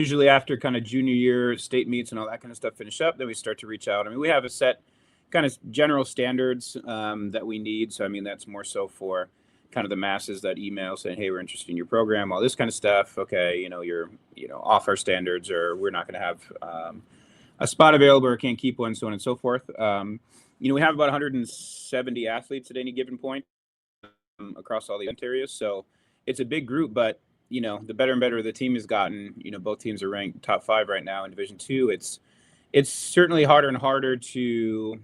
usually after kind of junior year state meets and all that kind of stuff finish up, then we start to reach out. I mean, we have a set kind of general standards that we need. So, I mean, that's more so for kind of the masses that email saying, hey, we're interested in your program, all this kind of stuff. Okay, you're, off our standards, or we're not going to have a spot available or can't keep one, so on and so forth. We have about 170 athletes at any given point across all the event areas. So it's a big group, but the better and better the team has gotten. Both teams are ranked top 5 right now in Division II. It's certainly harder and harder to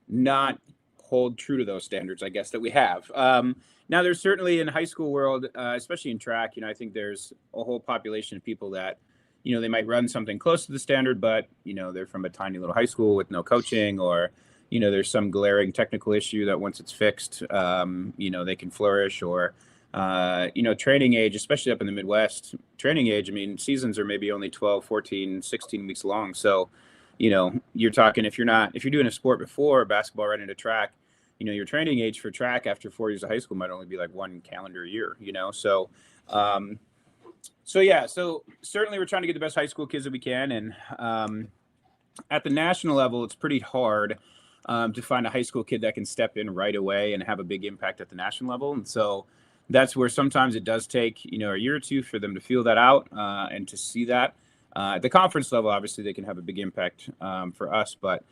not hold true to those standards, I guess, that we have. Now, there's certainly in high school world, especially in track, I think there's a whole population of people that, they might run something close to the standard, but, they're from a tiny little high school with no coaching, or, there's some glaring technical issue that once it's fixed, they can flourish. Or, training age, especially up in the Midwest, training age, I mean, seasons are maybe only 12, 14, 16 weeks long. So, you're talking, if you're doing a sport before basketball right into track, your training age for track after 4 years of high school might only be like 1 calendar year, so, so certainly we're trying to get the best high school kids that we can. And at the national level, it's pretty hard to find a high school kid that can step in right away and have a big impact at the national level. And so that's where sometimes it does take, a year or two for them to feel that out and to see that. At the conference level, obviously, they can have a big impact for us. But,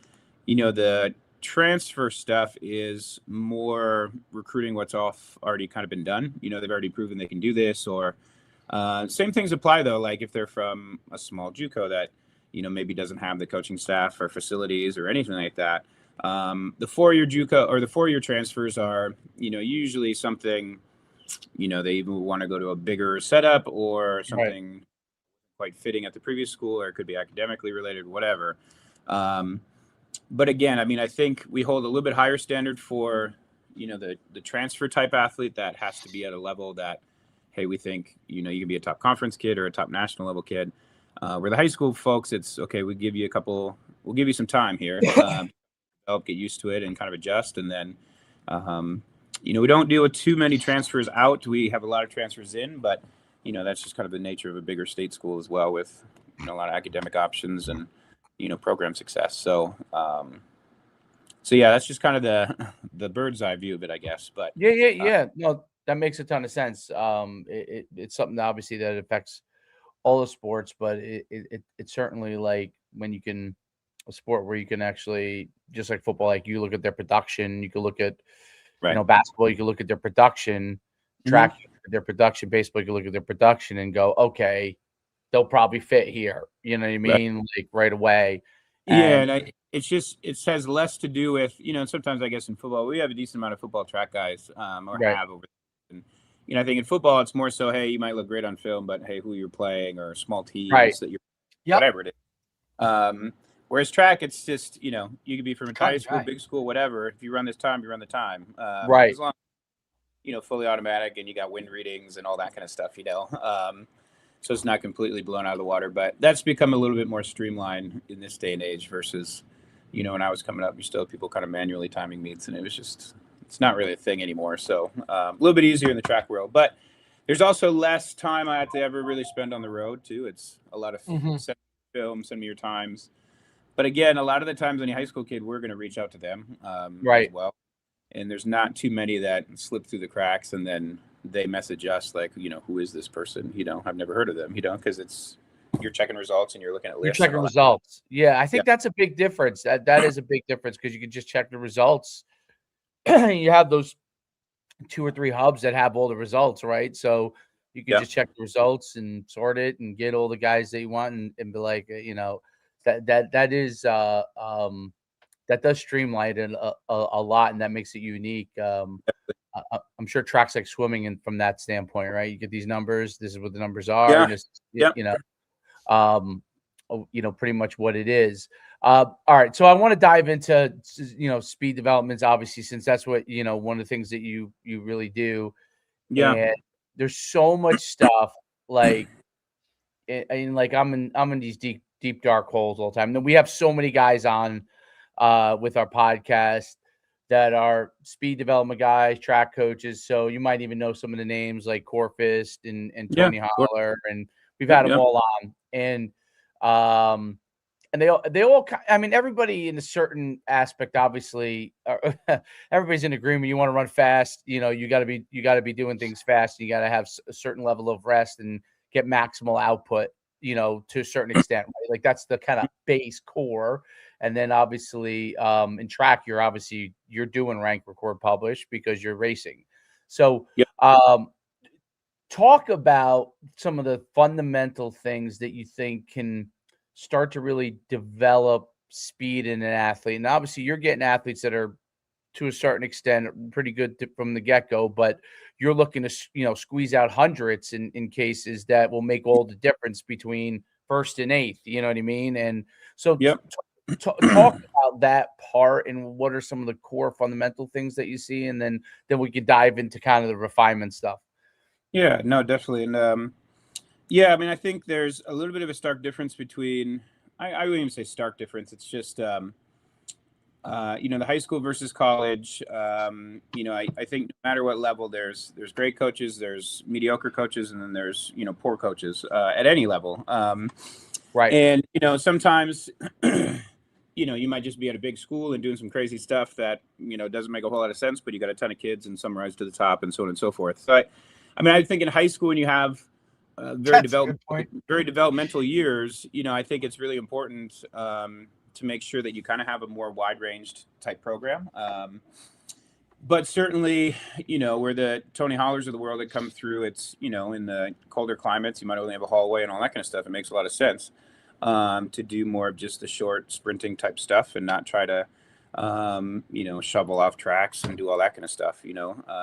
the transfer stuff is more recruiting what's already kind of been done. They've already proven they can do this. Or same things apply, though, like if they're from a small JUCO that, maybe doesn't have the coaching staff or facilities or anything like that. The 4-year JUCO or the 4-year transfers are, usually something, they even want to go to a bigger setup or something right. Quite fitting at the previous school, or it could be academically related, whatever. But again, I mean, I think we hold a little bit higher standard for, the transfer type athlete that has to be at a level that, hey, we think, you can be a top conference kid or a top national level kid. Where the high school folks, it's okay. We'll give you some time here, help get used to it and kind of adjust. And then, we don't deal with too many transfers out. We have a lot of transfers in, but, that's just kind of the nature of a bigger state school as well, with, a lot of academic options and, program success. So, yeah, that's just kind of the bird's eye view of it, I guess. But yeah. No, that makes a ton of sense. It's something that obviously that affects all the sports, but it's certainly like when you can a sport where you can actually, just like football, like you look at their production, you can look at right. Basketball, you can look at their production, track, you look at their production, baseball, you can look at their production and go, okay, they'll probably fit here. You know what I mean? Right. Like right away. And it has less to do with, sometimes I guess in football, we have a decent amount of football track guys right. have over. And, I think in football, it's more so, hey, you might look great on film, but hey, who you're playing or small teams right. that you're, whatever it is. Whereas track, it's just, you could be from a high school, big school, whatever. If you run this time, you run the time. Right. As long as, fully automatic and you got wind readings and all that kind of stuff, so it's not completely blown out of the water. But that's become a little bit more streamlined in this day and age versus, when I was coming up, you still have people kind of manually timing meets, and it's not really a thing anymore. So a little bit easier in the track world. But there's also less time I have to ever really spend on the road, too. It's a lot of film, send me your times. But again, a lot of the times any high school kid, we're going to reach out to them right. as well. And there's not too many that slip through the cracks and then they message us like, who is this person? I've never heard of them, because you're checking results and you're looking at lists. You're checking results. Yeah, I think that's a big difference. That is a big difference because you can just check the results. You have those 2 or 3 hubs that have all the results, right? So you can just check the results and sort it and get all the guys that you want and be like, that is that does streamline it a lot, and that makes it unique. I'm sure track's like swimming in from that standpoint, right? You get these numbers. This is what the numbers are. Yeah. And this, pretty much what it is. All right. So I want to dive into, speed developments, obviously, since that's what, one of the things that you really do. Yeah. And there's so much stuff like, and like I'm in these deep dark holes all the time. And we have so many guys on with our podcast that are speed development guys, track coaches. So you might even know some of the names like Corfist and Tony Holler and We've Yep, had them yep. all on, and they all. I mean, everybody in a certain aspect, obviously, everybody's in agreement. You want to run fast, you got to be doing things fast. You got to have a certain level of rest and get maximal output, to a certain extent, right? Like that's the kind of base core. And then obviously, in track, you're doing rank, record, publish because you're racing. So, Yep. talk about some of the fundamental things that you think can start to really develop speed in an athlete. And obviously, you're getting athletes that are, to a certain extent, pretty good from the get-go, but you're looking to, squeeze out hundreds in cases that will make all the difference between first and eighth. You know what I mean? And so, Yep. talk about that part and what are some of the core fundamental things that you see, and then we could dive into kind of the refinement stuff. Yeah, no, definitely. And yeah, I mean, I think there's a little bit of a stark difference between, I wouldn't even say stark difference. It's just, the high school versus college. I think no matter what level, there's great coaches, there's mediocre coaches, and then there's, poor coaches at any level. Right. And, sometimes, you might just be at a big school and doing some crazy stuff that, doesn't make a whole lot of sense, but you got a ton of kids and some rise to the top and so on and so forth. So I mean, I think in high school when you have very That's a good point. developmental years, I think it's really important to make sure that you kind of have a more wide ranged type program. But certainly, where the Tony Hollers of the world that come through, it's, in the colder climates, you might only have a hallway and all that kind of stuff. It makes a lot of sense to do more of just the short sprinting type stuff and not try to, shovel off tracks and do all that kind of stuff,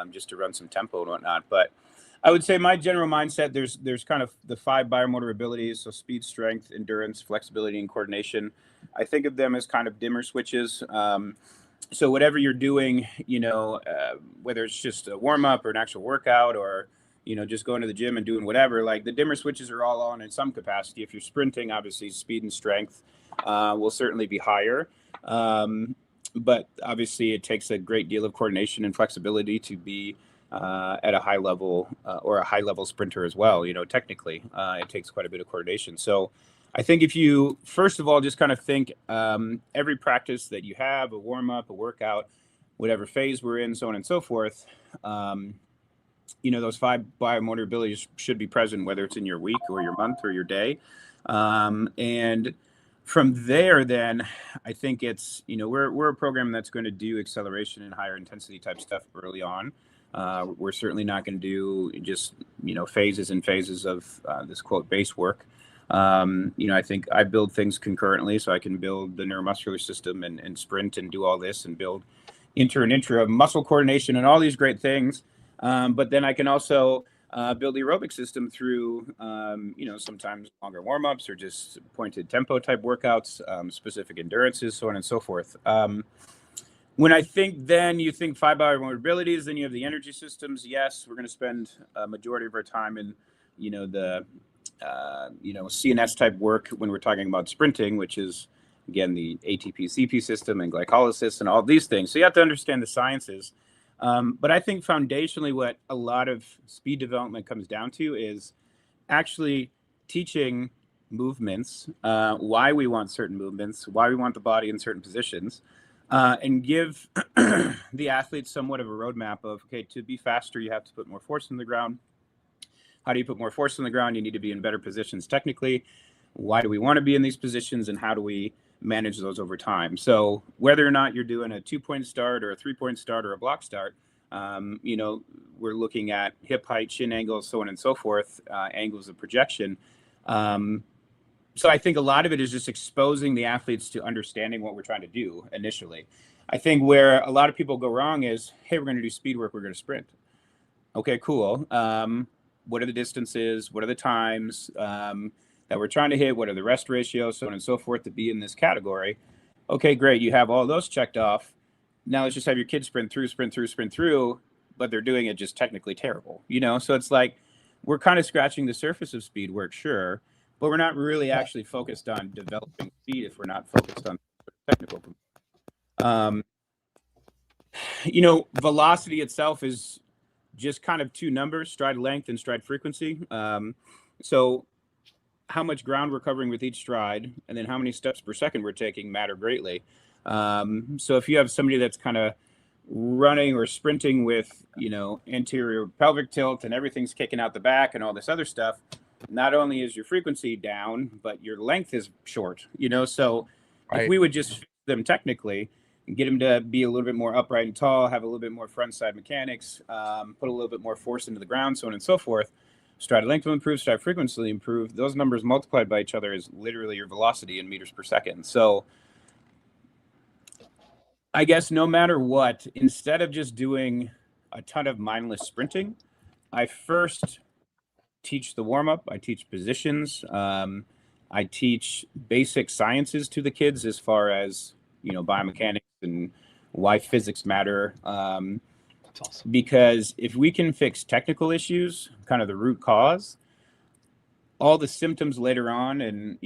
just to run some tempo and whatnot. But I would say my general mindset, there's kind of the 5 biomotor abilities. So speed, strength, endurance, flexibility, and coordination. I think of them as kind of dimmer switches. So whatever you're doing, whether it's just a warm up or an actual workout or, just going to the gym and doing whatever, like the dimmer switches are all on in some capacity. If you're sprinting, obviously speed and strength will certainly be higher. But obviously it takes a great deal of coordination and flexibility to be at a high level or a high level sprinter as well. Technically, it takes quite a bit of coordination. So I think if you, first of all, just kind of think every practice that you have, a warm up, a workout, whatever phase we're in, so on and so forth, those 5 biomotor abilities should be present, whether it's in your week or your month or your day. And from there, then I think it's, we're a program that's going to do acceleration and higher intensity type stuff early on. We're certainly not going to do just, phases and phases of this quote base work. I think I build things concurrently, so I can build the neuromuscular system and sprint and do all this and build inter and intra muscle coordination and all these great things. But then I can also build the aerobic system through, sometimes longer warm-ups or just pointed tempo type workouts, specific endurances, so on and so forth. When I think then you think 5 biomotor abilities, then you have the energy systems. Yes, we're going to spend a majority of our time in, the CNS type work when we're talking about sprinting, which is, again, the ATP CP system and glycolysis and all these things. So you have to understand the sciences. But I think foundationally what a lot of speed development comes down to is actually teaching movements, why we want certain movements, why we want the body in certain positions, and give the athletes somewhat of a roadmap of, okay, to be faster, you have to put more force in the ground. How do you put more force on the ground? You need to be in better positions technically. Why do we want to be in these positions, and how do we manage those over time? So whether or not you're doing a 2-point start or a 3-point start or a block start, we're looking at hip height, shin angles, so on and so forth, angles of projection. So I think a lot of it is just exposing the athletes to understanding what we're trying to do initially. I think where a lot of people go wrong is, hey, we're going to do speed work, we're going to sprint. Okay, cool. What are the distances? What are the times that we're trying to hit? What are the rest ratios, so on and so forth, to be in this category? Okay, great. You have all those checked off. Now let's just have your kids sprint through, but they're doing it just technically terrible. So it's like we're kind of scratching the surface of speed work, sure, but we're not really actually focused on developing speed if we're not focused on technical. Velocity itself is just kind of 2 numbers, stride length and stride frequency. So how much ground we're covering with each stride, and then how many steps per second we're taking matter greatly. So if you have somebody that's kind of running or sprinting with, anterior pelvic tilt and everything's kicking out the back and all this other stuff, not only is your frequency down, but your length is short, so if we would just fix them technically and get them to be a little bit more upright and tall, have a little bit more front side mechanics, put a little bit more force into the ground, so on and so forth, stride length will improve, stride frequency will improve. Those numbers multiplied by each other is literally your velocity in meters per second. So I guess no matter what, instead of just doing a ton of mindless sprinting, I first teach the warm-up. I teach positions. I teach basic sciences to the kids as far as, biomechanics and why physics matter. That's awesome. Because if we can fix technical issues, kind of the root cause, all the symptoms later on, and,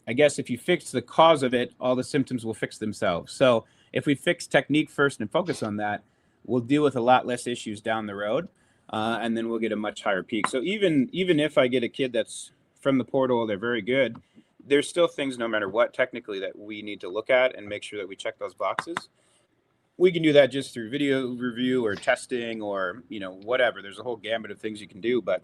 I guess if you fix the cause of it, all the symptoms will fix themselves. So if we fix technique first and focus on that, we'll deal with a lot less issues down the road, and then we'll get a much higher peak. So even if I get a kid that's from the portal, they're very good, there's still things, no matter what, technically, that we need to look at and make sure that we check those boxes. We can do that just through video review or testing or, whatever. There's a whole gamut of things you can do, but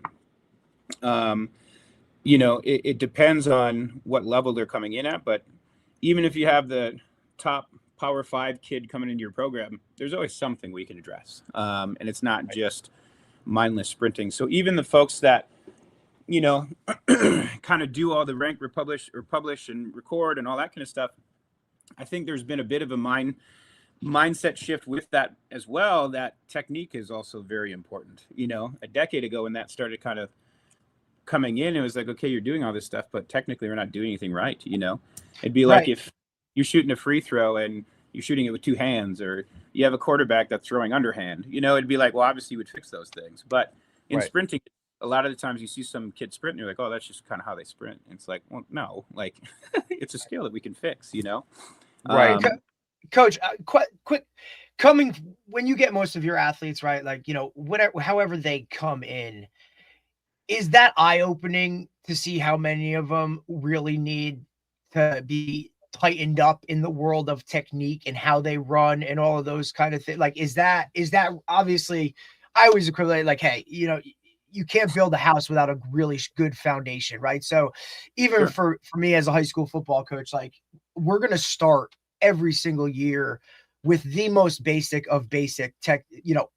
it depends on what level they're coming in at. But even if you have the top Power 5 kid coming into your program, there's always something we can address. And it's not just mindless sprinting. So even the folks that, kind of do all the rank, publish and record and all that kind of stuff, I think there's been a bit of a mindset shift with that as well. That technique is also very important. A decade ago when that started kind of coming in, it was like, okay, you're doing all this stuff, but technically we're not doing anything right. It'd be like if you're shooting a free throw and you're shooting it with two hands, or you have a quarterback that's throwing underhand, it'd be like, well, obviously you would fix those things. But in sprinting, a lot of the times you see some kids sprint and you're like, oh, that's just kind of how they sprint. And it's like, well, no, like it's a skill that we can fix, Right. Coach, quick coming when you get most of your athletes, right? Like, whatever, however they come in, is that eye-opening to see how many of them really need to be tightened up in the world of technique and how they run and all of those kind of things? Like, is that obviously, I always equivalent, like, hey, you can't build a house without a really good foundation, right? So even for me as a high school football coach, like, we're going to start every single year with the most basic of basic tech,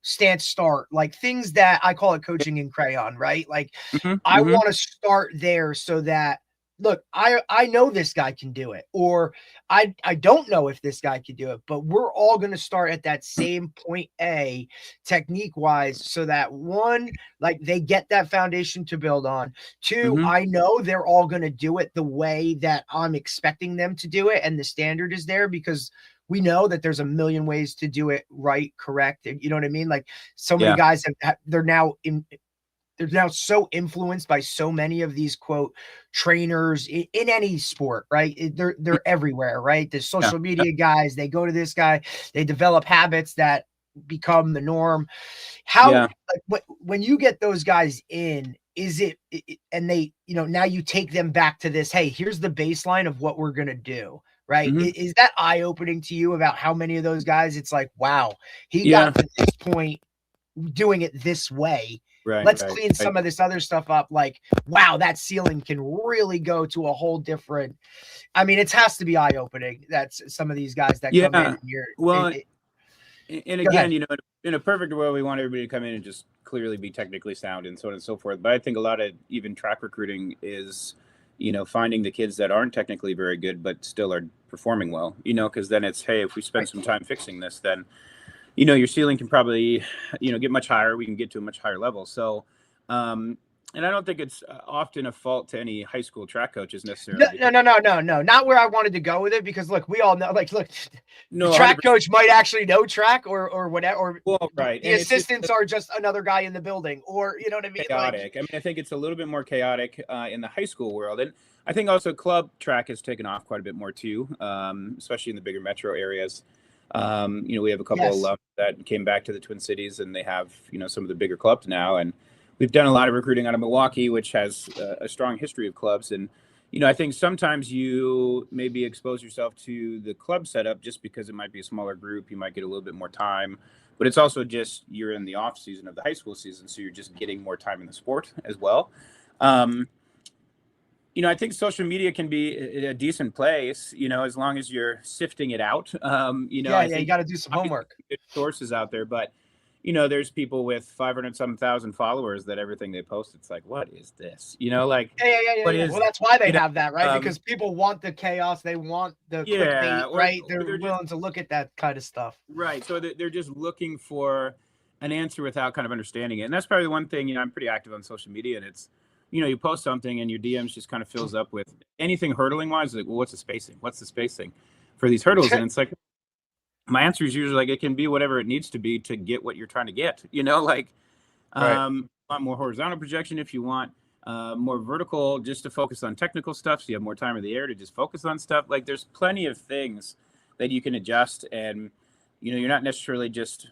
stance start, like things that I call it coaching in crayon, right? Like I want to start there so that, look, I know this guy can do it, or I don't know if this guy can do it, but we're all going to start at that same point A technique wise, so that one, like they get that foundation to build on. Two, I know they're all going to do it the way that I'm expecting them to do it. And the standard is there because we know that there's a million ways to do it right, correct. You know what I mean? Like so many guys they're now so influenced by so many of these quote trainers in any sport, right? They're everywhere, right? There's social media guys, they go to this guy, they develop habits that become the norm. How, like, when you get those guys in, is it, and they, now you take them back to this, hey, here's the baseline of what we're going to do. Right. Is that eye opening to you about how many of those guys? It's like, wow, he got to this point doing it this way. Let's clean some of this other stuff up. Like, wow, that ceiling can really go to a whole different. I mean, it has to be eye opening. That's some of these guys that come in here. Well, and again, in a perfect world, we want everybody to come in and just clearly be technically sound and so on and so forth. But I think a lot of even track recruiting is, finding the kids that aren't technically very good, but still are performing well, because then it's, hey, if we spend some time fixing this, then, your ceiling can probably, get much higher. We can get to a much higher level. So, and I don't think it's often a fault to any high school track coaches necessarily. No, not where I wanted to go with it, because look, we all know, like, look, no, the track 100%. Coach might actually know track or whatever, or the assistants are just another guy in the building, or you know what I mean? Chaotic. Like, I think it's a little bit more chaotic in the high school world, and I think also club track has taken off quite a bit more too, especially in the bigger metro areas. We have a couple of alums that came back to the Twin Cities, and they have some of the bigger clubs now, and we've done a lot of recruiting out of Milwaukee, which has a strong history of clubs. And, I think sometimes you maybe expose yourself to the club setup just because it might be a smaller group. You might get a little bit more time, but it's also just you're in the off season of the high school season. So you're just getting more time in the sport as well. I think social media can be a decent place, as long as you're sifting it out. I think you got to do some homework. good sources out there, but there's people with 500-some-thousand followers that everything they post, it's like, what is this? Like, yeah. Well, that's why they have that, right? Because people want the chaos, they want the clickbait, right? They're willing to look at that kind of stuff, right? So they're just looking for an answer without kind of understanding it, and that's probably the one thing. I'm pretty active on social media, and it's you post something and your DMs just kind of fills up with anything hurtling wise, like, well, what's the spacing? What's the spacing for these hurdles? And it's like, my answer is usually like, it can be whatever it needs to be to get what you're trying to get, like, Right. you want more horizontal projection, if you want more vertical, just to focus on technical stuff. So you have more time in the air to just focus on stuff. Like, there's plenty of things that you can adjust, and, you're not necessarily just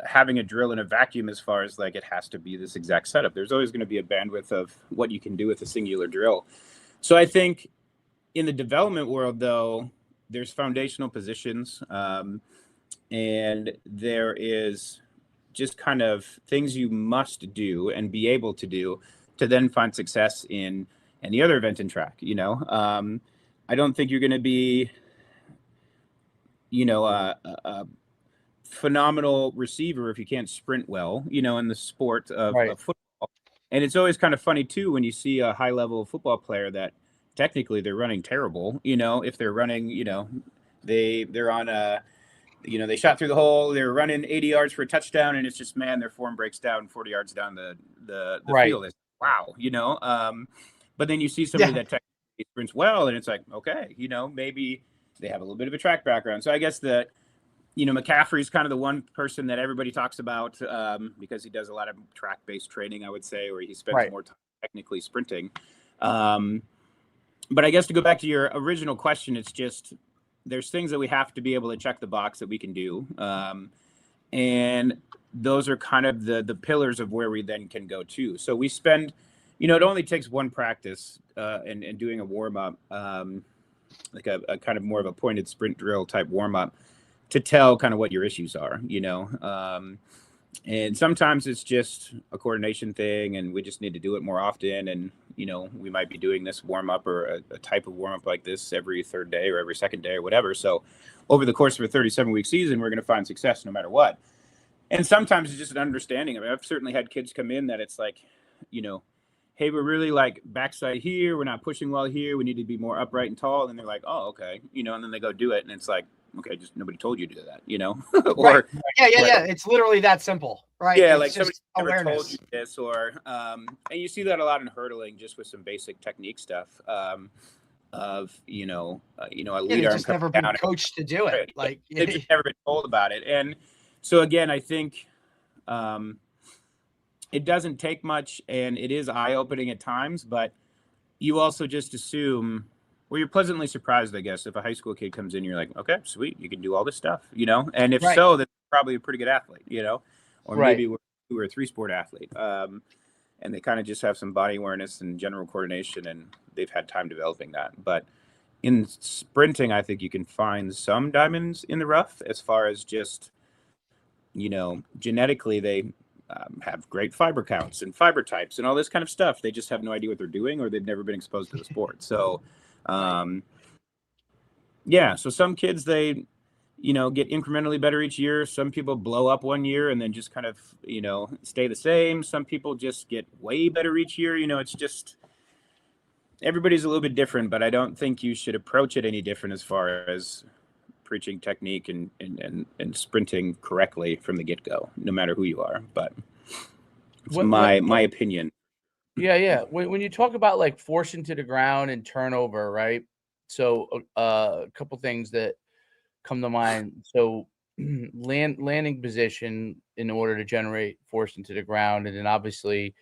having a drill in a vacuum as far as like it has to be this exact setup. There's always going to be a bandwidth of what you can do with a singular drill. So I think in the development world, though, there's foundational positions, and there is just kind of things you must do and be able to do to then find success in any other event in track. I don't think you're going to be, a phenomenal receiver if you can't sprint well, in the sport of football. And it's always kind of funny too when you see a high level football player that technically they're running terrible, if they're running, they're on a, they shot through the hole, they're running 80 yards for a touchdown, and it's just, man, their form breaks down 40 yards down the field. It's, wow, but then you see somebody that technically sprints well, and it's like, okay, maybe they have a little bit of a track background. So I guess that, McCaffrey's kind of the one person that everybody talks about, because he does a lot of track-based training, I would say, where he spends more time technically sprinting. But I guess to go back to your original question, it's just there's things that we have to be able to check the box that we can do. And those are kind of the pillars of where we then can go to. So we spend, it only takes one practice and doing a warm-up, like a kind of more of a pointed sprint drill type warm-up, to tell kind of what your issues are, and sometimes it's just a coordination thing and we just need to do it more often. And, we might be doing this warm up or a type of warm up like this every third day or every second day or whatever. So over the course of a 37-week season, we're going to find success no matter what. And sometimes it's just an understanding. I mean, I've certainly had kids come in that it's like, hey, we're really like backside here. We're not pushing well here. We need to be more upright and tall. And they're like, oh, okay. And then they go do it. And it's like, okay, just nobody told you to do that, or yeah. It's literally that simple, right? Yeah, it's like somebody never awareness. told you this, or and you see that a lot in hurtling, just with some basic technique stuff. Of a lead arm just never been coached to do it. Like they've just never been told about it. And so again, I think it doesn't take much, and it is eye-opening at times, but you also just assume, well, you're pleasantly surprised, I guess, if a high school kid comes in, you're like, okay, sweet, you can do all this stuff, and if so, then probably a pretty good athlete, or maybe we're a three-sport athlete, and they kind of just have some body awareness and general coordination, and they've had time developing that. But in sprinting, I think you can find some diamonds in the rough as far as just, genetically, they have great fiber counts and fiber types and all this kind of stuff. They just have no idea what they're doing, or they've never been exposed to the sport. So, so some kids, they, get incrementally better each year. Some people blow up one year and then just kind of, stay the same. Some people just get way better each year. It's just, everybody's a little bit different, but I don't think you should approach it any different as far as preaching technique and sprinting correctly from the get-go, no matter who you are. But it's my opinion. Yeah. When you talk about like forcing to the ground and turnover, right? So a couple things that come to mind. So landing position in order to generate force into the ground, and then obviously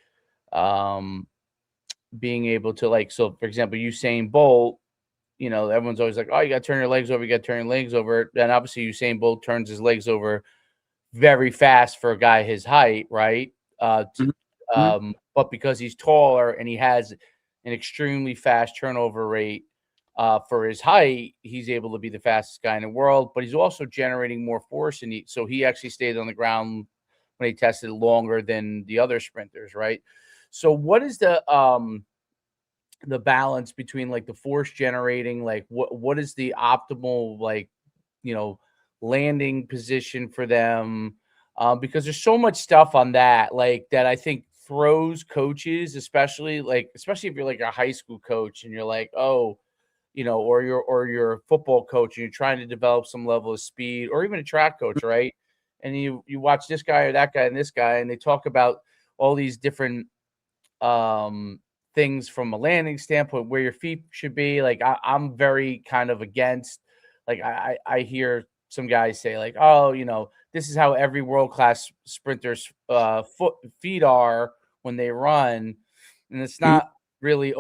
being able to, like, so for example, Usain Bolt, everyone's always like, oh, you got to turn your legs over, you got to turn your legs over. Then obviously Usain Bolt turns his legs over very fast for a guy his height, right? But because he's taller and he has an extremely fast turnover rate for his height, he's able to be the fastest guy in the world. But he's also generating more force, and so he actually stayed on the ground when he tested longer than the other sprinters, right? So what is the balance between like the force generating, like what is the optimal, like, landing position for them? Because there's so much stuff on that, like, that I think throws coaches, especially if you're like a high school coach and you're like, oh, or you're a football coach and you're trying to develop some level of speed, or even a track coach, right? And you watch this guy or that guy and this guy, and they talk about all these different things from a landing standpoint, where your feet should be. Like I'm very kind of against, like I hear some guys say like, oh, this is how every world-class sprinter's feet are when they run. And it's not really,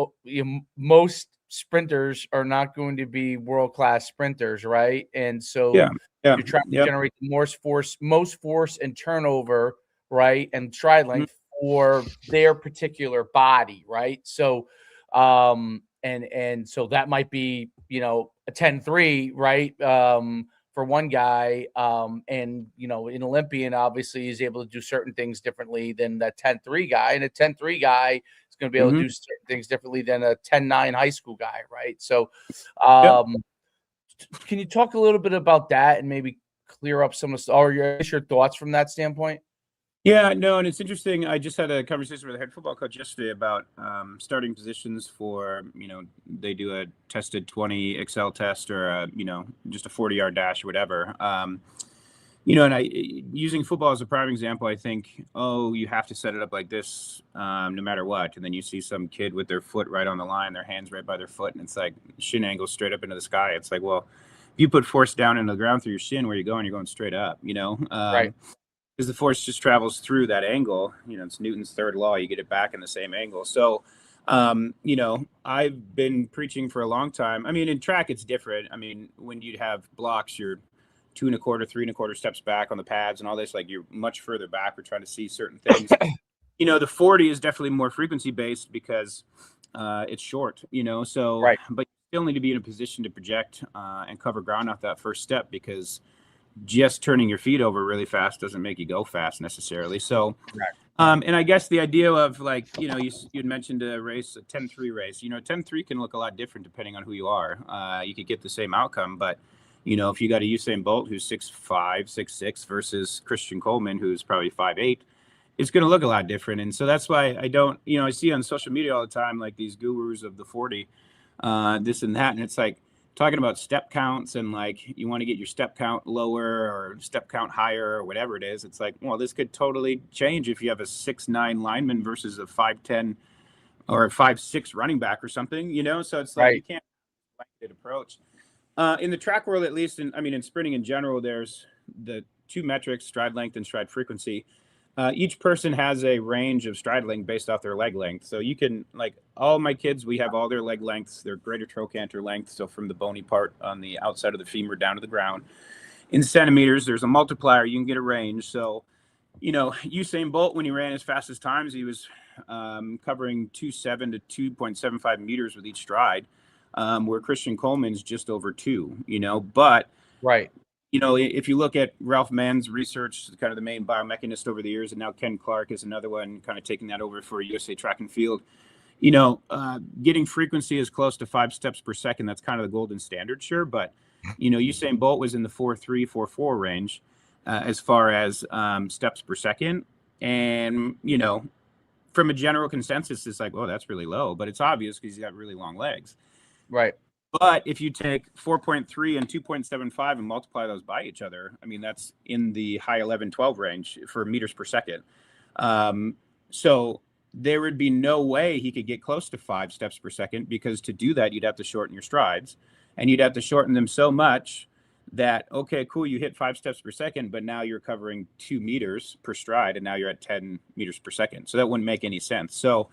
most sprinters are not going to be world-class sprinters, right? And so you're trying to generate the most force and turnover, right, and stride length for their particular body, right? So and so that might be, a 10-3, right, for one guy, and an Olympian obviously is able to do certain things differently than that 10-3 guy, and a 10-3 guy is going to be able to do certain things differently than a 10-9 high school guy, right? So can you talk a little bit about that and maybe clear up some of your thoughts from that standpoint? Yeah, no, and it's interesting. I just had a conversation with a head football coach yesterday about starting positions for, they do a tested 20 Excel test or, just a 40-yard dash or whatever. And using football as a prime example, I think, you have to set it up like this no matter what. And then you see some kid with their foot right on the line, their hands right by their foot, and it's like shin angle straight up into the sky. It's like, well, if you put force down into the ground through your shin, where you going? You're going straight up, Right. Because the force just travels through that angle. It's Newton's third law. You get it back in the same angle. So, I've been preaching for a long time. I mean, in track, it's different. I mean, when you have blocks, you're 2 1/4, 3 1/4 steps back on the pads and all this, like you're much further back. We're trying to see certain things. The 40 is definitely more frequency based because it's short, so, right. But you still need to be in a position to project and cover ground off that first step, because just turning your feet over really fast doesn't make you go fast necessarily. So, and I guess the idea of, like, you'd mentioned a race, a 10-3 race, 10-3 can look a lot different depending on who you are. You could get the same outcome, but, if you got a Usain Bolt who's 6'5", 6'6", versus Christian Coleman, who's probably 5'8", it's going to look a lot different. And so that's why I don't, I see on social media all the time, like these gurus of the 40, this and that. And it's like, talking about step counts and like you want to get your step count lower or step count higher or whatever it is. It's like, well, this could totally change if you have a 6'9" lineman versus a 5'10" or a 5'6" running back or something, So it's like, you can't approach. In the track world, at least, in sprinting in general, there's the two metrics, stride length and stride frequency. Each person has a range of stride length based off their leg length. So you can, like, all my kids, we have all their leg lengths, their greater trochanter length. So from the bony part on the outside of the femur down to the ground in centimeters, there's a multiplier. You can get a range. So, Usain Bolt, when he ran his fastest times, he was covering 2.7 to 2.75 meters with each stride, where Christian Coleman's just over 2, but right. If you look at Ralph Mann's research, kind of the main biomechanist over the years, and now Ken Clark is another one kind of taking that over for USA Track and Field, getting frequency as close to 5 steps per second, that's kind of the golden standard, sure. But, Usain Bolt was in the 4.3, 4.4 range as far as steps per second. And, from a general consensus, it's like, well, that's really low, but it's obvious because he's got really long legs. Right. But if you take 4.3 and 2.75 and multiply those by each other, that's in the high 11, 12 range for meters per second. So there would be no way he could get close to 5 steps per second, because to do that, you'd have to shorten your strides, and you'd have to shorten them so much that, okay, cool, you hit 5 steps per second, but now you're covering 2 meters per stride, and now you're at 10 meters per second. So that wouldn't make any sense. So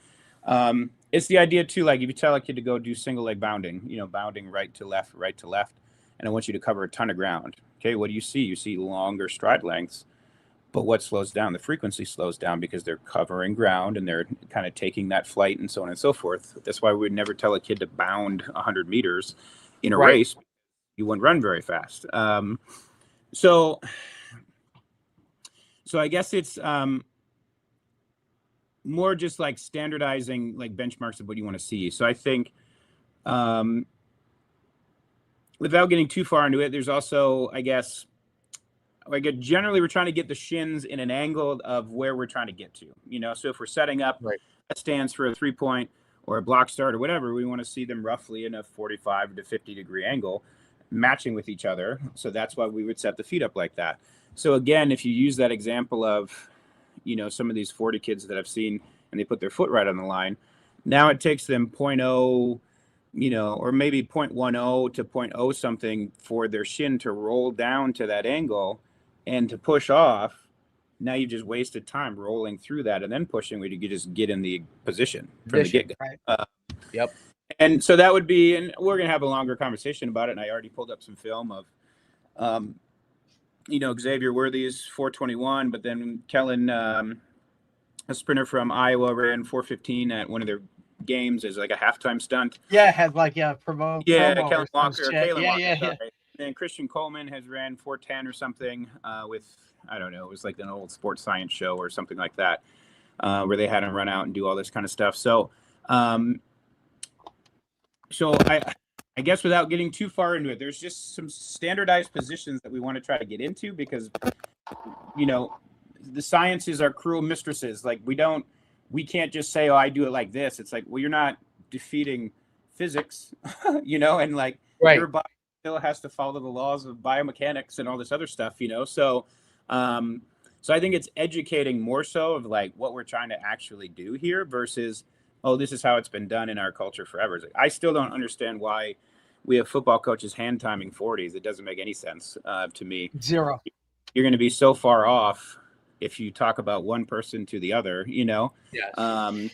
it's the idea too, like if you tell a kid to go do single leg bounding, bounding right to left, and I want you to cover a ton of ground. Okay, what do? You see longer stride lengths, But what slows down? The frequency slows down because they're covering ground and they're kind of taking that flight and so on and so forth. That's why we would never tell a kid to bound 100 meters in a Right. race. You wouldn't run very fast. So I guess it's more just like standardizing like benchmarks of what you want to see. So I think without getting too far into it, there's also, I guess, like generally we're trying to get the shins in an angle of where we're trying to get to, you know. So if we're setting up a stance for a 3-point or a block start or whatever, we want to see them roughly in a 45 to 50 degree angle matching with each other. So that's why we would set the feet up like that. So again, if you use that example of, you know, some of these 40 kids that I've seen and they put their foot right on the line, now it takes them 0.0, you know, or maybe 0.10 to 0.0 something for their shin to roll down to that angle and to push off. Now you just wasted time rolling through that and then pushing where you could just get in the position from the get-go. Right. Yep. And so that would be, and we're going to have a longer conversation about it. And I already pulled up some film of, you know, Xavier Worthy's 421, but then Kellen, a sprinter from Iowa, ran 415 at one of their games as like a halftime stunt. Yeah, had like promo. Kellen Walker, Kalen Walker, yeah. sorry. And Christian Coleman has ran 410 or something with, I don't know, it was like an old sports science show or something like that, where they had him run out and do all this kind of stuff. So, I guess without getting too far into it, there's just some standardized positions that we want to try to get into because, you know, the sciences are cruel mistresses. Like we can't just say, oh, I do it like this. It's like, well, you're not defeating physics, you know, and like your body still has to follow the laws of biomechanics and all this other stuff, you know? So I think it's educating more so of like what we're trying to actually do here versus, oh, this is how it's been done in our culture forever. Like, I still don't understand why we have football coaches hand timing 40s. It doesn't make any sense to me. Zero. You're going to be so far off if you talk about one person to the other, you know? Yes.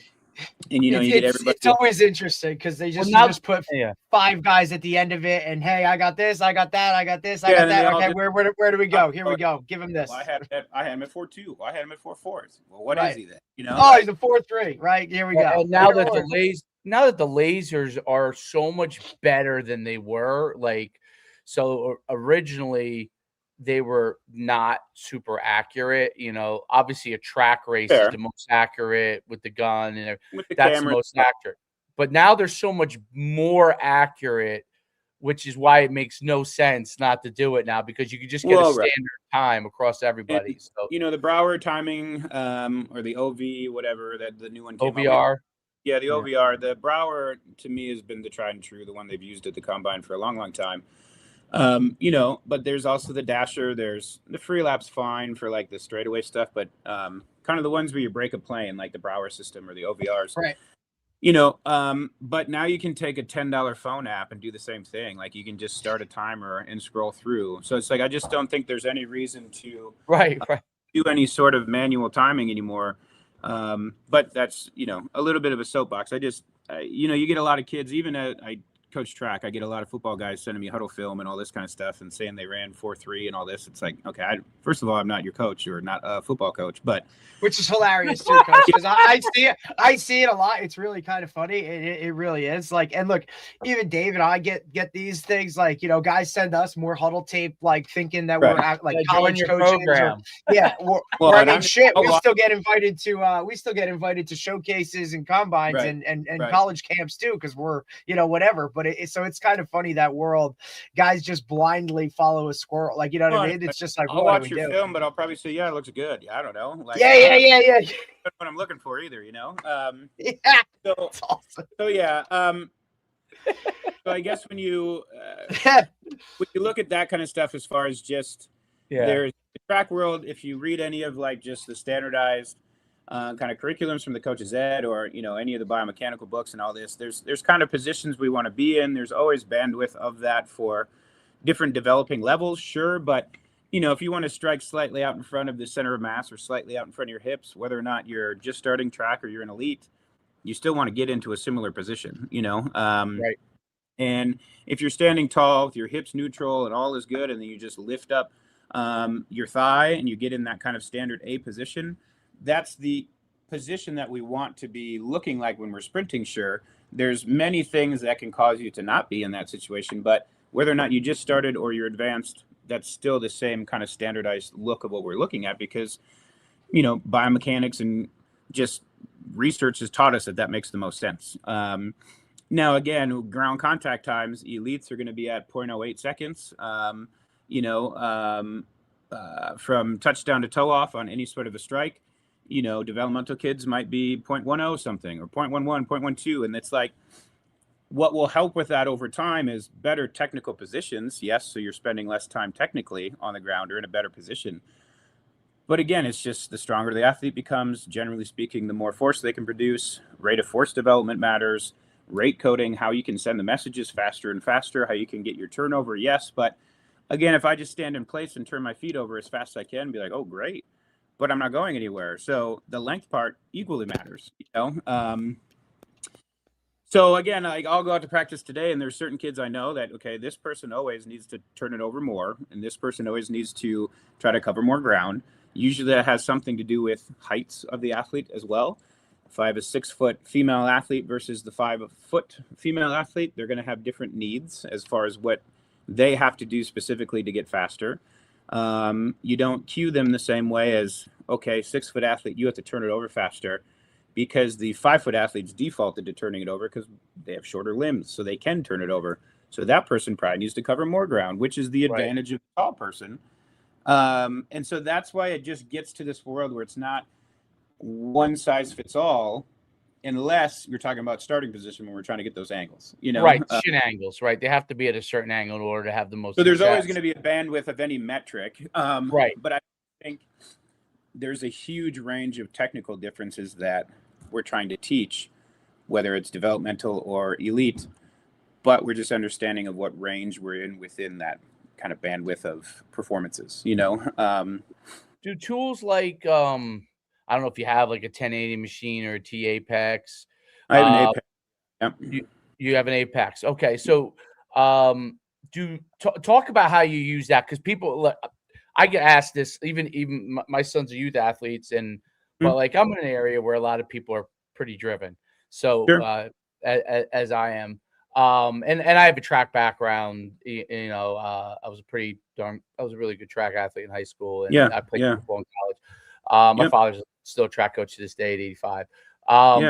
And you know, you get everybody. It's always interesting because they just put 5 guys at the end of it, and hey, I got this, I got that, I got this, I got that. Okay, where do we go? Here we go. Give him this. Well, I had him at 4.2. I had him at 4.4. Well, what is he then? You know? Oh, he's a 4.3. Right here we go. And now that the lasers are so much better than they were, like, so originally they were not super accurate. You know, obviously a track race is the most accurate with the gun and that's the most accurate. But now they're so much more accurate, which is why it makes no sense not to do it now because you can just get a standard time across everybody. And, so you know, the Brower timing or the OV, whatever that the new one came OVR. Out. Yeah, the OVR. The Brower to me has been the tried and true, the one they've used at the combine for a long, long time. You know, but there's also the dasher. There's the free lap's fine for like the straightaway stuff, but kind of the ones where you break a plane, like the Brower system or the OVRs. Right. You know, but now you can take a $10 phone app and do the same thing. Like you can just start a timer and scroll through. So it's like I just don't think there's any reason to do any sort of manual timing anymore. But that's, you know, a little bit of a soapbox. I just, you know, you get a lot of kids, even I coach track. I get a lot of football guys sending me huddle film and all this kind of stuff and saying they ran 4.3 and all this. It's like, okay, first of all, I'm not your coach or not a football coach, but which is hilarious too, coach, because I see it a lot. It's really kind of funny. It really is. Like, and look, even Dave and I get these things like, you know, guys send us more huddle tape, like thinking that we're at like college coaches. And shit, we still get invited to showcases and combines and college camps too, because we're, you know, whatever. But so it's kind of funny that world, guys just blindly follow a squirrel, like, you know what I mean? It's just like, I'll watch your film, but I'll probably say, yeah, it looks good. Yeah, I don't know. Like, yeah. That's what I'm looking for either, you know. That's awesome. So yeah. So I guess when you look at that kind of stuff, as far as just there's the track world, if you read any of like just the standardized kind of curriculums from the Coach's Ed or, you know, any of the biomechanical books and all this, there's kind of positions we want to be in. There's always bandwidth of that for different developing levels, sure, but you know, if you want to strike slightly out in front of the center of mass or slightly out in front of your hips, whether or not you're just starting track or you're an elite, you still want to get into a similar position, you know? And if you're standing tall with your hips neutral and all is good, and then you just lift up your thigh and you get in that kind of standard A position, that's the position that we want to be looking like when we're sprinting. Sure, there's many things that can cause you to not be in that situation, but whether or not you just started or you're advanced, that's still the same kind of standardized look of what we're looking at, because biomechanics and just research has taught us that makes the most sense. Now, again, ground contact times, elites are going to be at 0.08 seconds. From touchdown to toe off on any sort of a strike. Developmental kids might be 0.10 something or 0.11, 0.12. And it's like, what will help with that over time is better technical positions. Yes, so you're spending less time technically on the ground or in a better position. But again, it's just the stronger the athlete becomes, generally speaking, the more force they can produce. Rate of force development matters. Rate coding, how you can send the messages faster and faster, how you can get your turnover, yes. But again, if I just stand in place and turn my feet over as fast as I can, be like, oh, great, but I'm not going anywhere. So the length part equally matters, So again, I'll go out to practice today, and there's certain kids I know that, okay, this person always needs to turn it over more, and this person always needs to try to cover more ground. Usually that has something to do with heights of the athlete as well. If I have a 6-foot female athlete versus the 5-foot female athlete, they're going to have different needs as far as what they have to do specifically to get faster. You don't cue them the same way as, okay, 6-foot athlete, you have to turn it over faster, because the 5-foot athletes defaulted to turning it over because they have shorter limbs, so they can turn it over. So that person probably needs to cover more ground, which is the advantage of the tall person. And so that's why it just gets to this world where it's not one size fits all, unless you're talking about starting position when we're trying to get those angles, Right, shin angles, right? They have to be at a certain angle in order to have the most. So there's always going to be a bandwidth of any metric, right? But I think there's a huge range of technical differences that we're trying to teach, whether it's developmental or elite, but we're just understanding of what range we're in within that kind of bandwidth of performances. Do tools like I don't know if you have like a 1080 machine or a T Apex. I have an Apex. Yep. You have an Apex. Okay, so talk about how you use that, because people, I get asked this. Even my sons are youth athletes, and but like I'm in an area where a lot of people are pretty driven. So Sure. As I am, and I have a track background. I was a really good track athlete in high school, and I played football in college. My father's still a track coach to this day at 85.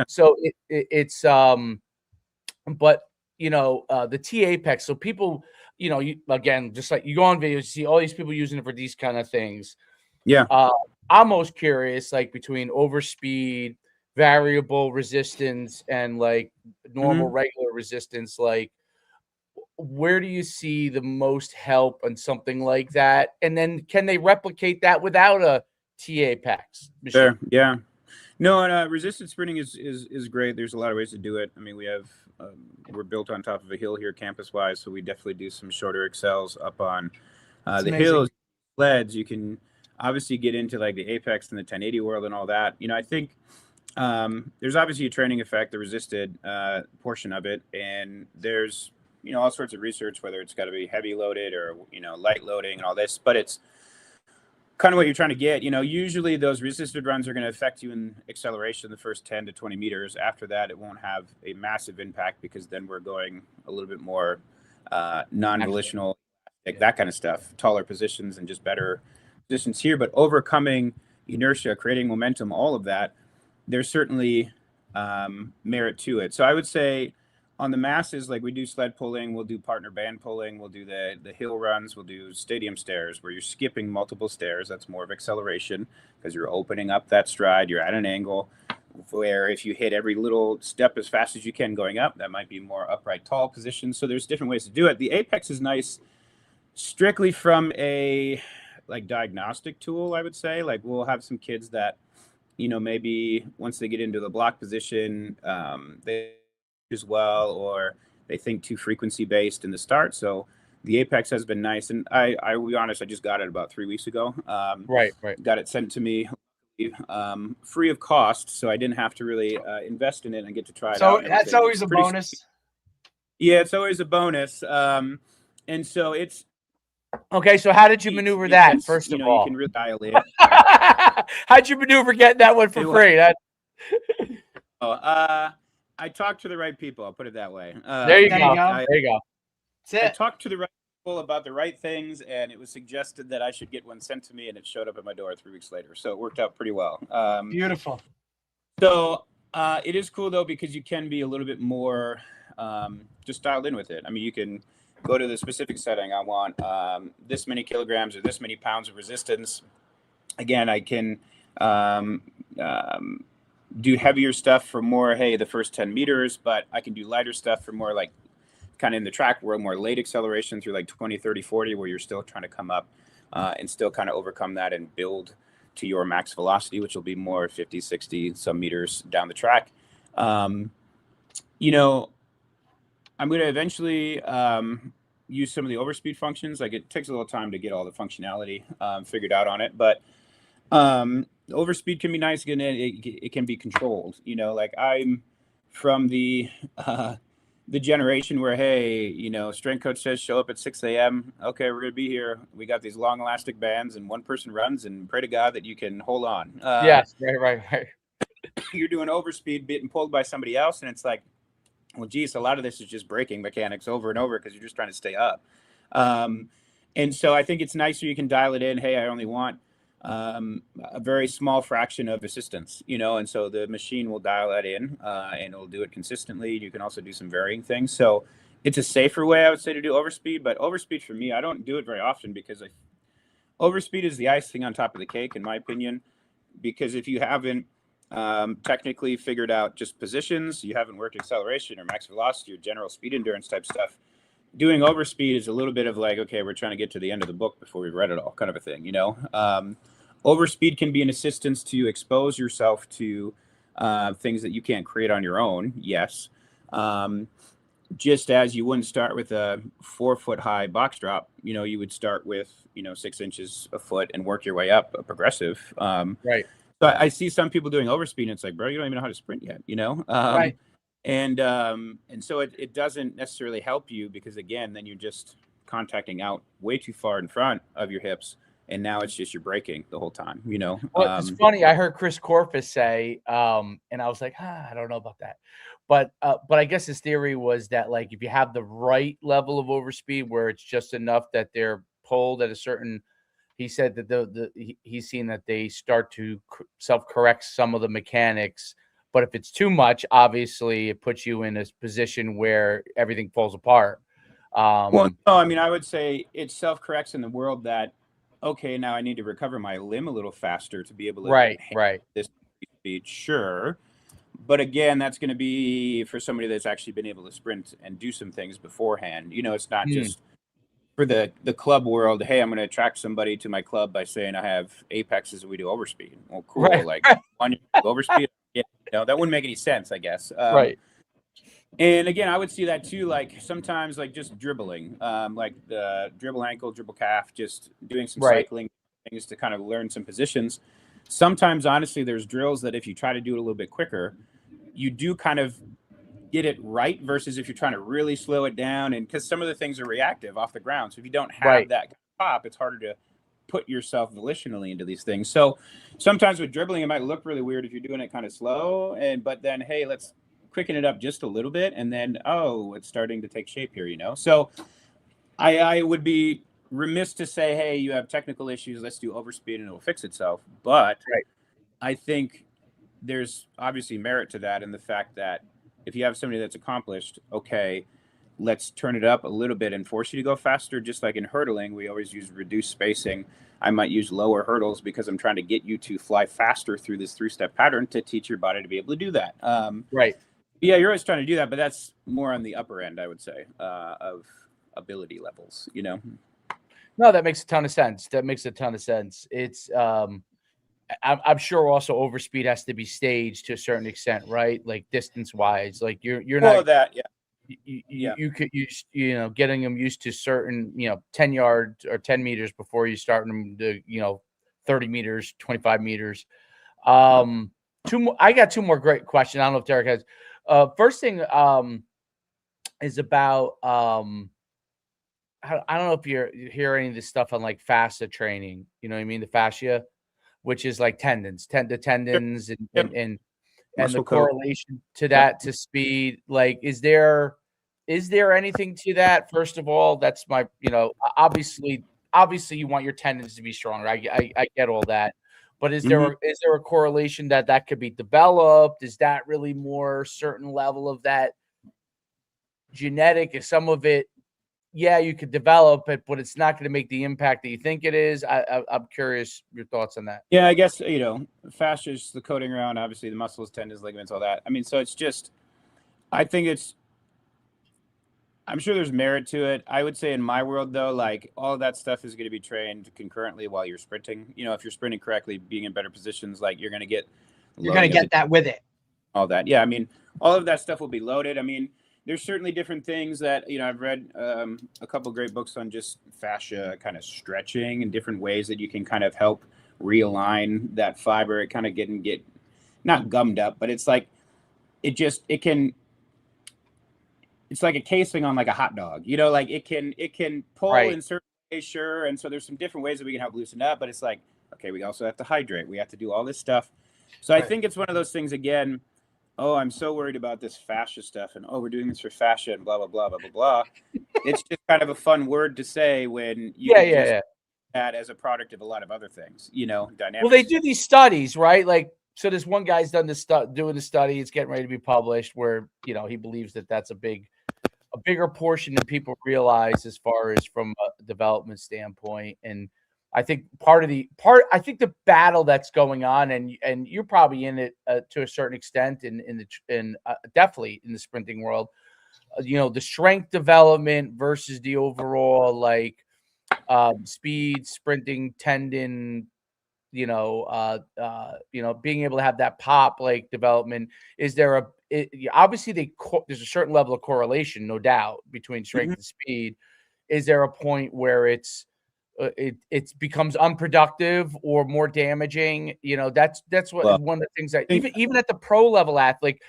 So it's but the T Apex. So people, again, just like you go on videos, you see all these people using it for these kind of things. Yeah. I'm most curious, like between overspeed, variable resistance, and like normal regular resistance, like where do you see the most help on something like that? And then can they replicate that without a T Apex machine? Sure. Yeah. No, and resistance sprinting is great. There's a lot of ways to do it. I mean, we're built on top of a hill here campus wise, so we definitely do some shorter excels up on the hills, sleds. You can obviously get into like the Apex and the 1080 world and all that. I think there's obviously a training effect, the resisted portion of it, and there's all sorts of research, whether it's got to be heavy loaded or light loading and all this, but it's kind of what you're trying to get. Usually those resisted runs are going to affect you in acceleration the first 10 to 20 meters. After that, it won't have a massive impact, because then we're going a little bit more non-volitional, that kind of stuff, taller positions and just better positions here. But overcoming inertia, creating momentum, all of that, there's certainly merit to it. So I would say on the masses, like we do sled pulling, we'll do partner band pulling, we'll do the hill runs, we'll do stadium stairs where you're skipping multiple stairs. That's more of acceleration because you're opening up that stride. You're at an angle where if you hit every little step as fast as you can going up, that might be more upright tall position. So there's different ways to do it. The Apex is nice strictly from a diagnostic tool, I would say. Like we'll have some kids that, maybe once they get into the block position, they as well, or they think too frequency based in the start. So the Apex has been nice, and I will be honest, I just got it about 3 weeks ago. Right. Got it sent to me free of cost, so I didn't have to really invest in it and get to try it out. So that's always a bonus. Yeah, it's always a bonus. And so it's Okay, so how did you maneuver that, because, first of you all? can really dial in. How'd you maneuver getting that one for free? I talked to the right people. I'll put it that way. There you There you go. go. There you go. That's I it. talked to the right people about the right things, and it was suggested that I should get one sent to me, and it showed up at my door 3 weeks later. So it worked out pretty well. Beautiful. So it is cool though, because you can be a little bit more just dialed in with it. I mean, you can go to the specific setting. I want this many kilograms or this many pounds of resistance. Again, I can do heavier stuff for more, hey, the first 10 meters, but I can do lighter stuff for more like kind of in the track world, more late acceleration through like 20, 30, 40, where you're still trying to come up and still kind of overcome that and build to your max velocity, which will be more 50, 60 some meters down the track. You know, I'm going to eventually use some of the overspeed functions. Like, it takes a little time to get all the functionality figured out on it, but overspeed can be nice. Again, it can be controlled. You know, like, I'm from the generation where, hey, strength coach says show up at 6 a.m. Okay, we're gonna be here. We got these long elastic bands, and one person runs, and pray to God that you can hold on. Yes, right. You're doing overspeed, being pulled by somebody else, and it's like, well, geez, a lot of this is just braking mechanics over and over because you're just trying to stay up. And so I think it's nicer you can dial it in. Hey, I only want a very small fraction of assistance, and so the machine will dial that in and it'll do it consistently. You can also do some varying things. So it's a safer way, I would say, to do overspeed. But overspeed for me, I don't do it very often because overspeed is the icing on top of the cake, in my opinion, because if you haven't technically figured out just positions, you haven't worked acceleration or max velocity or general speed endurance type stuff, doing overspeed is a little bit of like, okay, we're trying to get to the end of the book before we've read it all, kind of a thing, overspeed can be an assistance to expose yourself to things that you can't create on your own. Yes. Just as you wouldn't start with a 4-foot high box drop, you would start with, 6 inches a foot and work your way up a progressive. Right. So I see some people doing overspeed, and it's like, bro, you don't even know how to sprint yet, Right. And so it doesn't necessarily help you, because again, then you're just contacting out way too far in front of your hips, and now it's just you're braking the whole time. Well, it's funny. I heard Chris Corpus say, and I was like, I don't know about that, but I guess his theory was that, like, if you have the right level of overspeed where it's just enough that they're pulled at a certain, he said that he's seen that they start to self-correct some of the mechanics. But if it's too much, obviously it puts you in a position where everything falls apart. Well, no, I mean, I would say it self-corrects in the world that, okay, now I need to recover my limb a little faster to be able to right. this speed. Sure. But again, that's going to be for somebody that's actually been able to sprint and do some things beforehand. It's not just for the club world. Hey, I'm going to attract somebody to my club by saying I have apexes and we do overspeed. Well, cool. Right. Like, on your overspeed. Yeah, that wouldn't make any sense, I guess. Right. And again, I would see that too, like sometimes, like just dribbling, like the dribble ankle, dribble calf, just doing some cycling things to kind of learn some positions. Sometimes, honestly, there's drills that if you try to do it a little bit quicker, you do kind of get it right, versus if you're trying to really slow it down. And because some of the things are reactive off the ground. So if you don't have that pop, it's harder to put yourself volitionally into these things. So sometimes with dribbling, it might look really weird if you're doing it kind of slow. But then, hey, let's quicken it up just a little bit. And then, oh, it's starting to take shape here, So I would be remiss to say, hey, you have technical issues, let's do overspeed and it'll fix itself. But I think there's obviously merit to that in the fact that if you have somebody that's accomplished, okay, let's turn it up a little bit and force you to go faster. Just like in hurtling, we always use reduced spacing. I might use lower hurdles because I'm trying to get you to fly faster through this 3-step pattern to teach your body to be able to do that. Yeah, you're always trying to do that, but that's more on the upper end, I would say, of ability levels, No, that makes a ton of sense. It's I'm sure also overspeed has to be staged to a certain extent, right? Like distance wise, like you're not that, you could use, getting them used to certain, 10 yards or 10 meters before you start them to, 30 meters, 25 meters. I got two more great questions. I don't know if Derek has. First thing is about I don't know if you hear any of this stuff on like fascia training. You know what I mean? The fascia, which is like tendons, the Yep. tendons, Yep. and the Muscle coat. correlation to Yep. that to speed. Like, is there anything to that? First of all, that's my, obviously you want your tendons to be stronger. I get all that. But is there Mhm. a correlation that could be developed? Is that really more certain level of that genetic? Is some of it, yeah, you could develop it, but it's not going to make the impact that you think it is. I'm curious your thoughts on that. Yeah, I guess, fascia is the coating around, obviously, the muscles, tendons, ligaments, all that. I mean, so it's just, I think I'm sure there's merit to it. I would say in my world, though, like all of that stuff is going to be trained concurrently while you're sprinting. If you're sprinting correctly, being in better positions, like you're going to get You're going to loading of get that with it. all that. Yeah, I mean, all of that stuff will be loaded. I mean, there's certainly different things that, I've read a couple great books on just fascia kind of stretching and different ways that you can kind of help realign that fiber. It kind of get not gummed up, but it's like it can, it's like a casing on like a hot dog, like it can pull Right. in certain ways, sure. And so there's some different ways that we can help loosen up, but it's like, okay, we also have to hydrate. We have to do all this stuff. So I Right. think it's one of those things again. Oh, I'm so worried about this fascia stuff, and oh, we're doing this for fascia and blah blah blah blah blah blah. It's just kind of a fun word to say when you Yeah, could yeah, just yeah. add as a product of a lot of other things, Well, dynamics. they do these studies, right? Like, so this one guy's done this doing the study. It's getting ready to be published, where he believes that that's a bigger portion than people realize as far as from a development standpoint. And I think I think the battle that's going on, and you're probably in it to a certain extent, in definitely in the sprinting world. The strength development versus the overall speed, sprinting, tendon, being able to have that pop like development. Is there obviously there's a certain level of correlation, no doubt, between strength Mhm. and speed. Is there a point where it becomes unproductive or more damaging? That's what Well, one of the things that I think even at the pro level athlete,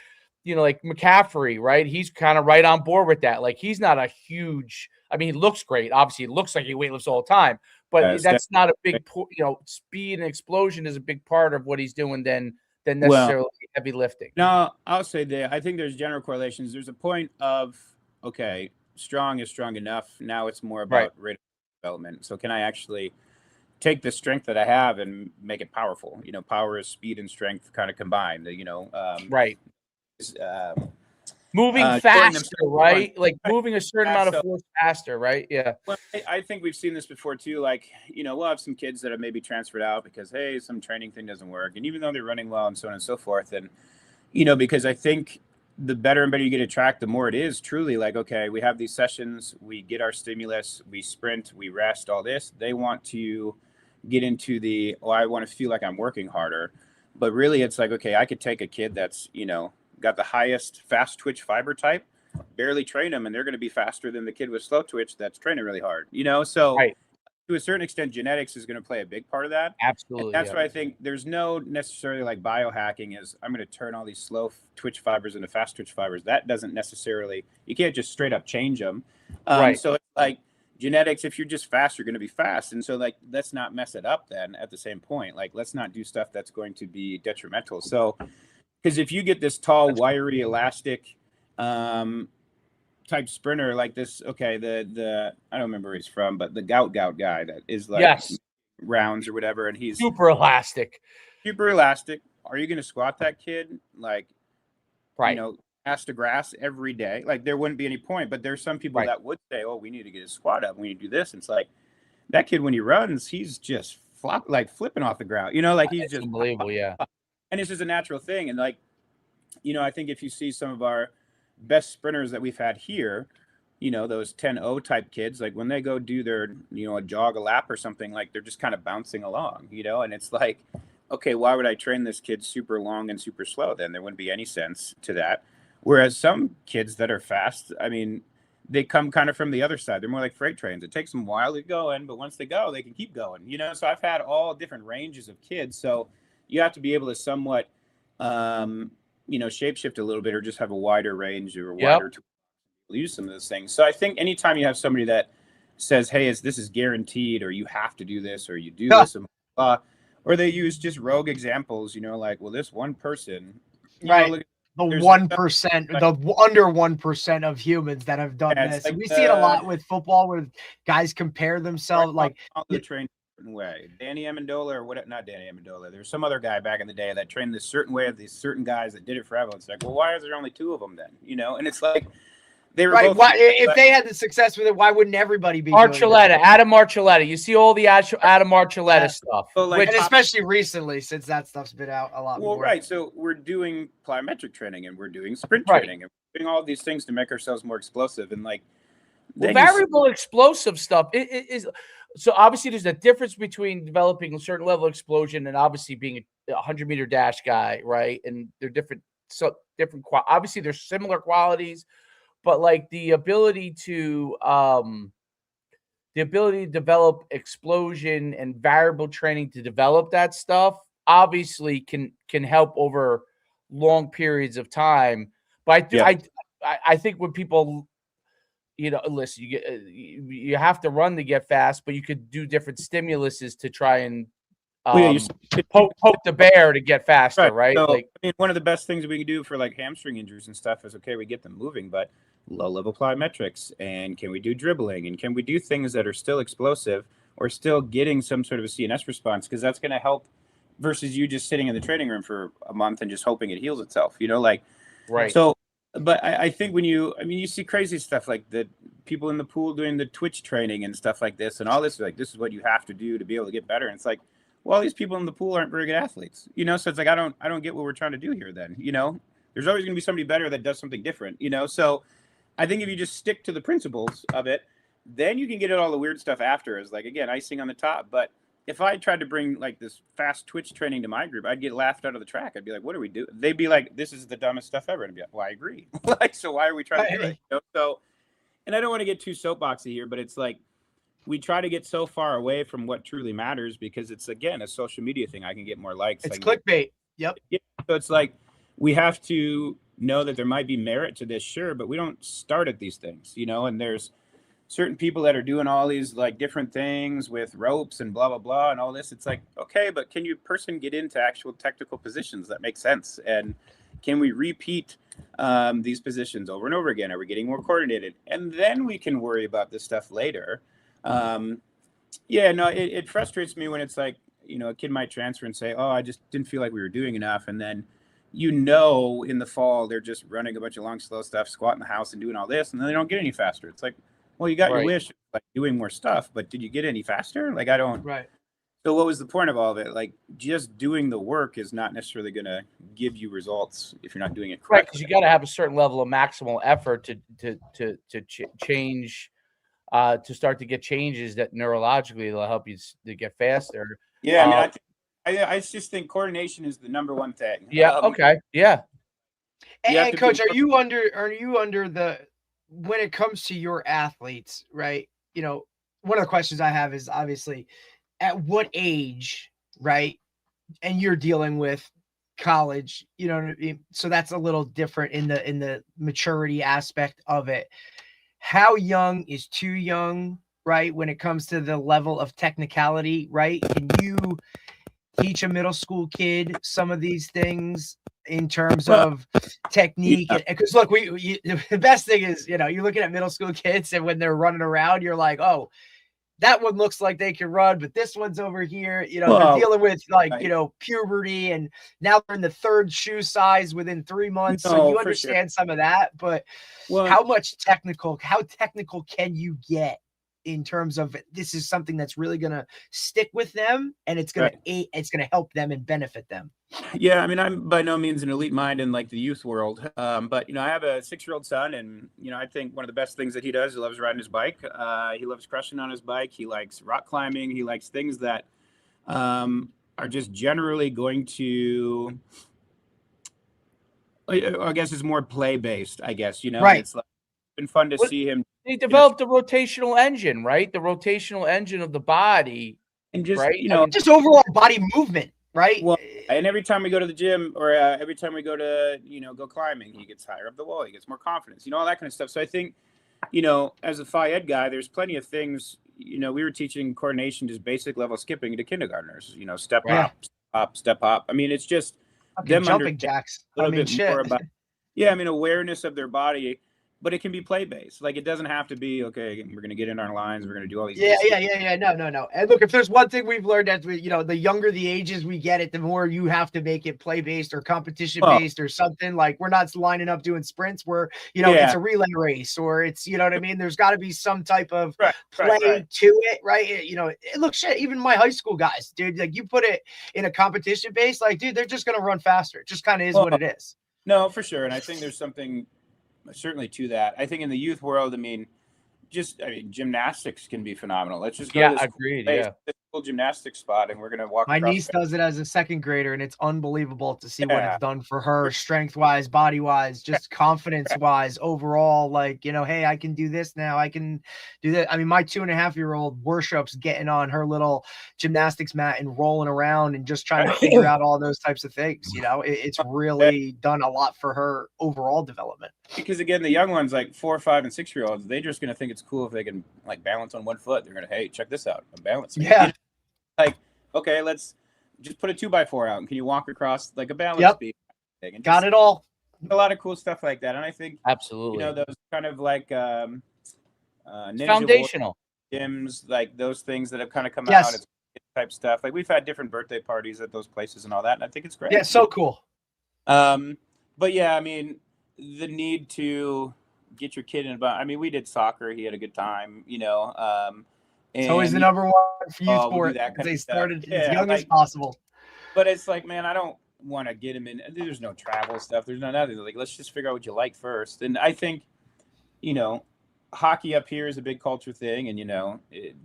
like McCaffrey, right? He's kind of right on board with that. Like, he's not a huge. I mean, he looks great. Obviously, it looks like he weightlifts all the time, but it's that's not a definitely big. Speed and explosion is a big part of what he's doing than well. necessarily heavy lifting. No, I'll say that I think there's general correlations. There's a point of, okay, strong is strong enough. Now it's more Right. about rate of development. So can I actually take the strength that I have and make it powerful? Power is speed and strength kind of combined. Right. Is, Moving showing faster, themselves on. right? Like Right. moving a certain Yeah, amount of so force faster, right? Yeah. well, I think we've seen this before too. Like, we'll have some kids that have maybe transferred out because, hey, some training thing doesn't work. And even though they're running well and so on and so forth, and because I think the better and better you get at track, the more it is truly like, okay, we have these sessions, we get our stimulus, we sprint, we rest, all this. They want to get into I want to feel like I'm working harder. But really, it's like, okay, I could take a kid that's, got the highest fast twitch fiber type, barely train them, and they're going to be faster than the kid with slow twitch that's training really hard, So Right. to a certain extent, genetics is going to play a big part of that. And Absolutely. that's Yeah. what I think. There's no necessarily like biohacking is I'm going to turn all these slow twitch fibers into fast twitch fibers. That doesn't necessarily, you can't just straight up change them. Right. So it's like genetics, if you're just fast, you're going to be fast. And so like, let's not mess it up then at the same point. Like, let's not do stuff that's going to be detrimental. So, because if you get this tall, wiry, elastic, type sprinter like this, okay, the I don't remember where he's from, but the gout guy that is like Yes. rounds or whatever, and he's Super elastic. super elastic. Are you going to squat that kid like, Right. ass to grass every day? Like, there wouldn't be any point. But there's some people Right. that would say, oh, we need to get his squat up, we need to do this. And it's like that kid when he runs, he's just flipping off the ground, like he's It's just unbelievable. Yeah. and it's just a natural thing. And like, I think if you see some of our best sprinters that we've had here, those 10-0 type kids, like when they go do their, a jog, a lap or something, like they're just kind of bouncing along, and it's like, okay, why would I train this kid super long and super slow? Then there wouldn't be any sense to that. Whereas some kids that are fast, I mean, they come kind of from the other side. They're more like freight trains. It takes them a while to go in, but once they go, they can keep going, So I've had all different ranges of kids. So you have to be able to somewhat, shapeshift a little bit or just have a wider range or a Yep. wider tool use some of those things. So I think anytime you have somebody that says, hey, this is guaranteed, or you have to do this, or you do Yeah. this, and blah, blah. Or they use just rogue examples, like, well, this one person, Right. look, The there's 1%, the under 1% of humans that have done it's this. like We see it a lot with football where guys compare themselves. Like, the train a certain way. Danny Amendola, or what? Not Danny Amendola. There's some other guy back in the day that trained this certain way of these certain guys that did it forever. It's like, well, why is there only two of them then? And it's like they were right. both. Why, if they had the success with it, why wouldn't everybody be Archuleta, Adam Archuleta. You see all the Adam Archuleta stuff. So like, and especially recently, since that stuff's been out a lot more. Well, right. So we're doing plyometric training, and we're doing sprint Right. training, and we're doing all these things to make ourselves more explosive. And like, well, variable explosive stuff is so obviously there's a difference between developing a certain level of explosion and obviously being a 100-meter dash guy, right? And they're different. So different. Obviously, there's similar qualities, but like the ability to develop explosion and variable training to develop that stuff obviously can help over long periods of time. But I think when people, listen, you have to run to get fast, but you could do different stimuluses to try and poke the bear to get faster, right? So, like, I mean, one of the best things we can do for like hamstring injuries and stuff is, okay, we get them moving, but low-level plyometrics, and can we do dribbling, and can we do things that are still explosive or still getting some sort of a CNS response, because that's going to help versus you just sitting in the training room for a month and just hoping it heals itself, right. So, but I think when you see crazy stuff like the people in the pool doing the Twitch training and stuff like this and all this, like, this is what you have to do to be able to get better. And it's like, well, all these people in the pool aren't very good athletes, so it's like, I don't get what we're trying to do here then, there's always going to be somebody better that does something different, so I think if you just stick to the principles of it, then you can get at all the weird stuff after, as like, again, icing on the top. But if I tried to bring like this fast Twitch training to my group, I'd get laughed out of the track. I'd be like, what do we do? They'd be like, this is the dumbest stuff ever. And I'd be like, well, I agree. Like, so why are we trying to do it? So, and I don't want to get too soapboxy here, but it's like, we try to get so far away from what truly matters because it's, again, a social media thing. I can get more likes. It's clickbait. Yep. Yeah. So it's like, we have to know that there might be merit to this, sure, but we don't start at these things, and there's certain people that are doing all these like different things with ropes and blah, blah, blah, and all this. It's like, okay, but can you get into actual technical positions that make sense? And can we repeat these positions over and over again? Are we getting more coordinated? And then we can worry about this stuff later. It frustrates me when it's like, a kid might transfer and say, oh, I just didn't feel like we were doing enough. And then, in the fall, they're just running a bunch of long, slow stuff, squatting the house and doing all this, and then they don't get any faster. It's like, well, you got your wish, like doing more stuff, but did you get any faster? Like, I don't. Right. So what was the point of all of it? Like, just doing the work is not necessarily going to give you results if you're not doing it correctly. Right, because you got to have a certain level of maximal effort to change, to start to get changes that neurologically will help you to get faster. Yeah, I just think coordination is the number one thing. Yeah. Okay. Yeah. And Coach, are you under the, when it comes to your athletes, right? One of the questions I have is obviously at what age, right? And you're dealing with college, so that's a little different in the maturity aspect of it. How young is too young, right? When it comes to the level of technicality, right? Can you teach a middle school kid some of these things in terms of technique? Because look, the best thing is, you're looking at middle school kids and when they're running around, you're like, oh, that one looks like they can run, but this one's over here. They're dealing with like, puberty, and now they're in the third shoe size within 3 months. So you understand some of that, but how technical can you get in terms of this is something that's really going to stick with them and it's going to help them and benefit them? Yeah. I mean, I'm by no means an elite mind in like the youth world. But I have a 6-year-old son, and, I think one of the best things that he does, he loves riding his bike. He loves crushing on his bike. He likes rock climbing. He likes things that, are just generally going to, I guess it's more play based, I guess, right. It's like, been fun to see him. He developed the rotational engine, right? The rotational engine of the body, and just, right? Just overall body movement, right? Well, and every time we go to the gym or every time we go to, go climbing, he gets higher up the wall. He gets more confidence, all that kind of stuff. So I think as a Phi Ed guy, there's plenty of things. We were teaching coordination, just basic level skipping to kindergartners. Step Yeah. hop, step hop. I mean, it's just Fucking them jumping understanding jacks. a little I mean, bit shit. more about, yeah, I mean, awareness of their body, but it can be play based. Like, it doesn't have to be, okay, we're going to get in our lines, we're going to do all these. Yeah. No. And look, if there's one thing we've learned as the younger the ages we get it, the more you have to make it play based or competition based or something. Like, we're not lining up doing sprints where, it's a relay race or it's, you know what I mean? There's got to be some type of play to it, right? Look, shit, even my high school guys, dude, like you put it in a competition base, like, dude, they're just going to run faster. It just kind of is what it is. No, for sure. And I think there's something certainly to that. I think in the youth world, gymnastics can be phenomenal. Let's just go to this cool gymnastics spot, and we're gonna walk. My niece does it as a second grader, and it's unbelievable to see what it's done for her, strength wise, body wise, just confidence wise, overall. Like, hey, I can do this now. I can do that. I mean, my 2.5-year-old worships getting on her little gymnastics mat and rolling around and just trying to figure out all those types of things. It's really done a lot for her overall development. Because again, the young ones, like 4, 5, and 6-year-olds, they're just gonna think it's cool if they can like balance on one foot. They're gonna, hey, check this out, I'm balancing. Yeah. Like, okay, let's just put a 2x4 out, and can you walk across like a balance beam? And got it all. A lot of cool stuff like that, and I think absolutely, those kind of like foundational gyms, like those things that have kind of come out. It's type stuff. Like, we've had different birthday parties at those places and all that, and I think it's great. Yeah, so cool. But yeah, I mean, the need to get your kid in about. I mean, we did soccer. He had a good time. It's always the number one for youth sport. They started as young as possible. But it's like, man, I don't want to get him in. There's no travel stuff. There's no nothing. Like, let's just figure out what you like first. And I think, hockey up here is a big culture thing. And,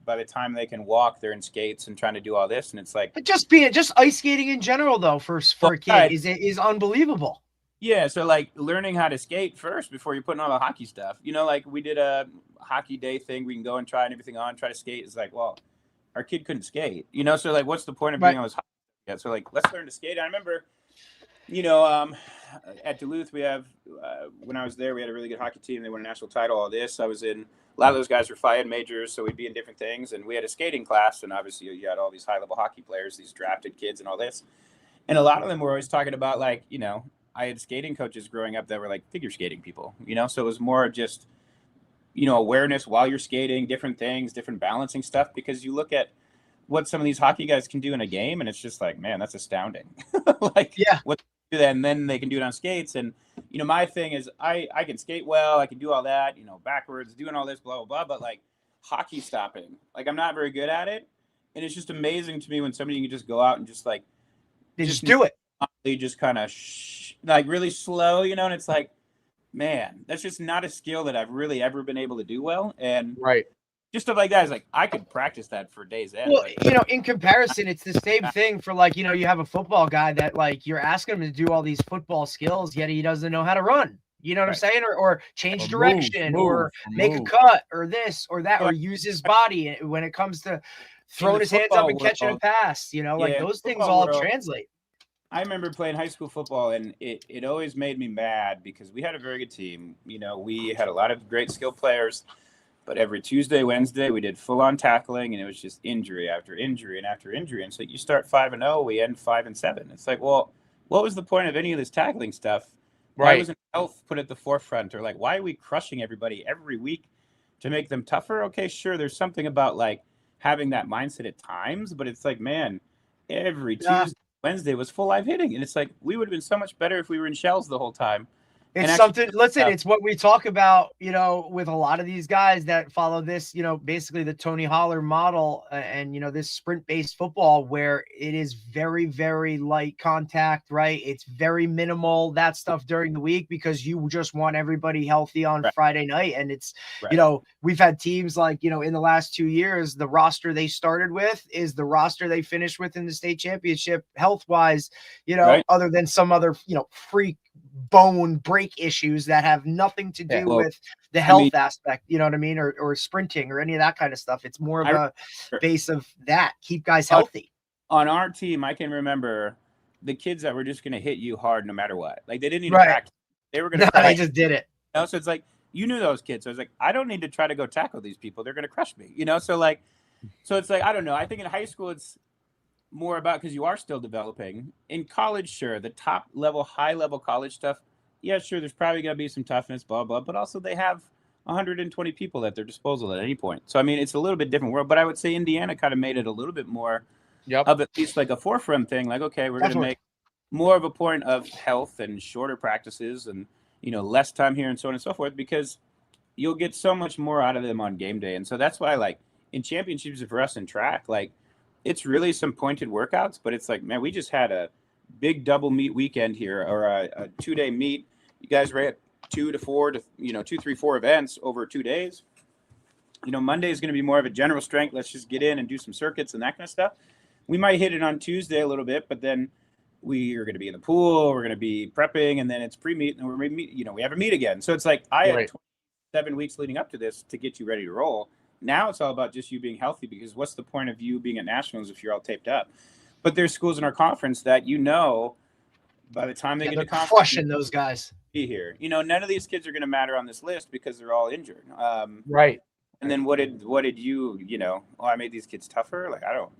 by the time they can walk, they're in skates and trying to do all this. And it's like. But just ice skating in general, though, for a kid is unbelievable. Yeah, so like learning how to skate first before you're putting all the hockey stuff. Like we did a hockey day thing. We can go and try everything on, try to skate. It's like, well, our kid couldn't skate, so like, what's the point of being on this hockey? Yeah, so like, let's learn to skate. I remember, at Duluth, we have when I was there, we had a really good hockey team. They won a national title. All this, I was in. A lot of those guys were Phi Ed majors, so we'd be in different things. And we had a skating class, and obviously you had all these high level hockey players, these drafted kids, and all this. And a lot of them were always talking about like, I had skating coaches growing up that were like figure skating people, so it was more just, awareness while you're skating, different things, different balancing stuff, because you look at what some of these hockey guys can do in a game, and it's just like, man, that's astounding. Like, what do that, and then they can do it on skates. And, my thing is I can skate well, I can do all that, backwards, doing all this, blah, blah, blah, but like hockey stopping, like I'm not very good at it. And it's just amazing to me when somebody can just go out and just like, they just do it. Just kind of like really slow, and it's like, man, that's just not a skill that I've really ever been able to do well. And just stuff like that is like, I could practice that for days. Well, in comparison, it's the same thing for like, you have a football guy that like you're asking him to do all these football skills, yet he doesn't know how to run. You know what I'm saying? Or change direction or make a cut or this or that, or use his body when it comes to throwing his hands up and catching a pass, like those things all translate. I remember playing high school football, and it always made me mad because we had a very good team. We had a lot of great skill players, but every Tuesday, Wednesday, we did full-on tackling, and it was just injury after injury and after injury. And so you start 5-0, we end 5-7. It's like, well, what was the point of any of this tackling stuff? Why wasn't health put at the forefront? Or like, why are we crushing everybody every week to make them tougher? Okay, sure, there's something about like having that mindset at times, but it's like, man, every Tuesday, Wednesday was full live hitting. And it's like, we would have been so much better if we were in shells the whole time. It's something, listen, it's what we talk about, with a lot of these guys that follow this, basically the Tony Holler model and, this sprint-based football where it is very, very light contact, right? It's very minimal, that stuff during the week because you just want everybody healthy on Friday night. And it's, we've had teams like, in the last 2 years, the roster they started with is the roster they finished with in the state championship health-wise, other than some other, freak bone break issues that have nothing to do with the health aspect, you know what I mean? Or sprinting or any of that kind of stuff. It's more of a base of that. Keep guys healthy. On our team, I can remember the kids that were just going to hit you hard no matter what. Like they didn't even practice. They were going to they just did it. So it's like, you knew those kids. So I was like, I don't need to try to go tackle these people. They're going to crush me, you know? So like, so it's like, I don't know. I think in high school, it's more about, because you are still developing. In college, sure, the top level, high level college stuff, yeah, sure, there's probably going to be some toughness, blah, blah, but also they have 120 people at their disposal at any point. So, I mean, it's a little bit different world, but I would say Indiana kind of made it a little bit more of at least like a forefront thing. Like, okay, we're going to make more of a point of health and shorter practices and, you know, less time here and so on and so forth, because you'll get so much more out of them on game day. And so that's why, like, in championships for us in track, like, it's really some pointed workouts, but it's like, man, we just had a big double meet weekend here, or a 2-day meet. You guys ran 2 to 4 to, you know, 2, 3, 4 events over 2 days. You know, Monday is going to be more of a general strength. Let's just get in and do some circuits and that kind of stuff. We might hit it on Tuesday a little bit, but then we are going to be in the pool. We're going to be prepping, and then it's pre-meet, and we're meet. You know, we have a meet again. So it's like I had 27 weeks leading up to this to get you ready to roll. Now it's all about just you being healthy, because what's the point of you being at nationals if you're all taped up? But there's schools in our conference that, you know, by the time they get to conference, crushing those guys. Be here. You know, none of these kids are going to matter on this list because they're all injured. Right. And then what did you, you know, oh, I made these kids tougher? Like, I don't.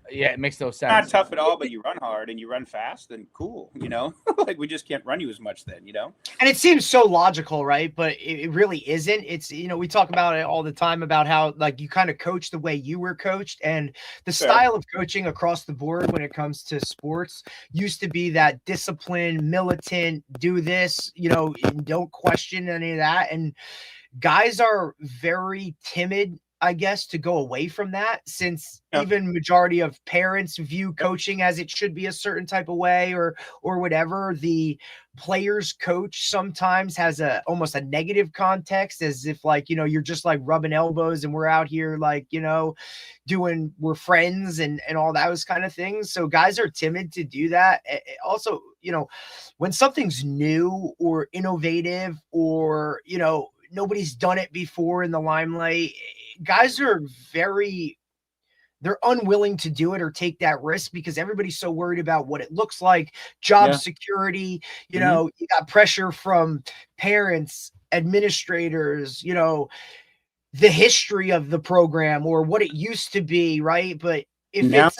Yeah, it makes no sense. Not tough at all, but you run hard and you run fast, then cool, you know? Like, we just can't run you as much then, you know? And it seems so logical, right? But it really isn't. It's, you know, we talk about it all the time about how, like, you kind of coach the way you were coached, and the style of coaching across the board when it comes to sports used to be that disciplined, militant, do this, you know, and don't question any of that. And guys are very timid, I guess, to go away from that, since even majority of parents view coaching as it should be a certain type of way, or whatever. The players coach sometimes has almost a negative context, as if, like, you know, you're just like rubbing elbows and we're out here, like, you know, we're friends and all those kind of things. So guys are timid to do that. Also, you know, when something's new or innovative, or, you know, nobody's done it before in the limelight, guys are they're unwilling to do it or take that risk, because everybody's so worried about what it looks like, job security, you know, you got pressure from parents, administrators, you know, the history of the program or what it used to be, right? But if Now,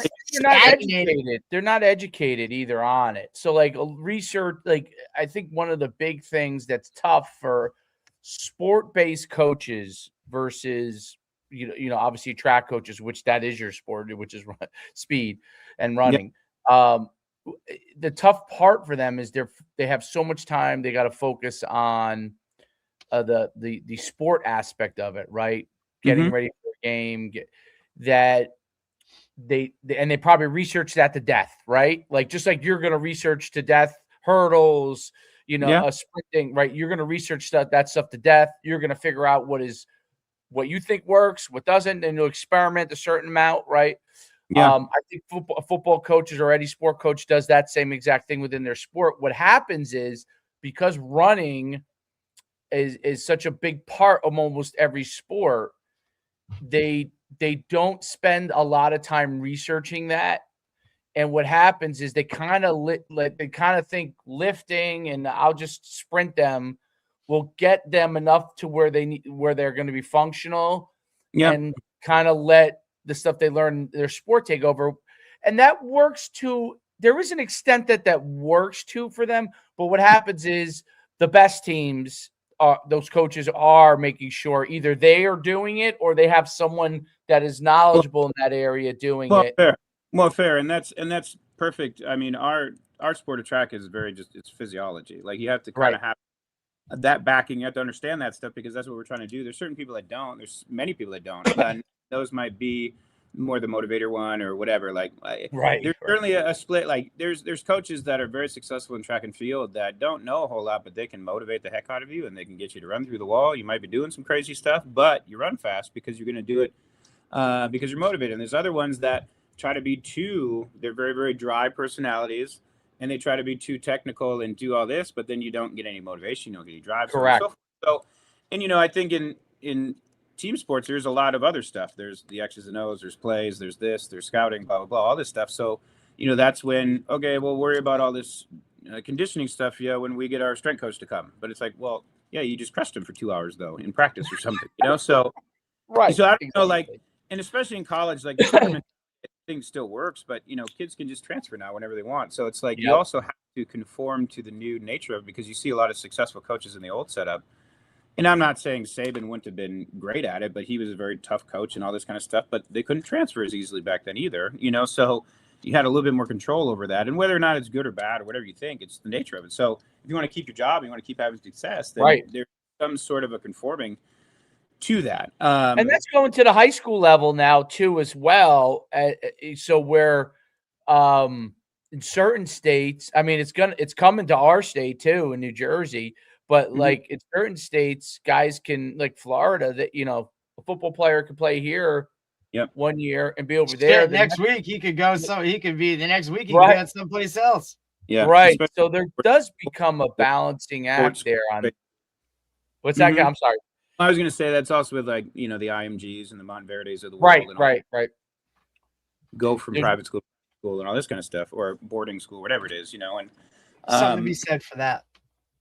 they're not educated either on it. So, like, research, like, I think one of the big things that's tough for sport-based coaches versus, you know, obviously track coaches, which that is your sport, which is speed and running. The tough part for them is they have so much time. They got to focus on the sport aspect of it, right? Getting ready for a game, that they probably research that to death, right? Like, just like you're going to research to death hurdles, you know, sprinting, right? You're going to research that stuff to death. You're going to figure out what you think works, what doesn't, and you'll experiment a certain amount, right? I think football coaches or any sport coach does that same exact thing within their sport. What happens is, because running is such a big part of almost every sport, they don't spend a lot of time researching that. And what happens is they kind of think lifting and I'll just sprint them will get them enough to where they're going to be functional, and kind of let the stuff they learn in their sport take over. And that works there is an extent that works for them. But what happens is the best teams, those coaches are making sure either they are doing it or they have someone that is knowledgeable in that area doing it. Fair. And that's perfect. I mean, our sport of track is it's physiology. Like, you have to kind of have that backing. You have to understand that stuff, because that's what we're trying to do. There's certain people that don't. There's many people that don't. And those might be more the motivator one or whatever. Like, there's certainly a split. Like, there's coaches that are very successful in track and field that don't know a whole lot, but they can motivate the heck out of you, and they can get you to run through the wall. You might be doing some crazy stuff, but you run fast because you're going to do it because you're motivated. And there's other ones that try to be they're very, very dry personalities, and they try to be too technical and do all this, but then you don't get any motivation, you don't get any drive. Correct. So, and, you know, I think in team sports, there's a lot of other stuff. There's the X's and O's, there's plays, there's scouting, blah, blah, blah, all this stuff. So, you know, that's when, okay, we'll worry about all this conditioning stuff, when we get our strength coach to come. But it's like, well, yeah, you just crushed him for 2 hours though in practice or something, you know? So Right. so I don't know, like, Exactly. and especially in college, like the tournament thing still works, but you know, kids can just transfer now whenever they want. So it's like you Yep. also have to conform to the new nature of it, because you see a lot of successful coaches in the old setup. And I'm not saying Saban wouldn't have been great at it, but he was a very tough coach and all this kind of stuff. But they couldn't transfer as easily back then either, you know. So you had a little bit more control over that. And whether or not it's good or bad or whatever you think, it's the nature of it. So if you want to keep your job, you want to keep having success, then Right. there's some sort of a conforming to that. And that's going to the high school level now too, as well. So where, in certain states, I mean, it's coming to our state too, in New Jersey. But Mhm. like in certain states, guys can, like Florida, that a football player could play here Yep. 1 year and be over there Shit, the next next. week he could go. So he could be the next week he could be Right, at someplace else. Yeah. right. Especially So there does become a balancing act sports. there on what's that? Mhm. I'm sorry. I was going to say that's also with, like, you know, the IMGs and the Montverdes of the Right, world and all right, right. go from There's private school to school and all this kind of stuff, or boarding school, whatever it is, you know. And Something to be said for that.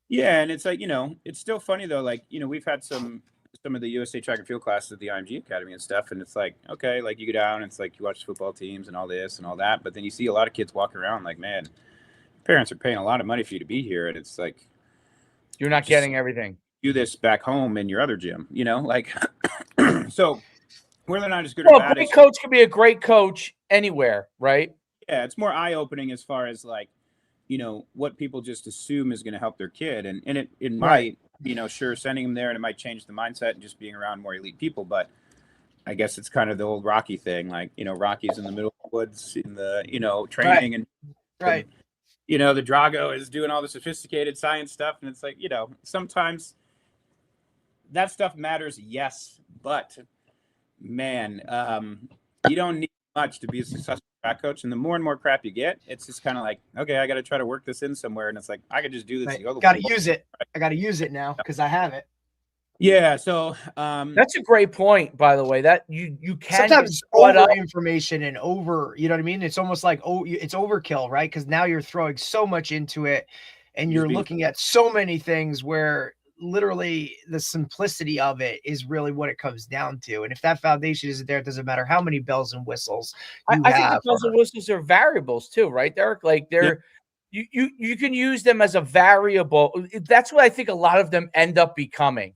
yeah, and it's like, you know, it's still funny though. Like, you know, we've had some of the USA track and field classes at the IMG Academy and stuff, and it's like, okay, like you go down, and it's like you watch football teams and all this and all that, but then you see a lot of kids walking around like, man, parents are paying a lot of money for you to be here, and it's like You're not just getting everything. do this back home in your other gym, you know, like so whether or not it's good Well, or a bad, great it's coach can be a great coach anywhere, right? yeah, it's more eye opening as far as like, you know, what people just assume is going to help their kid, and it Right. might, you know, sure, sending them there, and it might change the mindset and just being around more elite people, but I guess it's kind of the old Rocky thing, like, you know, Rocky's in the middle of the woods in the, you know, training, and Right. you know, the Drago is doing all the sophisticated science stuff, and it's like, you know, sometimes that stuff matters, yes, but man, you don't need much to be a successful track coach, and the more and more crap you get, it's just kind of like, okay, I got to try to work this in somewhere, and it's like I could just do this Right. the other Got to way. use it. I got to use it now because I have it. Yeah, so That's a great point, by the way. That you can get Sometimes caught up. over information and over, you know what I mean? It's almost like, oh, it's overkill, right? Because now you're throwing so much into it and Just you're being looking at so many things where literally the simplicity of it is really what it comes down to. And if that foundation isn't there, it doesn't matter how many bells and whistles you I think the have. bells and whistles are variables too, right, Derek? Like they're you can use them as a variable. That's what I think a lot of them end up becoming.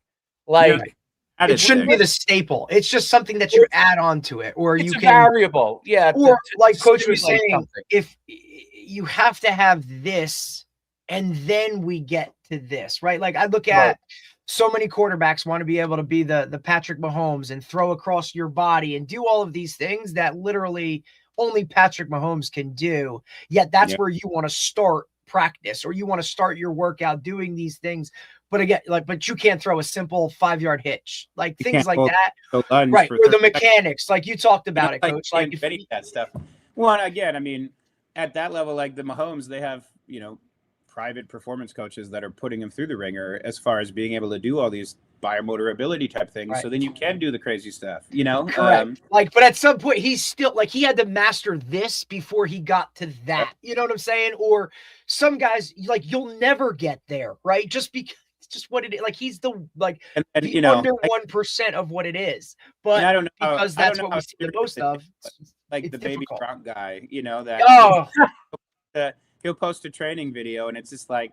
yeah, Like It shouldn't be if the staple. It's just something that you add on to it, or it's you a can, variable, yeah. or like To Coach was stimulate saying, something. if you have to have this, and then we get to this, right? Like I look at so many quarterbacks want to be able to be the Patrick Mahomes and throw across your body and do all of these things that literally only Patrick Mahomes can do. Yet that's yeah, where you want to start practice, or you want to start your workout doing these things. But again, like, but you can't throw a simple 5-yard hitch, like you things can't like hold that. the lunge Right. for Or the 30 seconds. mechanics, like you talked You know, about it, like Coach. you Like can't if do any of that stuff. Well, and again, I mean, at that level, like the Mahomes, they have, you know, private performance coaches that are putting him through the ringer as far as being able to do all these biomotor ability type things. Right. So then you can do the crazy stuff, you know? Correct. Like, but at some point, he's still like he had to master this before he got to that. You know what I'm saying? Or some guys, like you'll never get there, right? Just because it's just what it is. Like he's the and the you know, under 1% of what it is. and But I don't know because I don't that's know what how we see the serious most it of, is, like it's the baby difficult. Gronk guy, you know, that Oh, he'll post a training video and it's just like,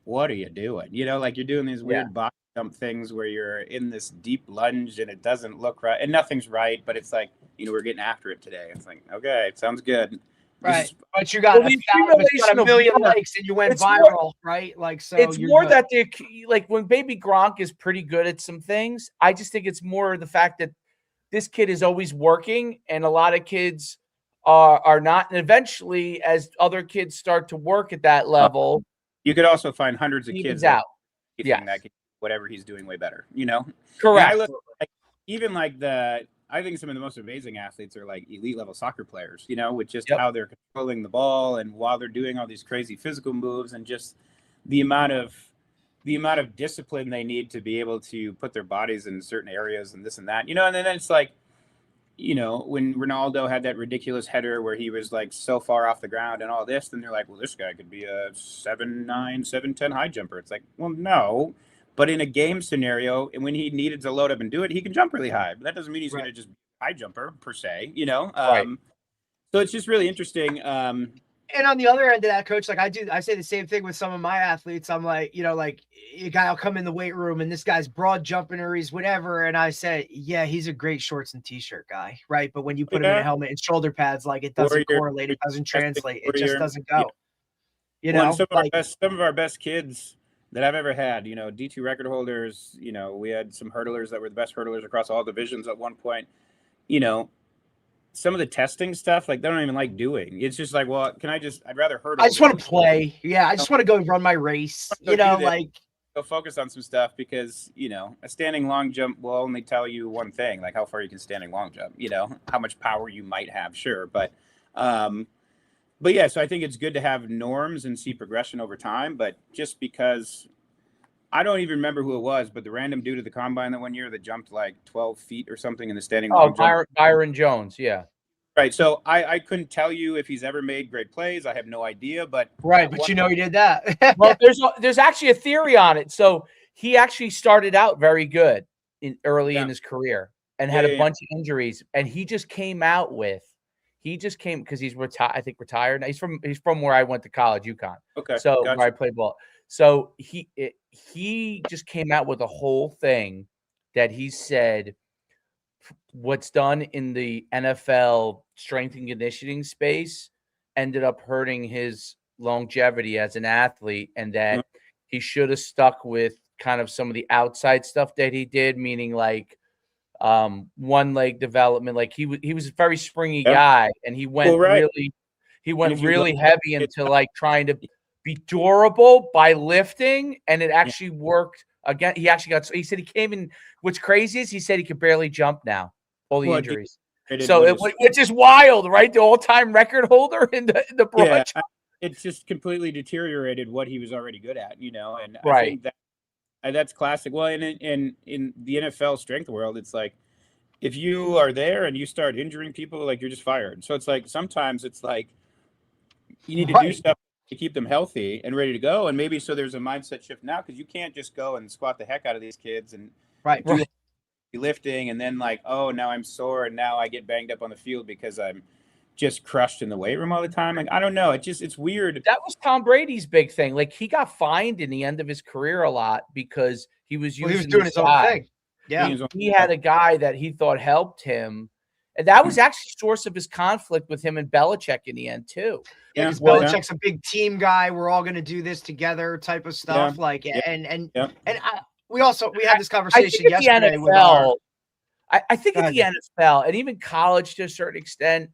what are you doing? You know, like you're doing these Yeah. weird box jump things where you're in this deep lunge and it doesn't look right and nothing's right, but it's like, you know, we're getting after it today. It's like, okay, it sounds good. right. Is, But you got Well, the but you got accumulation a of million work. likes and you went It's more- viral, right? Like so It's you're more good. that like when Baby Gronk is pretty good at some things. I just think it's more the fact that this kid is always working, and a lot of kids are not. And eventually, as other kids start to work at that level, you could also find hundreds of it kids evens that out. Yes. that can, whatever he's doing way better, you know? And I Correct. look like even like I think some of the most amazing athletes are like elite level soccer players, you know, with just Yep. how they're controlling the ball and while they're doing all these crazy physical moves and just the amount of discipline they need to be able to put their bodies in certain areas and this and that, you know. And then it's like, you know, when Ronaldo had that ridiculous header where he was like so far off the ground and all this, then they're like, well, this guy could be a 7'9", 7'10" high jumper. It's like, well, no, But in a game scenario, and when he needed to load up and do it, he can jump really high. But that doesn't mean he's going to just be a high jumper per se, you know? Right. So it's just really interesting. And on the other end of that, coach, like I say the same thing with some of my athletes. I'm like, you know, like a guy will come in the weight room and this guy's broad jumping or he's whatever. And I say, yeah, he's a great shorts and t-shirt guy. Right. But when you put him in a helmet and shoulder pads, like it doesn't correlate. It doesn't translate. It just doesn't go. You know, some of our best kids that I've ever had, you know, D2 record holders, you know, we had some hurdlers that were the best hurdlers across all divisions at one point, you know, some of the testing stuff, like they don't even like doing. It's just like, well, I'd rather hurdle. I just want to play. Yeah. I just want to go run my race, you know, like go focus on some stuff because, you know, a standing long jump will only tell you one thing, like how far you can standing long jump, you know, how much power you might have. Sure. But yeah, so I think it's good to have norms and see progression over time, but just because I don't even remember who it was, but the random dude at the combine that one year that jumped like 12 feet or something in the standing long jump. Byron Jones. Yeah. Right. So I couldn't tell you if he's ever made great plays. I have no idea, but but you know, he did that. Well, there's actually a theory on it. So he actually started out very good early in his career and had a bunch of injuries. And he just came because he's retired. He's from where I went to college, UConn. Okay. So where I played ball. So he just came out with a whole thing that he said what's done in the NFL strength and conditioning space ended up hurting his longevity as an athlete, and that he should have stuck with kind of some of the outside stuff that he did, meaning like one leg development. Like he was a very springy guy, and he went really heavy into like trying to be durable by lifting, and it actually worked. Again, he said he came in. What's crazy is he said he could barely jump now. All the injuries. Which is wild, right? The all-time record holder in the broad. Yeah, it's just completely deteriorated what he was already good at, you know. And right. I think that's classic. Well, in the NFL strength world, it's like if you are there and you start injuring people, like you're just fired. So it's like sometimes it's like you need to do stuff to keep them healthy and ready to go. And maybe so there's a mindset shift now because you can't just go and squat the heck out of these kids and do lifting and then like, oh, now I'm sore and now I get banged up on the field because I'm just crushed in the weight room all the time. Like, I don't know. It's weird. That was Tom Brady's big thing. Like he got fined in the end of his career a lot because he was doing his own thing. Yeah. He had a guy that he thought helped him. And that was actually source of his conflict with him and Belichick in the end too. Yeah, because Belichick's a big team guy. We're all going to do this together type of stuff. We had this conversation yesterday with I think at the NFL and even college to a certain extent,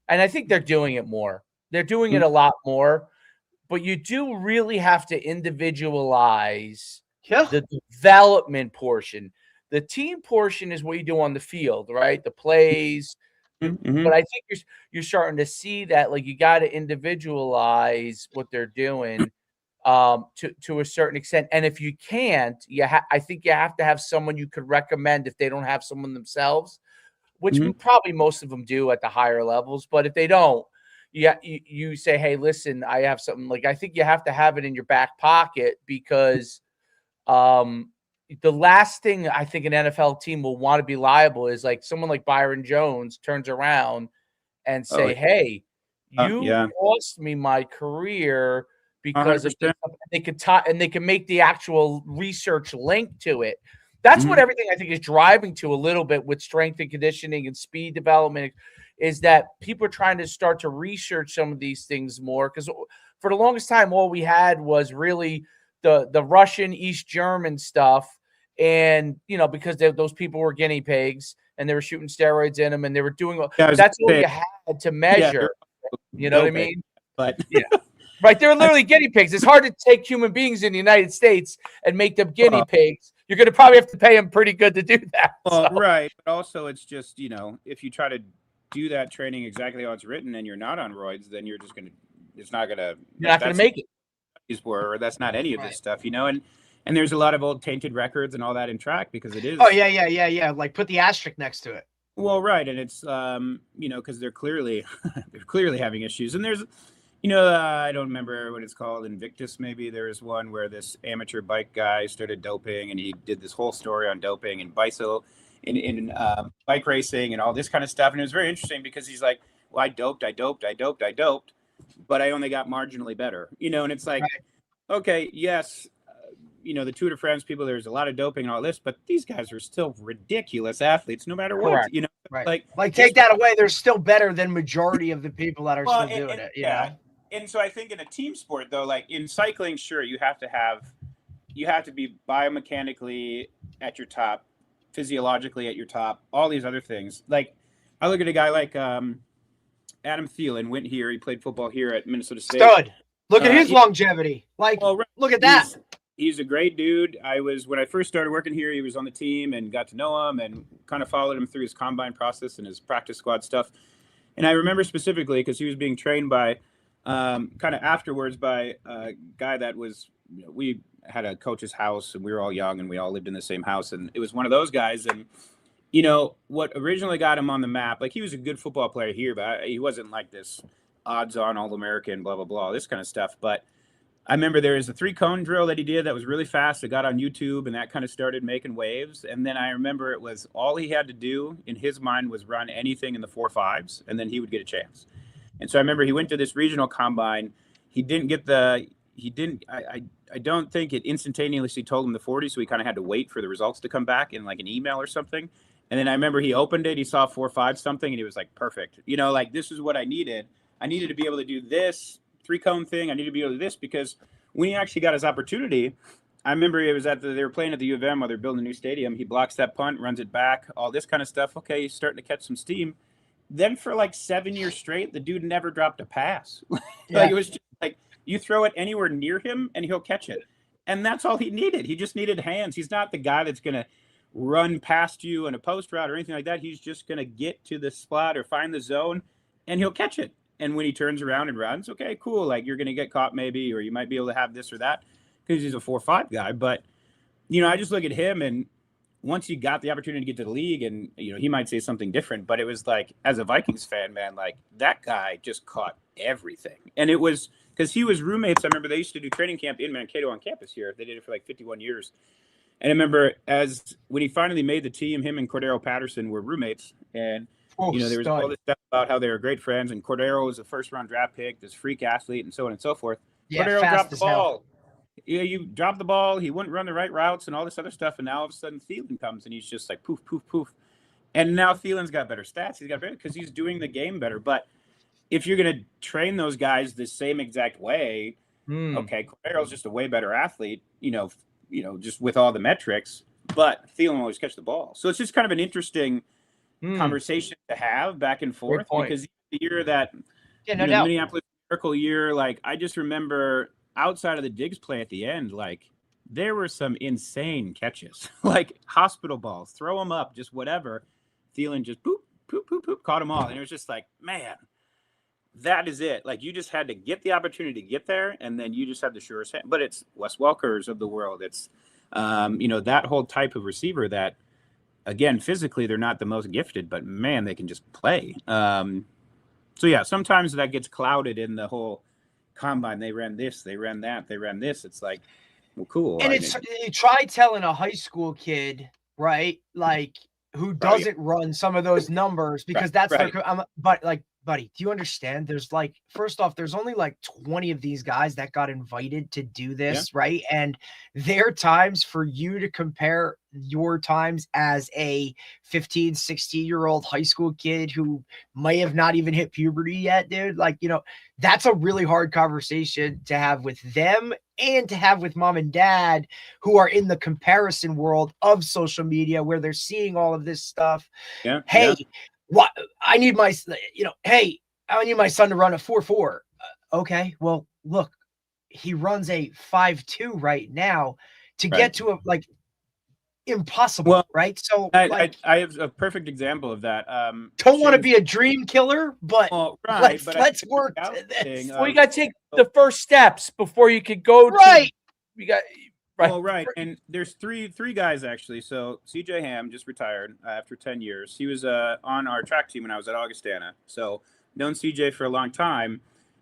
and I think they're doing it more. They're doing it a lot more, but you do really have to individualize the development portion. The team portion is what you do on the field, right? The plays. But I think you're starting to see that like you got to individualize what they're doing. To a certain extent, and if you can't, I think you have to have someone you could recommend if they don't have someone themselves, which probably most of them do at the higher levels. But if they don't, you say, hey, listen, I have something. Like I think you have to have it in your back pocket because the last thing I think an NFL team will want to be liable is like someone like Byron Jones turns around and say, hey, you cost me my career. Because they can make the actual research link to it. That's what everything I think is driving to a little bit with strength and conditioning and speed development is that people are trying to start to research some of these things more. Because for the longest time, all we had was really the Russian, East German stuff. And, you know, because those people were guinea pigs and they were shooting steroids in them and they were doing that's all you had to measure. You know what I mean? But right, they're literally guinea pigs. It's hard to take human beings in the United States and make them guinea pigs. You're going to probably have to pay them pretty good to do that. Well, right. But also, it's just, you know, if you try to do that training exactly how it's written and you're not on roids, then you're just going to, it's not going to, you're not going to make it. Or that's not any of this stuff, you know, and there's a lot of old tainted records and all that in track because it is. Oh, yeah. Like put the asterisk next to it. Well, right. And it's, you know, because they're clearly having issues. And there's, I don't remember what it's called. Invictus, maybe. There was one where this amateur bike guy started doping, and he did this whole story on doping and bicycle in bike racing and all this kind of stuff. And it was very interesting because he's like, well, I doped, but I only got marginally better, and it's like, right. Okay, yes, the Tour de France people, there's a lot of doping and all this, but these guys are still ridiculous athletes no matter what. Correct. Right. Like take that away, they're still better than majority of the people that are still doing it. Yeah. And so I think in a team sport, though, like in cycling, sure, you have to be biomechanically at your top, physiologically at your top, all these other things. Like I look at a guy like Adam Thielen, went here, he played football here at Minnesota State. Stud. Look at his longevity. Like, look at that. He's a great dude. When I first started working here, he was on the team and got to know him and kind of followed him through his combine process and his practice squad stuff. And I remember specifically because he was being trained by kind of afterwards by a guy that was, we had a coach's house and we were all young and we all lived in the same house. And it was one of those guys. And, what originally got him on the map, like he was a good football player here, but he wasn't like this odds on All-American, blah, blah, blah, this kind of stuff. But I remember there was a 3-cone drill that he did that was really fast. It got on YouTube and that kind of started making waves. And then I remember it was all he had to do in his mind was run anything in the 4.5s and then he would get a chance. And so I remember he went to this regional combine. I don't think it instantaneously told him the 40. So he kind of had to wait for the results to come back in like an email or something. And then I remember he opened it, he saw 4.5 something and he was like, perfect. Like this is what I needed. I needed to be able to do this 3-cone thing. I need to be able to do this because when he actually got his opportunity, I remember it was they were playing at the U of M while they're building a new stadium. He blocks that punt, runs it back, all this kind of stuff. Okay, he's starting to catch some steam. Then for like 7 years straight, the dude never dropped a pass. Like it was just like you throw it anywhere near him and he'll catch it. And that's all he needed. He just needed hands. He's not the guy that's going to run past you in a post route or anything like that. He's just going to get to the spot or find the zone and he'll catch it. And when he turns around and runs, okay, cool. Like you're going to get caught maybe, or you might be able to have this or that because he's a 4.5 guy. But, I just look at him and once he got the opportunity to get to the league and, he might say something different, but it was like, as a Vikings fan, man, like that guy just caught everything. And it was because he was roommates. I remember they used to do training camp in Mankato on campus here. They did it for like 51 years. And I remember when he finally made the team, him and Cordero Patterson were roommates. And, there was all this stuff about how they were great friends. And Cordero was a first-round draft pick, this freak athlete, and so on and so forth. Yeah, Cordero dropped the ball. You dropped the ball. He wouldn't run the right routes and all this other stuff. And now all of a sudden Thielen comes and he's just like poof, poof, poof. And now Thielen's got better stats. He's got better because he's doing the game better. But if you're going to train those guys the same exact way, okay, Cordero's just a way better athlete, just with all the metrics. But Thielen always catch the ball. So it's just kind of an interesting conversation to have back and forth because the year that the Minneapolis Miracle year, like I just remember outside of the Diggs play at the end, like there were some insane catches, like hospital balls, throw them up, just whatever. Thielen just poop, poop, poop, poop, caught them all. And it was just like, man, that is it. Like you just had to get the opportunity to get there. And then you just have the surest hand. But it's Wes Welkers of the world. It's, that whole type of receiver that, again, physically, they're not the most gifted, but man, they can just play. So yeah, sometimes that gets clouded in the whole combine. They ran this, they ran that, they ran this. It's like, well, cool. And try telling a high school kid, right? Like who doesn't run some of those numbers because that's but like, buddy, do you understand? There's like, first off, there's only like 20 of these guys that got invited to do this, right? And their times for you to compare your times as a 15, 16-year-old high school kid who may have not even hit puberty yet, dude. Like, that's a really hard conversation to have with them and to have with mom and dad who are in the comparison world of social media where they're seeing all of this stuff. Yeah. Hey, what I need my, hey, I need my son to run a 4.4. Okay. Well, look, he runs a 5.2 right now to get to a impossible, right? So I have a perfect example of that. Don't want to be a dream killer, but let's work to this. Well, you got to take the first steps before you could go to, you got right. Well, right. And there's three guys actually. So CJ Ham just retired after 10 years. He was on our track team when I was at Augustana. So known CJ for a long time.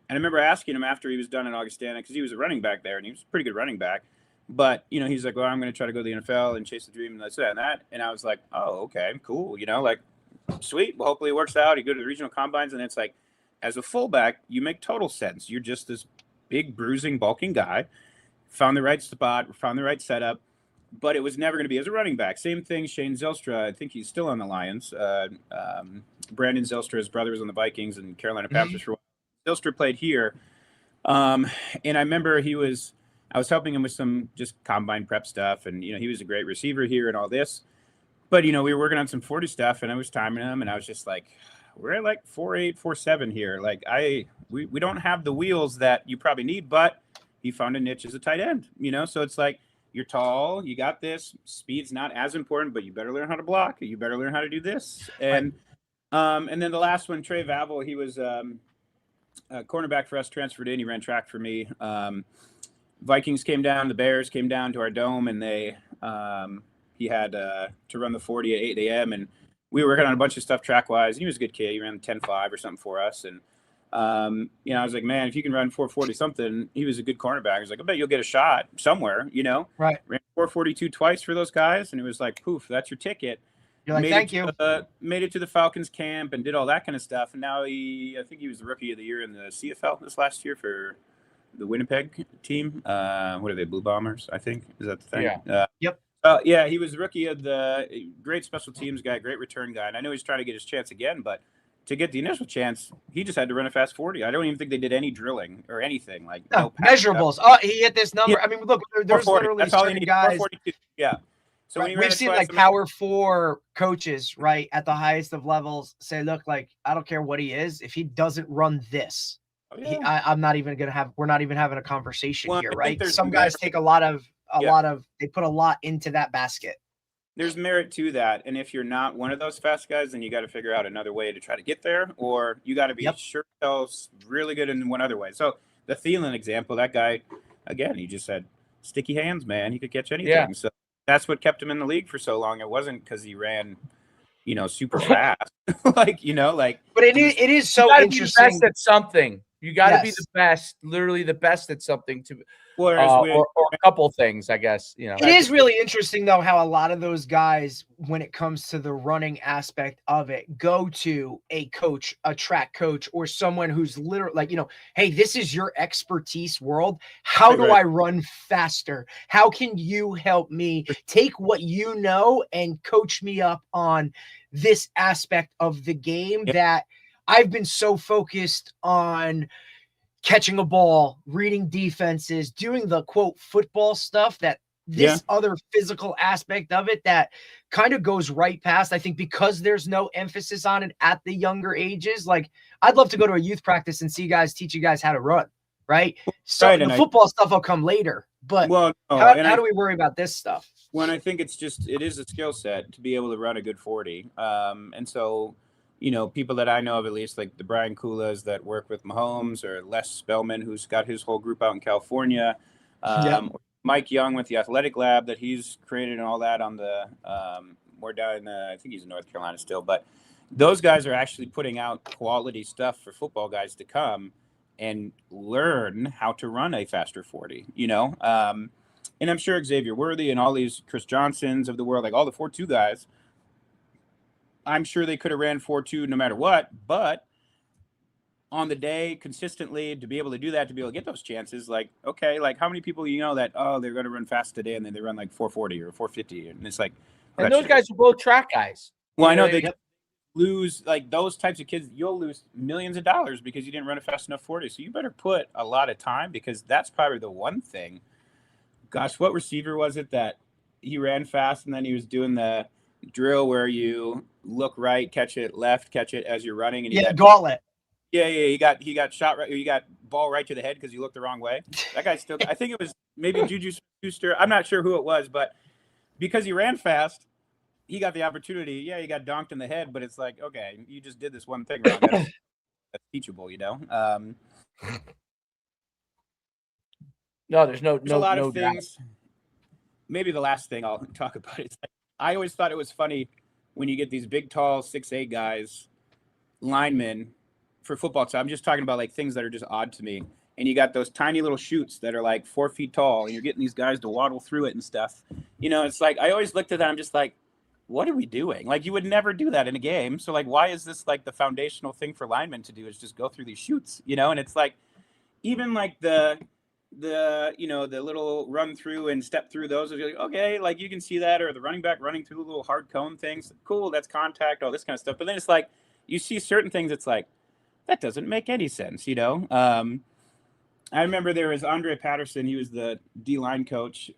And I remember asking him after he was done in Augustana, because he was a running back there, and he was a pretty good running back. But, he's like, well, I'm going to try to go to the NFL and chase the dream and this, that, and that. And I was like, oh, okay, cool. Like, sweet. Well, hopefully it works out. You go to the regional combines, and it's like, as a fullback, you make total sense. You're just this big, bruising, bulking guy. Found the right spot, found the right setup. But it was never going to be as a running back. Same thing, Shane Zylstra. I think he's still on the Lions. Brandon Zylstra, his brother was on the Vikings and Carolina Panthers for a while. Zylstra played here. And I remember I was helping him with some just combine prep stuff. And, he was a great receiver here and all this. But, we were working on some 40 stuff, and I was timing him, and I was just like, we're at like 4.8, 4.7 here. Like, we don't have the wheels that you probably need, but he found a niche as a tight end, So it's like, you're tall, you got this. Speed's not as important, but you better learn how to block. You better learn how to do this. And then the last one, Trey Vavel, he was a cornerback for us, transferred in. He ran track for me. Vikings came down, the Bears came down to our dome, and he had to run the 40 at 8 a.m. And we were working on a bunch of stuff track-wise. He was a good kid. He ran 10.5 or something for us. And I was like, man, if you can run 4.40 something, he was a good cornerback. I was like, I bet you'll get a shot somewhere, Right. Ran 4.42 twice for those guys, and it was like, poof, that's your ticket. You're like, thank you. Made it to the Falcons camp and did all that kind of stuff. And now I think he was the rookie of the year in the CFL this last year for the Winnipeg team. What are they, Blue Bombers, I think? Is that the thing? Yeah. Yep. Yeah, he was the rookie of the great special teams guy, great return guy. And I know he's trying to get his chance again, but to get the initial chance, he just had to run a fast 40. I don't even think they did any drilling or anything. Like no measurables. Oh, he hit this number. Yeah. I mean, look, there's literally certain guys. Yeah. So right. We've seen like Power 4 coaches, right, at the highest of levels say, look, like, I don't care what he is. If he doesn't run this, I'm not even going to have, we're not even having a conversation here, right? Some guys take they put a lot into that basket. There's merit to that. And if you're not one of those fast guys, then you got to figure out another way to try to get there, or you got to be sure really good in one other way. So the Thielen example, that guy, again, he just had sticky hands, man. He could catch anything. Yeah. So that's what kept him in the league for so long. It wasn't because he ran, super fast. But it is so interesting. Be the best at something. You got to be the best, literally the best at something or a couple things, I guess. It is really interesting, though, how a lot of those guys, when it comes to the running aspect of it, go to a coach, a track coach, or someone who's literally like, hey, this is your expertise world. How do I run faster? How can you help me take what you know and coach me up on this aspect of the game that I've been so focused on catching a ball, reading defenses, doing the quote football stuff that this other physical aspect of it that kind of goes right past, I think, because there's no emphasis on it at the younger ages. Like, I'd love to go to a youth practice and see guys teach you guys how to run, right? So the football stuff will come later, but how do we worry about this stuff? Well, I think it is a skill set to be able to run a good 40. And so, people that I know of, at least, like the Brian Kulas that work with Mahomes, or Les Spellman, who's got his whole group out in California, Mike Young with the Athletic Lab that he's created and all that on the more down, I think he's in North Carolina still, but those guys are actually putting out quality stuff for football guys to come and learn how to run a faster 40, and I'm sure Xavier Worthy and all these Chris Johnsons of the world, like all the 4.2 guys, I'm sure they could have ran 4.2 no matter what, but on the day consistently to be able to do that, to be able to get those chances, like, okay, like how many people that, they're going to run fast today and then they run like 4.40 or 4.50, and it's like, and those guys are both track guys. Well, I know they lose, like those types of kids, you'll lose millions of dollars because you didn't run a fast enough 40. So you better put a lot of time, because that's probably the one thing. Gosh, what receiver was it that he ran fast and then he was doing the drill where you look right, catch it left, catch it as you're running, and gauntlet. Yeah, he got shot right. You got ball right to the head because you looked the wrong way. That guy still. I think it was maybe Juju Schuster. I'm not sure who it was, but because he ran fast, he got the opportunity. Yeah, he got donked in the head, but it's like, okay, you just did this one thing wrong. That's teachable, No, there's a lot of things. Maybe the last thing I'll talk about is I always thought it was funny when you get these big, tall 6'8" guys, linemen, for football. So I'm just talking about like things that are just odd to me. And you got those tiny little chutes that are like 4 feet tall, and you're getting these guys to waddle through it and stuff. It's like I always looked at that. I'm just like, what are we doing? Like, you would never do that in a game. So like, why is this like the foundational thing for linemen to do is just go through these chutes, And it's like, even like the little run through and step through those, like, okay, like you can see that, or the running back running through the little hard cone things. Cool, that's contact, all this kind of stuff. But then it's like, you see certain things, it's like, that doesn't make any sense, I remember there was Andre Patterson. He was the D-line coach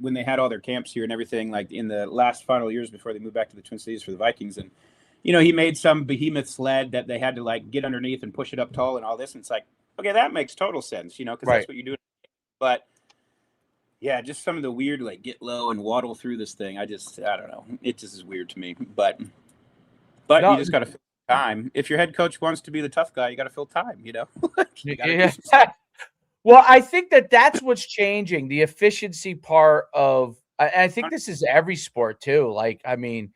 when they had all their camps here and everything, like in the last final years before they moved back to the Twin Cities for the Vikings. And, he made some behemoth sled that they had to like get underneath and push it up tall and all this. And it's like, okay, that makes total sense, because Right. that's what you do. But yeah, just some of the weird, like get low and waddle through this thing. I don't know. It just is weird to me. But No, you just got to fill time. If your head coach wants to be the tough guy, you got to fill time, You gotta yeah. Well, I think that's what's changing, the efficiency part of. I think this is every sport too. Like, I mean,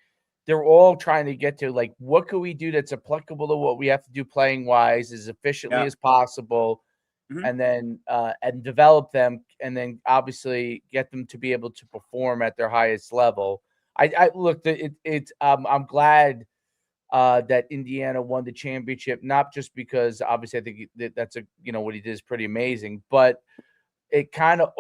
they're all trying to get to like, what can we do that's applicable to what we have to do playing wise as efficiently as possible, and then and develop them, and then obviously get them to be able to perform at their highest level. I look, I'm glad that Indiana won the championship, not just because obviously I think that's what he did is pretty amazing, but it kind of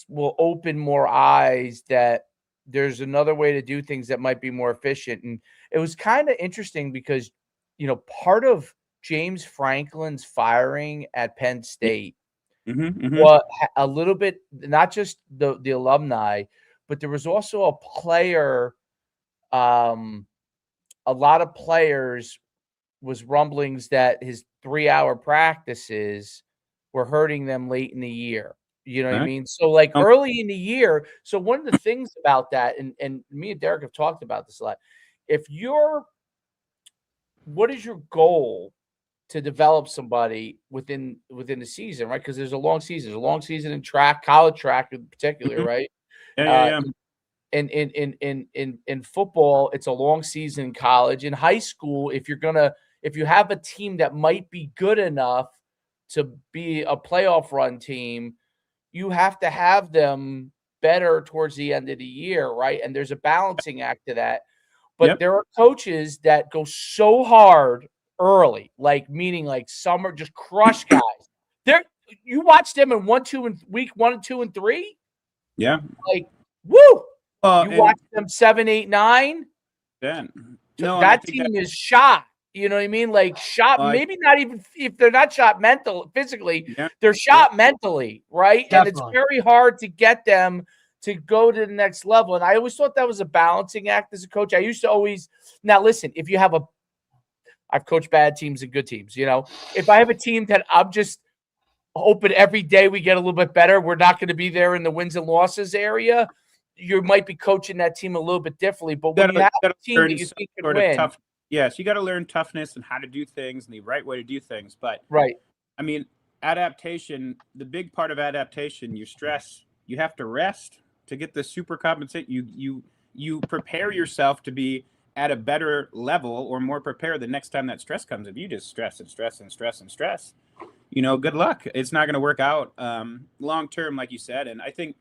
will open more eyes that there's another way to do things that might be more efficient. And it was kind of interesting because, part of James Franklin's firing at Penn State was a little bit, not just the alumni, but there was also a player, a lot of players was rumblings that his 3-hour practices were hurting them late in the year. You know what I mean? So like early in the year. So one of the things about that, and me and Derek have talked about this a lot. What is your goal to develop somebody within the season, right? Because there's a long season. There's a long season in track, college track in particular, right? Yeah. In football, it's a long season. In college, in high school, if you have a team that might be good enough to be a playoff run team, you have to have them better towards the end of the year, right? And there's a balancing act to that. But there are coaches that go so hard early, like meaning like summer, just crush guys. You watch them in week 1 and 2 and 3. Yeah. Like, woo! You watch them 7, 8, 9. Then That team is shot. You know what I mean? Like shot, maybe not even if they're not shot physically, they're shot mentally, right? Definitely. And it's very hard to get them to go to the next level. And I always thought that was a balancing act as a coach. I used to always, now listen, if you have I've coached bad teams and good teams, if I have a team that I'm just hoping every day we get a little bit better, we're not going to be there in the wins and losses area. You might be coaching that team a little bit differently, but when you have a team that you think can win, yes, you got to learn toughness and how to do things and the right way to do things. But right, I mean, adaptation. The big part of adaptation, you stress. You have to rest to get the super compensate. You prepare yourself to be at a better level or more prepared the next time that stress comes. If you just stress and stress and stress and stress, good luck. It's not going to work out long term, like you said. And I think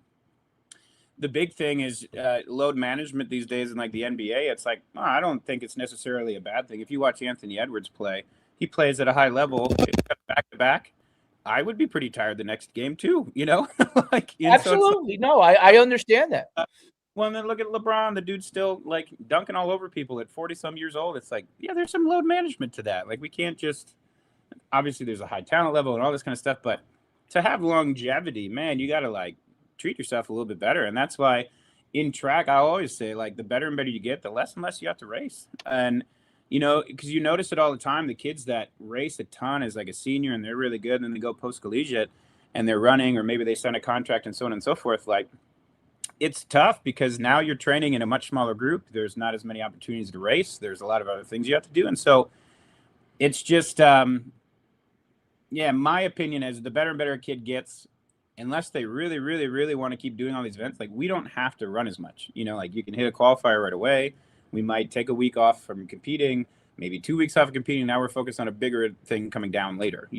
the big thing is load management these days in like the NBA. It's like, I don't think it's necessarily a bad thing. If you watch Anthony Edwards play, he plays at a high level, back to back. I would be pretty tired the next game too, Absolutely. So no, I understand that. Well, and then look at LeBron. The dude's still like dunking all over people at 40-some years old. It's like, yeah, there's some load management to that. Like we can't just, obviously there's a high talent level and all this kind of stuff, but to have longevity, man, you got to like treat yourself a little bit better. And that's why in track, I always say like the better and better you get, the less and less you have to race. And, because you notice it all the time, the kids that race a ton as like a senior and they're really good, and then they go post collegiate and they're running, or maybe they sign a contract and so on and so forth. Like it's tough because now you're training in a much smaller group. There's not as many opportunities to race. There's a lot of other things you have to do. And so it's just, my opinion is the better and better a kid gets, unless they really, really, really want to keep doing all these events, like we don't have to run as much, like you can hit a qualifier right away. We might take a week off from competing, maybe 2 weeks off of competing. Now we're focused on a bigger thing coming down later.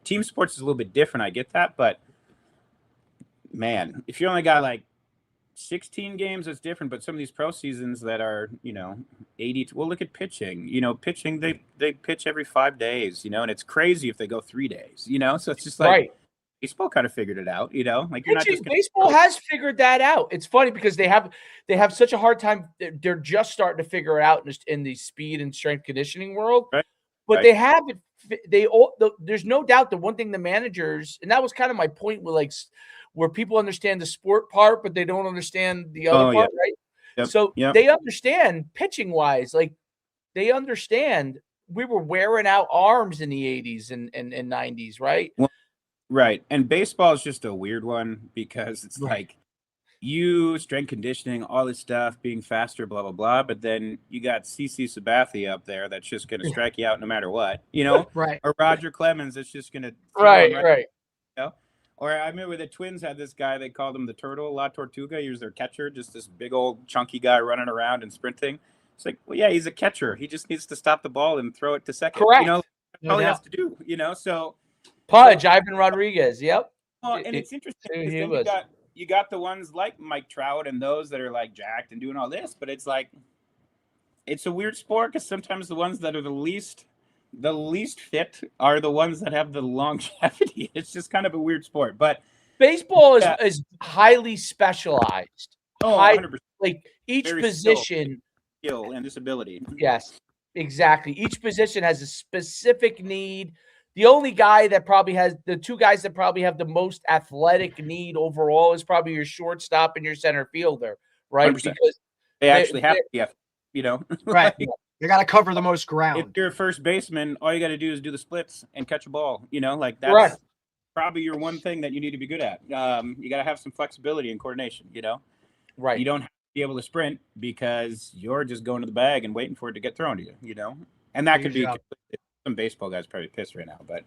Team sports is a little bit different. I get that, but man, if you only got like 16 games, it's different. But some of these pro seasons that are, 80, well, look at pitching. Pitching, they pitch every 5 days, and it's crazy if they go 3 days, so it's just like, Right. baseball kind of figured it out, like you're not just gonna... Baseball has figured that out. It's funny because they have such a hard time. They're just starting to figure it out in the speed and strength conditioning world, Right. But Right. they have it. There's no doubt that one thing the managers, and that was kind of my point with where people understand the sport part, but they don't understand the other part, right? Yep. So Yep. they understand pitching wise, like they understand we were wearing out arms in the 80s and 90s, right? Well, right. And baseball is just a weird one because it's like strength conditioning, all this stuff, being faster, blah, blah, blah. But then you got CC Sabathia up there that's just going to strike you out no matter what, Right. Or Roger Clemens that's just going to... Right. Or I remember the Twins had this guy, they called him the Turtle, La Tortuga. He was their catcher, just this big old chunky guy running around and sprinting. It's like, well, yeah, he's a catcher. He just needs to stop the ball and throw it to second. Correct. That's all he doubt. has to do, so... Pudge, Ivan Rodriguez, yep. Well, and it's interesting because then you got the ones like Mike Trout and those that are like jacked and doing all this, but it's like, it's a weird sport because sometimes the ones that are the least fit are the ones that have the longevity. It's just kind of a weird sport, but baseball is highly specialized. Oh, 100%. Like each Very position, skill and disability. Yes, exactly. Each position has a specific need. The only guy that probably has the two guys that probably have the most athletic need overall is probably your shortstop and your center fielder, right? 100%. Because they actually have to be, Right. You got to cover the most ground. If you're a first baseman, all you got to do is do the splits and catch a ball. Like that's Correct. probably your one thing that you need to be good at. You got to have some flexibility and coordination. Right. You don't have to be able to sprint because you're just going to the bag and waiting for it to get thrown to you. And that could be some baseball guys probably pissed right now, but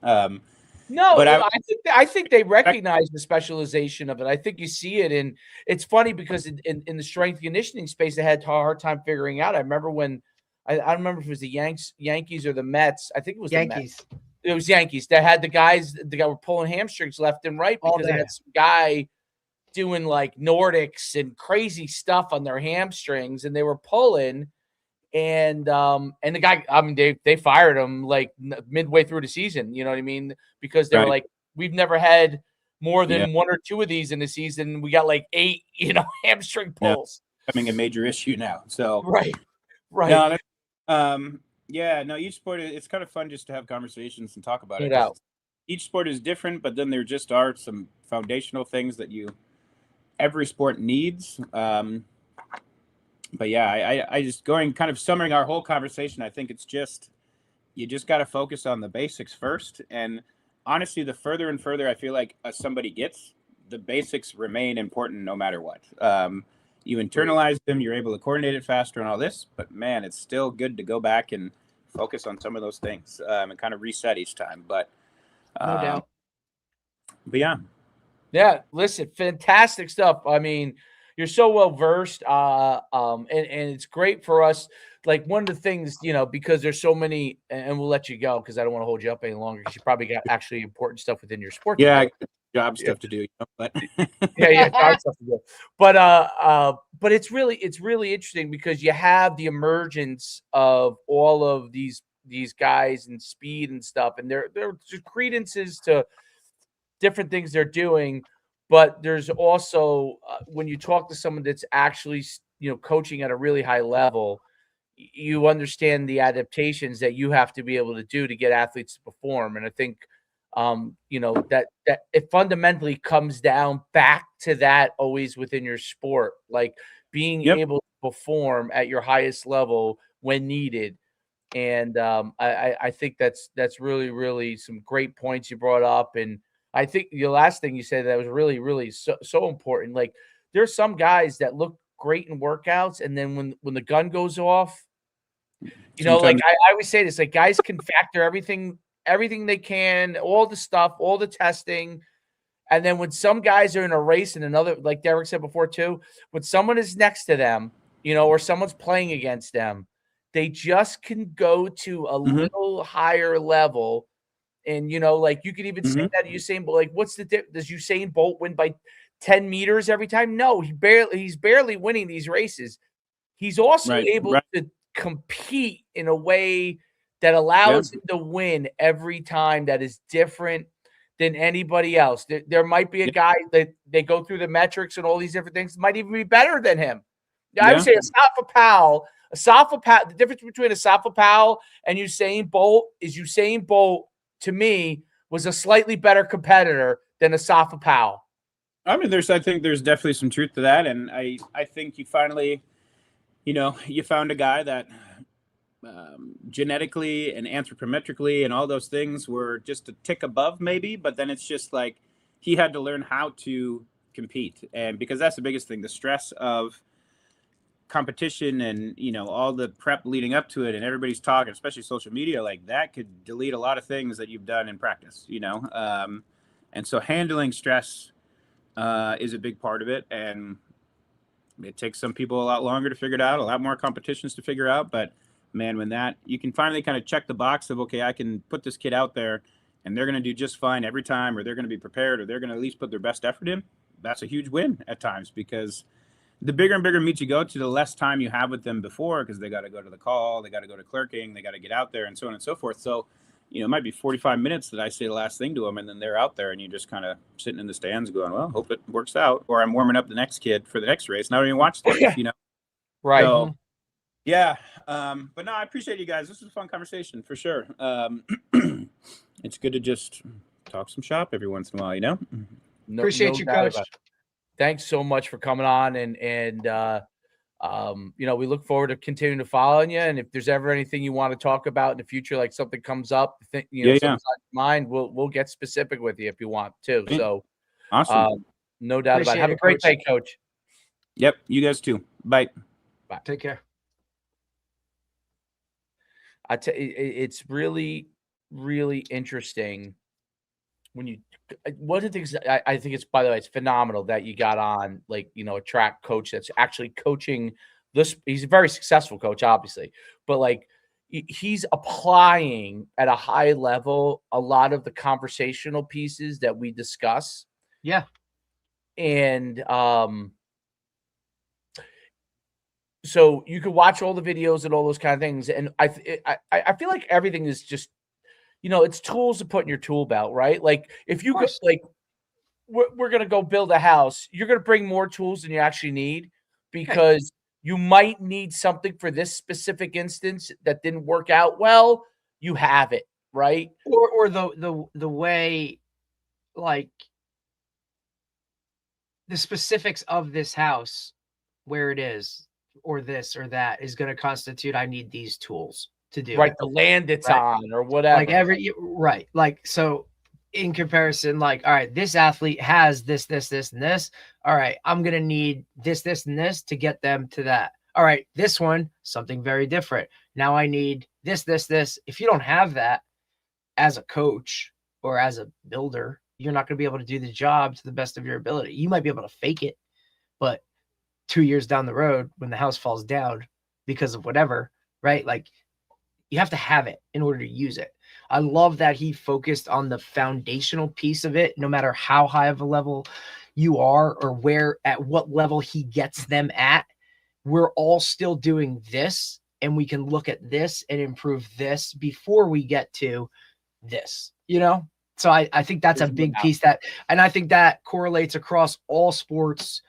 no, but I think they recognize the specialization of it. I think you see it, and it's funny because in the strength conditioning space, they had a hard time figuring out. I remember when I don't remember if it was the Yankees or the Mets. I think it was Yankees. The Mets. It was Yankees that had the guys that were pulling hamstrings left and right because they had some guy doing like Nordics and crazy stuff on their hamstrings, and they were pulling. And the guy, I mean, they fired him like midway through the season. You know what I mean? Because they were like, we've never had more than one or two of these in the season. We got like 8, hamstring pulls. Becoming a major issue now. So right. No, each sport, it's kind of fun just to have conversations and talk about it. Each sport is different, but then there just are some foundational things that every sport needs. But yeah, I just kind of summing our whole conversation. I think it's you just got to focus on the basics first. And honestly, the further and further I feel like somebody gets, the basics remain important no matter what. You internalize them, you're able to coordinate it faster and all this, but man, it's still good to go back and focus on some of those things and kind of reset each time. But no doubt. But yeah, listen, fantastic stuff. I mean, you're so well versed, and it's great for us. Like one of the things, because there's so many, and we'll let you go because I don't want to hold you up any longer because you probably got actually important stuff within your sport. Yeah, job stuff to do, but job stuff to do. But it's really interesting because you have the emergence of all of these guys and speed and stuff, and there's credences to different things they're doing. But there's also when you talk to someone that's actually, coaching at a really high level, you understand the adaptations that you have to be able to do to get athletes to perform. And I think, that it fundamentally comes down back to that always within your sport, like being able to perform at your highest level when needed. And I think that's really, really some great points you brought up. And I think the last thing you said that was really, really so important. Like there's some guys that look great in workouts, and then when the gun goes off, like I always say this, like guys can factor everything they can, all the stuff, all the testing, and then when some guys are in a race and another, like Derek said before too, when someone is next to them, or someone's playing against them, they just can go to a Mhm. little higher level. And, like you could even say Mhm. that Usain Bolt, like what's the does Usain Bolt win by 10 meters every time? No, he's barely winning these races. He's also Right. able Right. to compete in a way that Yeah. allows him to win every time that is different than anybody else. There might be a Yeah. guy that they go through the metrics and all these different things might even be better than him. I would Yeah. say Asafa Powell, the difference between Asafa Powell and Usain Bolt is Usain Bolt, to me, was a slightly better competitor than Asafa Powell. I mean, I think there's definitely some truth to that, and I think you finally, you found a guy that genetically and anthropometrically and all those things were just a tick above, maybe, but then it's just like he had to learn how to compete, and because that's the biggest thing, the stress of competition and all the prep leading up to it, and everybody's talking, especially social media, like that could delete a lot of things that you've done in practice, and so handling stress is a big part of it, and it takes some people a lot longer to figure it out, a lot more competitions to figure out. But man, when that you can finally kind of check the box of, okay, I can put this kid out there and they're going to do just fine every time, or they're going to be prepared, or they're going to at least put their best effort in. That's a huge win at times, because the bigger and bigger meets you go to, the less time you have with them before, because they got to go to the call, they got to go to clerking, they got to get out there, and so on and so forth. So it might be 45 minutes that I say the last thing to them, and then they're out there, and you're just kind of sitting in the stands going, well, hope it works out. Or I'm warming up the next kid for the next race, and I don't even watch the race, Right. So, yeah. But no, I appreciate you guys. This was a fun conversation for sure. It's good to just talk some shop every once in a while, No, Appreciate you, doubt Coach. about it. Thanks so much for coming on, and we look forward to continuing to following you. And if there's ever anything you want to talk about in the future, like something comes up, something's on your mind, we'll get specific with you if you want to. Yeah. So, Awesome. no doubt about it. Appreciate Have a it, great Coach. day, Coach. Yep. You guys too. Bye. Take care. It's really, really interesting when you. One of the things I think it's, by the way, it's phenomenal that you got on, like, a track coach that's actually coaching this. He's a very successful coach, obviously, but like he's applying at a high level a lot of the conversational pieces that we discuss. Yeah. And so you can watch all the videos and all those kind of things. And I feel like everything is just, it's tools to put in your tool belt, right? Like if you could, like, we're going to go build a house, you're going to bring more tools than you actually need, because you might need something for this specific instance that didn't work out well. You have it, right? Or the way, like, the specifics of this house, where it is, or this or that, is going to constitute, I need these tools to do Right, it. the land it's Right. on or whatever. Like like, so in comparison, like, all right, this athlete has this, and this. All right, I'm going to need this, and this to get them to that. All right, this one, something very different. Now I need this, this. If you don't have that as a coach or as a builder, you're not going to be able to do the job to the best of your ability. You might be able to fake it, but 2 years down the road, when the house falls down because of whatever, right? Like, you have to have it in order to use it. I love that he focused on the foundational piece of it, no matter how high of a level you are or at what level he gets them at. We're all still doing this, and we can look at this and improve this before we get to this, So I think that's a big piece and I think that correlates across all sports,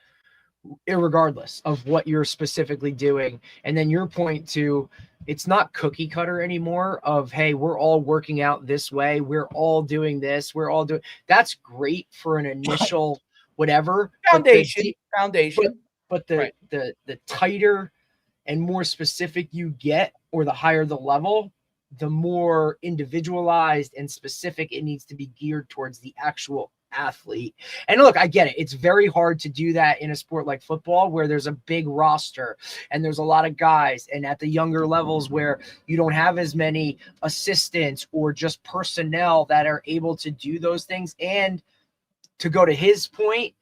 irregardless of what you're specifically doing. And then your point to, it's not cookie cutter anymore of, hey, we're all working out this way, we're all doing this, that's great for an initial whatever Foundation. But the tighter and more specific you get, or the higher the level, the more individualized and specific it needs to be geared towards the actual athlete. And look, I get it. It's very hard to do that in a sport like football, where there's a big roster and there's a lot of guys, and at the younger levels where you don't have as many assistants or just personnel that are able to do those things. And to go to his point,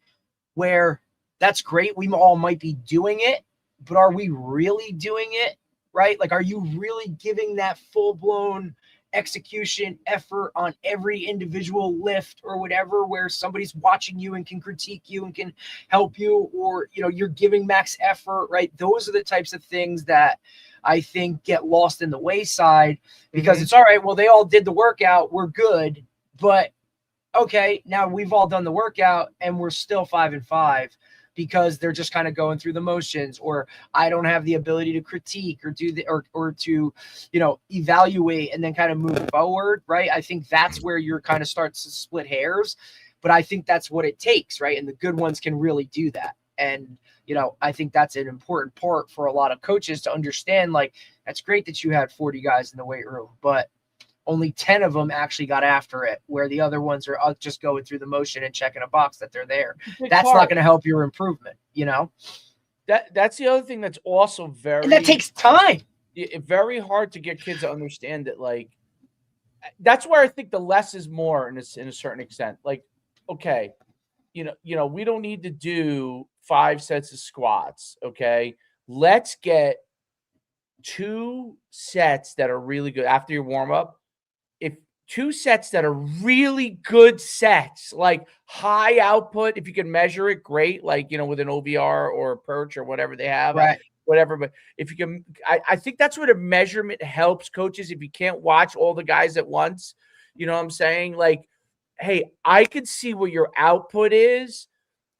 where that's great, we all might be doing it, but are we really doing it? right? Like, are you really giving that full-blown execution effort on every individual lift or whatever, where somebody's watching you and can critique you and can help you, or, you know, you're giving max effort, right? Those are the types of things that I think get lost in the wayside, because it's all right, well, they all did the workout, we're good, but okay, now we've all done the workout and we're still 5-5 because they're just kind of going through the motions, or I don't have the ability to critique or do the, or to, you know, evaluate and then kind of move forward, right? I think that's where you're kind of starts to split hairs, but I think that's what it takes, right? And the good ones can really do that. And, you know, I think that's an important part for a lot of coaches to understand. Like, that's great that you had 40 guys in the weight room, but only 10 of them actually got after it, where the other ones are just going through the motion and checking a box that they're there. That's not going to help your improvement, you know? That's the other thing that's also very, and that takes time. Very hard to get kids to understand that. Like, that's where I think the less is more in a certain extent. Like, okay, you know, we don't need to do 5 sets of squats. Okay, let's get 2 sets that are really good after your warm up. If 2 sets that are really good sets, like high output, if you can measure it, great. Like, you know, with an OVR or a perch or whatever they have, right? Whatever. But if you can, I think that's where the measurement helps coaches. If you can't watch all the guys at once, you know what I'm saying? Like, hey, I could see what your output is,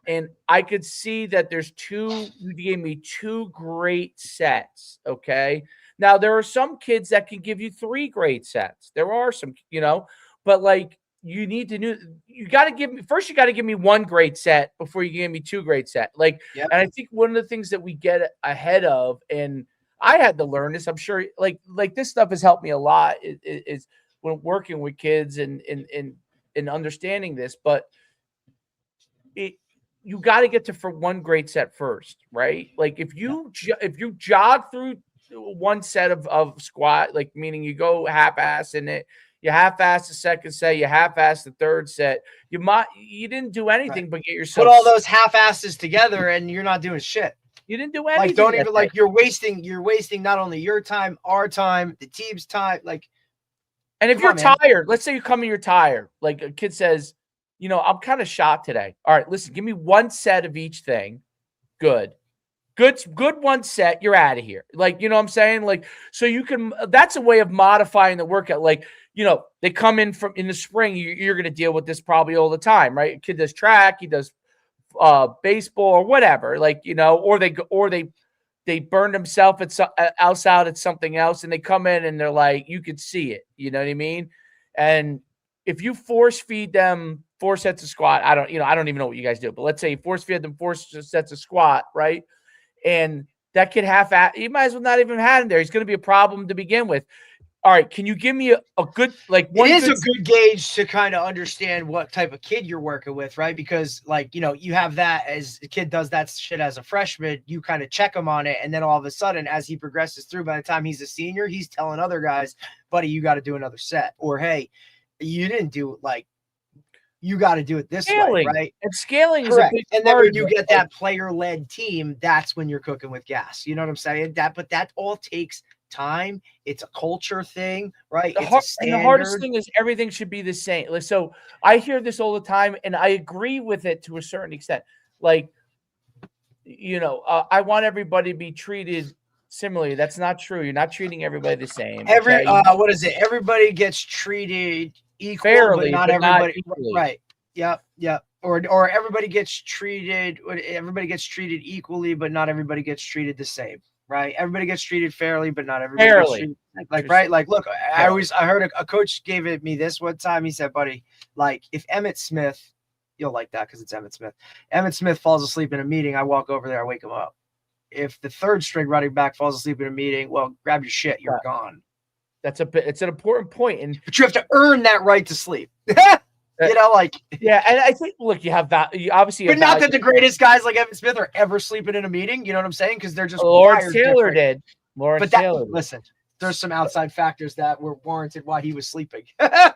and I could see that there's 2, you gave me 2 great sets, okay? Now, there are some kids that can give you 3 great sets. There are some, you know, but, like, you need to know, you got to give me, first you got to give me 1 great set before you give me 2 great set. Like, Yep. And I think one of the things that we get ahead of, and I had to learn this, I'm sure, like this stuff has helped me a lot, is when working with kids and understanding this, but you got to get to for 1 great set first, right? Like, if you jog through 1 set of squat, like, meaning you go half-ass in it, you half-ass the second set, you half-ass the third set, you didn't do anything but get yourself put all those half-asses together and you're not doing shit. You didn't do anything. Like, don't even, like, you're wasting not only your time, our time, the team's time. Like, and if you're tired, let's say you come and you're tired, like a kid says, you know, I'm kind of shot today. All right, listen, give me 1 set of each thing. Good 1 set. You're out of here. Like, you know what I'm saying? Like, so you can, that's a way of modifying the workout. Like, you know, they come in in the spring, you're going to deal with this probably all the time, right? A kid does track, he does baseball or whatever, like, you know, or they burned themselves outside at something else, and they come in and they're like, you could see it, you know what I mean? And if you force feed them 4 sets of squat, I don't even know what you guys do, but let's say you force feed them 4 sets of squat, right? And that kid you might as well not even have him there. He's going to be a problem to begin with. All right, can you give me a good, like, one? It is a good gauge to kind of understand what type of kid you're working with, right? Because, like, you know, you have that as the kid does that shit as a freshman, you kind of check him on it, and then all of a sudden, as he progresses through, by the time he's a senior, he's telling other guys, buddy, you got to do another set, or hey, you didn't do it, like, you got to do it this way, right? And scaling Correct. is a big and then when you get that player-led team, that's when you're cooking with gas. You know what I'm saying? But that all takes time. It's a culture thing, right? And the hardest thing is everything should be the same. So I hear this all the time, and I agree with it to a certain extent. Like, you know, I want everybody to be treated similarly. That's not true. You're not treating everybody the same. What is it? Everybody gets treated equal, fairly, but not everybody. equally. Right. Yep. Or everybody gets treated equally, but not everybody gets treated the same. Right. Everybody gets treated fairly, but not everybody gets treated, like, right. Like, look, I heard a coach gave it me this one time. He said, buddy, like, if Emmitt Smith, you'll like that because it's Emmitt Smith falls asleep in a meeting, I walk over there, I wake him up. If the 3rd string running back falls asleep in a meeting, well, grab your shit, you're gone. It's an important point, but you have to earn that right to sleep. You know, like, yeah, and I think, look, you have that, you obviously, but not that the greatest guys like Emmitt Smith are ever sleeping in a meeting. You know what I'm saying? Because they're just Lawrence Taylor did. Listen, there's some outside factors that were warranted why he was sleeping. Right.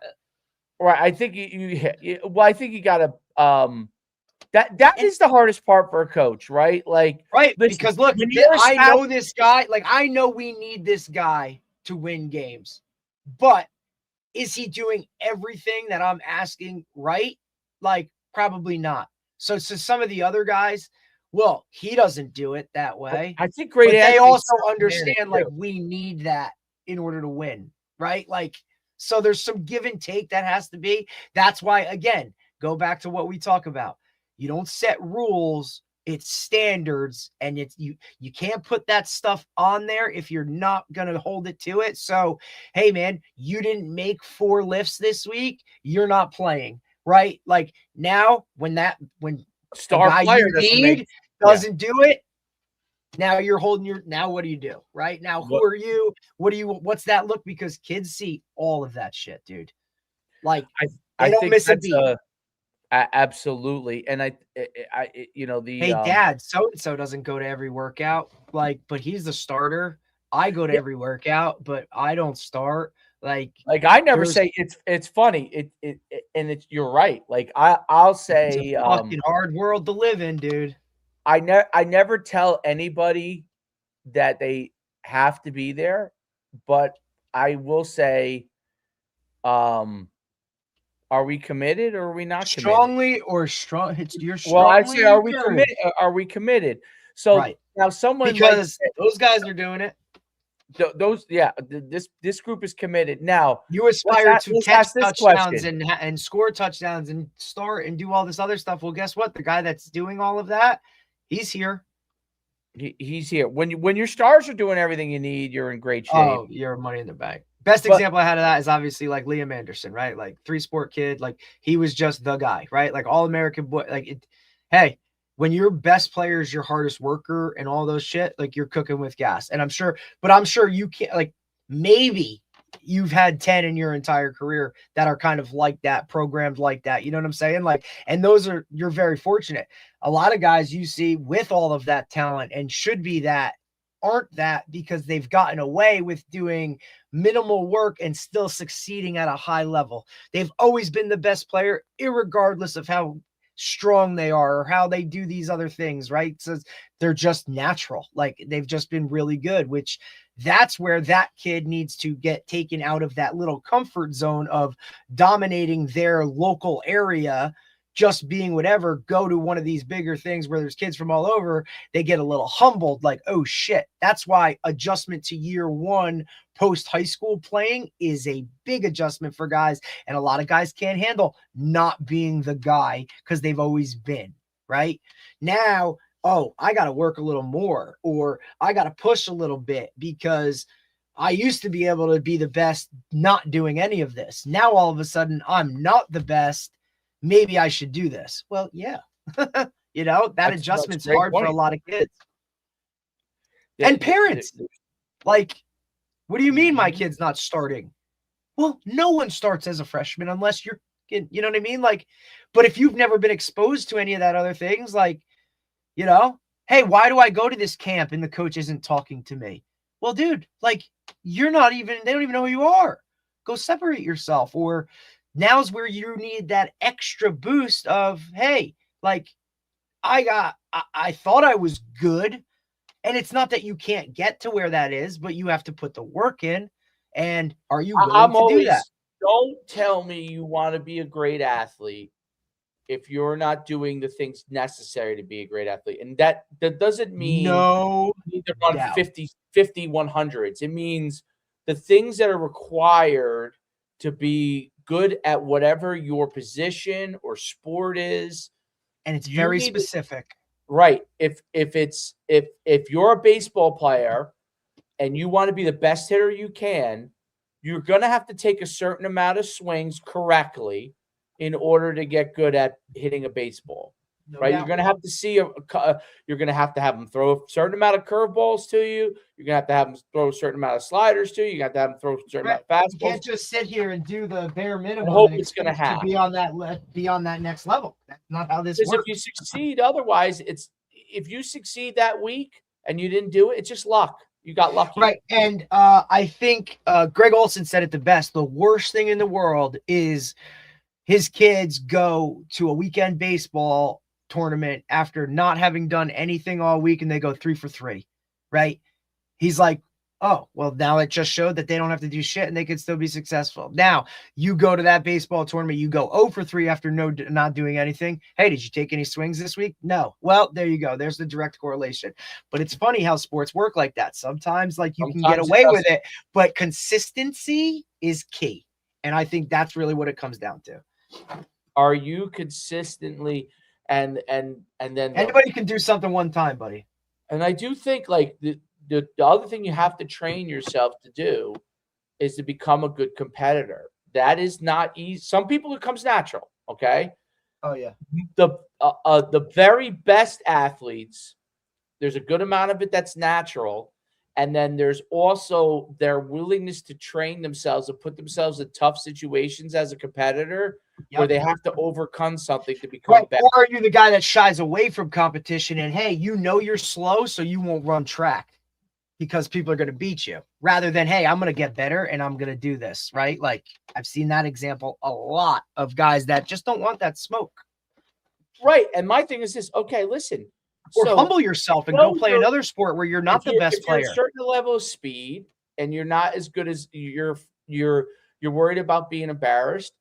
I think I think you got to That is the hardest part for a coach, right? Like, Right. listen, Because look, when you're I know this guy. Like, I know we need this guy to win games, but is he doing everything that I'm asking right? Like, probably not. So some of the other guys, well, he doesn't do it that way. I think great But they athletes also manage understand, like, too. we need that in order to win, right? Like, so there's some give and take that has to be. That's why, again, go back to what we talk about. You don't set rules, it's standards, and you can't put that stuff on there if you're not gonna hold it to it. So, hey man, you didn't make 4 lifts this week, you're not playing, right? Like, now when a Star guy player you doesn't need make doesn't do it, now you're holding now what do you do? Right? Now who What- are you? What's that look? Because kids see all of that shit, dude. Like, I they don't think miss a that's beat. absolutely. And you know, the Hey, dad, so and so doesn't go to every workout, like, but he's the starter. I go to every workout, but I don't start. Like I never there's say it's funny. And you're right. Like I'll it's say a fucking hard world to live in, dude. I never tell anybody that they have to be there, but I will say, are we committed or are we not committed? Strongly or strong? You're Well, I say, strongly are we encouraged. committed? Are we committed? So Right. now someone Because those guys are doing it. those, yeah, this group is committed. Now You aspire to let's catch ask this touchdowns question. and score touchdowns and start and do all this other stuff. Well, guess what? The guy that's doing all of that, he's here. He's here. When your stars are doing everything you need, you're in great shape. Oh, you're money in the bank. Best example I had of that is obviously like Liam Anderson, right? Like 3-sport kid, like he was just the guy, right? Like all American boy. Like, hey, when your best player is your hardest worker and all those shit, like you're cooking with gas. And I'm sure you can't, like, maybe you've had 10 in your entire career that are kind of like that, programmed like that. You know what I'm saying? Like, and you're very fortunate. A lot of guys you see with all of that talent and should be that aren't that because they've gotten away with doing minimal work and still succeeding at a high level. They've always been the best player, irregardless of how strong they are or how they do these other things, right? So they're just natural. Like, they've just been really good, which that's where that kid needs to get taken out of that little comfort zone of dominating their local area, just being whatever, go to one of these bigger things where there's kids from all over. They get a little humbled, like, oh shit. That's why adjustment to year one post high school playing is a big adjustment for guys. And a lot of guys can't handle not being the guy because they've always been, right? Now, oh, I got to work a little more, or I got to push a little bit because I used to be able to be the best not doing any of this. Now, all of a sudden, I'm not the best. Maybe I should do this. Well, yeah. You know, that adjustment's hard for a lot of kids. And parents, like, what do you mean my kid's not starting? Well, no one starts as a freshman unless you're, you know what I mean? Like, but if you've never been exposed to any of that other things, like, you know, hey, why do I go to this camp and the coach isn't talking to me? Well, dude, like, they don't even know who you are. Go separate yourself. Or now's where you need that extra boost of, hey, like, I thought I was good. And it's not that you can't get to where that is, but you have to put the work in. And are you willing to do that? Don't tell me you want to be a great athlete if you're not doing the things necessary to be a great athlete. And that doesn't mean no you need to run doubt. 50 100s. It means the things that are required to be good at whatever your position or sport is. And it's very specific. Right. If you're a baseball player and you want to be the best hitter you can, you're going to have to take a certain amount of swings correctly in order to get good at hitting a baseball. Right? You're going to have to see you're going to have them throw a certain amount of curveballs to you. You're going to have them throw a certain amount of sliders to you. You got to have them throw a certain amount of fastballs. You can't just sit here and do the bare minimum and hope it's going to happen. Be on that next level. That's not how this works. If you succeed, otherwise, if you succeed that week and you didn't do it, it's just luck. You got lucky. Right. And I think Greg Olson said it the best. The worst thing in the world is his kids go to a weekend baseball tournament after not having done anything all week and they go 3 for 3, right? He's like, oh, well, now it just showed that they don't have to do shit and they can still be successful. Now you go to that baseball tournament, you go 0 for 3 after not doing anything. Hey, did you take any swings this week? No. Well, there you go. There's the direct correlation. But it's funny how sports work like that. Sometimes like you can get away with it, but consistency is key. And I think that's really what it comes down to. Are you consistently and then anybody can do something one time, buddy. And I do think like the other thing you have to train yourself to do is to become a good competitor. That is not easy. Some people it comes natural. Okay. Oh yeah. The very best athletes, there's a good amount of it that's natural. And then there's also their willingness to train themselves and put themselves in tough situations as a competitor where they have to overcome something to become better. Or are you the guy that shies away from competition and, hey, you know you're slow, so you won't run track because people are going to beat you, rather than, hey, I'm going to get better and I'm going to do this, right? Like I've seen that example a lot of guys that just don't want that smoke. Right. And my thing is this, okay, listen. Or humble yourself and go play another sport where you're not the best player. You're a certain level of speed and you're not as good as you're worried about being embarrassed.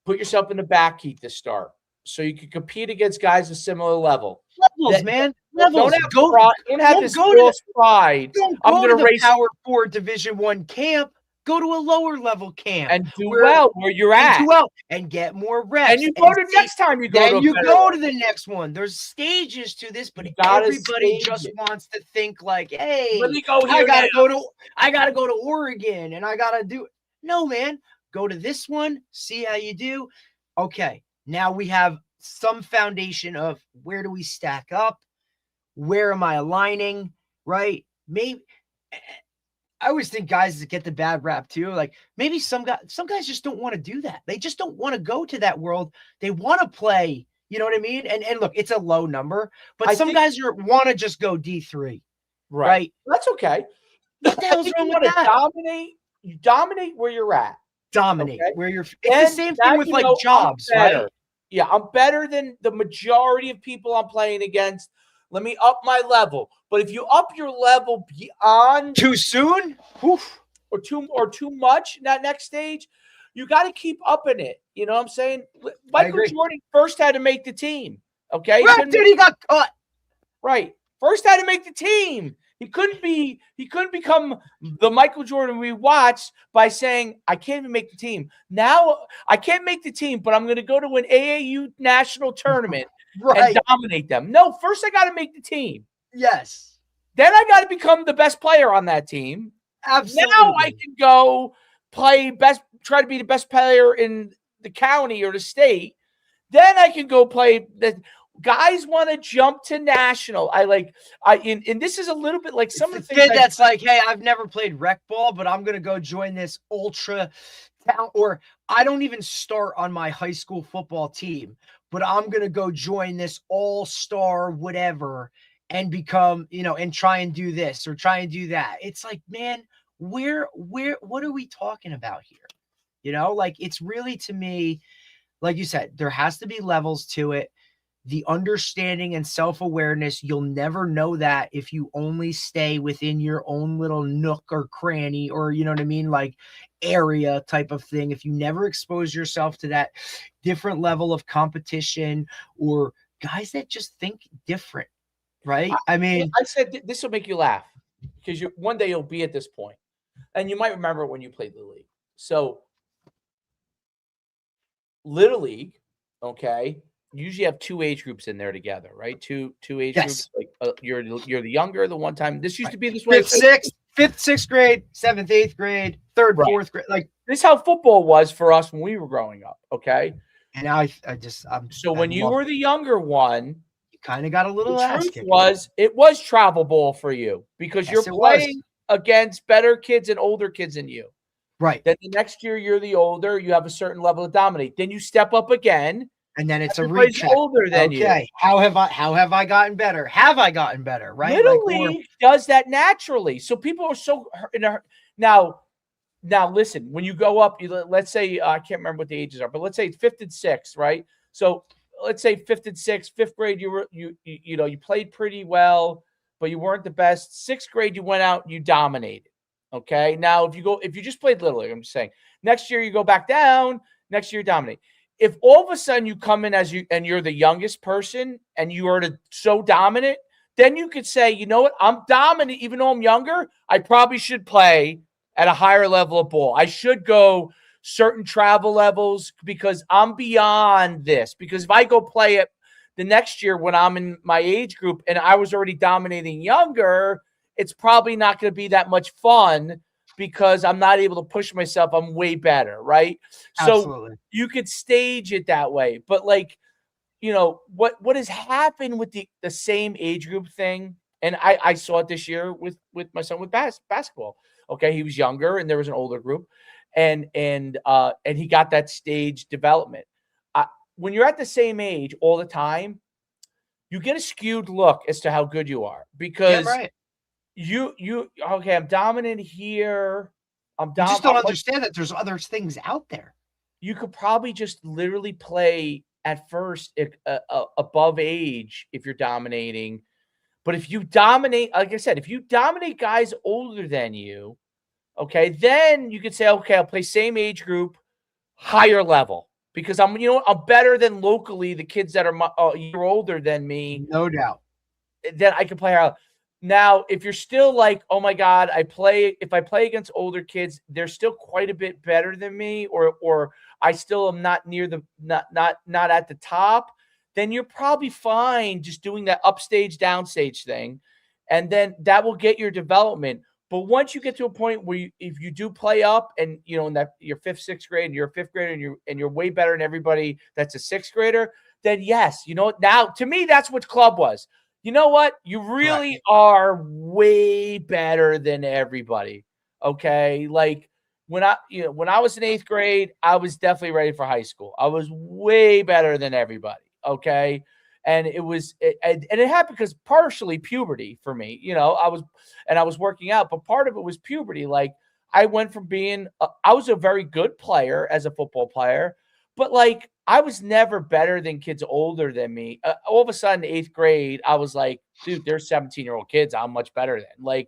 Put yourself in the back heat to start so you can compete against guys of similar level. Levels, man. Levels. Don't have this false pride. I'm going to race Power 4 Division I camp. Go to a lower level camp and do well where you're at. Do well and get more reps. And you go to next time you go. Then you go to the next one. There's stages to this, but everybody just wants to think like, hey, let me go here. I gotta go to Oregon and I gotta do it. No, man. Go to this one, see how you do. Okay, now we have some foundation of where do we stack up? Where am I aligning? Right? Maybe I always think guys get the bad rap too. Like maybe some guys just don't want to do that. They just don't want to go to that world. They want to play. You know what I mean? And look, it's a low number, but some guys want to just go D3. Right? That's okay. What the hell's wrong with that? You dominate where you're at. Dominate where you're. It's the same thing with like jobs, right? Yeah, I'm better than the majority of people I'm playing against. Let me up my level. But if you up your level beyond too soon, or too much in that next stage, you got to keep upping it. You know what I'm saying? Michael Jordan first had to make the team. Okay, dude, he got cut. Right, first had to make the team. He couldn't become the Michael Jordan we watched by saying, I can't even make the team. Now I can't make the team, but I'm going to go to an AAU national tournament and dominate them. No, first I got to make the team. Yes. Then I got to become the best player on that team. Absolutely. Now I can go try to be the best player in the county or the state. Then I can go play guys want to jump to national. And this is a little bit like some of the things that's like, hey, I've never played rec ball, but I'm going to go join this ultra town, or I don't even start on my high school football team, but I'm going to go join this all-star whatever and become, and try and do this or try and do that. It's like, man, what are we talking about here? Like it's really, to me, like you said, there has to be levels to it. The understanding and self-awareness, you'll never know that if you only stay within your own little nook or cranny or, you know what I mean, like area type of thing. If you never expose yourself to that different level of competition or guys that just think different, right? I mean, I said this will make you laugh because one day you'll be at this point, and you might remember when you played Little League. So Little League, okay, usually have two age groups in there together, right? Two age groups. Like you're the younger, the one time. This used to be this way. Fifth, sixth grade, seventh, eighth grade, third, fourth grade. Like this is how football was for us when we were growing up. Okay. And now when you were the younger one, you kind of got a little ass kicked. It was travel ball for you because you're playing against better kids and older kids than you. Right. Then the next year you're the older, you have a certain level of dominate. Then you step up again. And then it's a recheck. Older than you. How have I gotten better? Have I gotten better? Right. Little League does that naturally. So people are so now. Listen, when you go up, let's say I can't remember what the ages are, but let's say it's 5th and 6th, right? So let's say fifth and sixth, fifth grade, you played pretty well, but you weren't the best. Sixth grade, you went out and you dominated. Okay. Now, if you just played Little League, I'm just saying, next year you go back down, next year you dominate. If all of a sudden you come in and you're the youngest person and you are so dominant, then you could say, you know what, I'm dominant, even though I'm younger, I probably should play at a higher level of ball. I should go certain travel levels because I'm beyond this. Because if I go play it the next year when I'm in my age group and I was already dominating younger, it's probably not going to be that much fun because I'm not able to push myself. I'm way better, right? Absolutely. So you could stage it that way. But like, what has happened with the same age group thing, and I saw it this year with my son with basketball. Okay, he was younger and there was an older group, and he got that stage development. When you're at the same age all the time, you get a skewed look as to how good you are because right. Okay, I'm dominant here. You just don't understand that there's other things out there. You could probably just literally play at first above age if you're dominating. But if you dominate, like I said, if you dominate guys older than you, okay, then you could say, okay, I'll play same age group, higher level because I'm better than locally the kids that are a year older than me. No doubt. Then I can play higher. Now, if you're still like, oh my God, if I play against older kids, they're still quite a bit better than me, or I still am not near not at the top, then you're probably fine just doing that upstage, downstage thing. And then that will get your development. But once you get to a point where if you do play up and in that your fifth, sixth grade, and you're a fifth grader and you're way better than everybody that's a sixth grader, then yes, now to me, that's what club was. You know what? You really are way better than everybody. Okay. Like when I was in eighth grade, I was definitely ready for high school. I was way better than everybody. Okay. And it happened because partially puberty for me, I was working out, but part of it was puberty. Like I went from I was a very good player as a football player, but like I was never better than kids older than me. All of a sudden, eighth grade, I was like, dude, they're 17-year-old kids. I'm much better than. Like,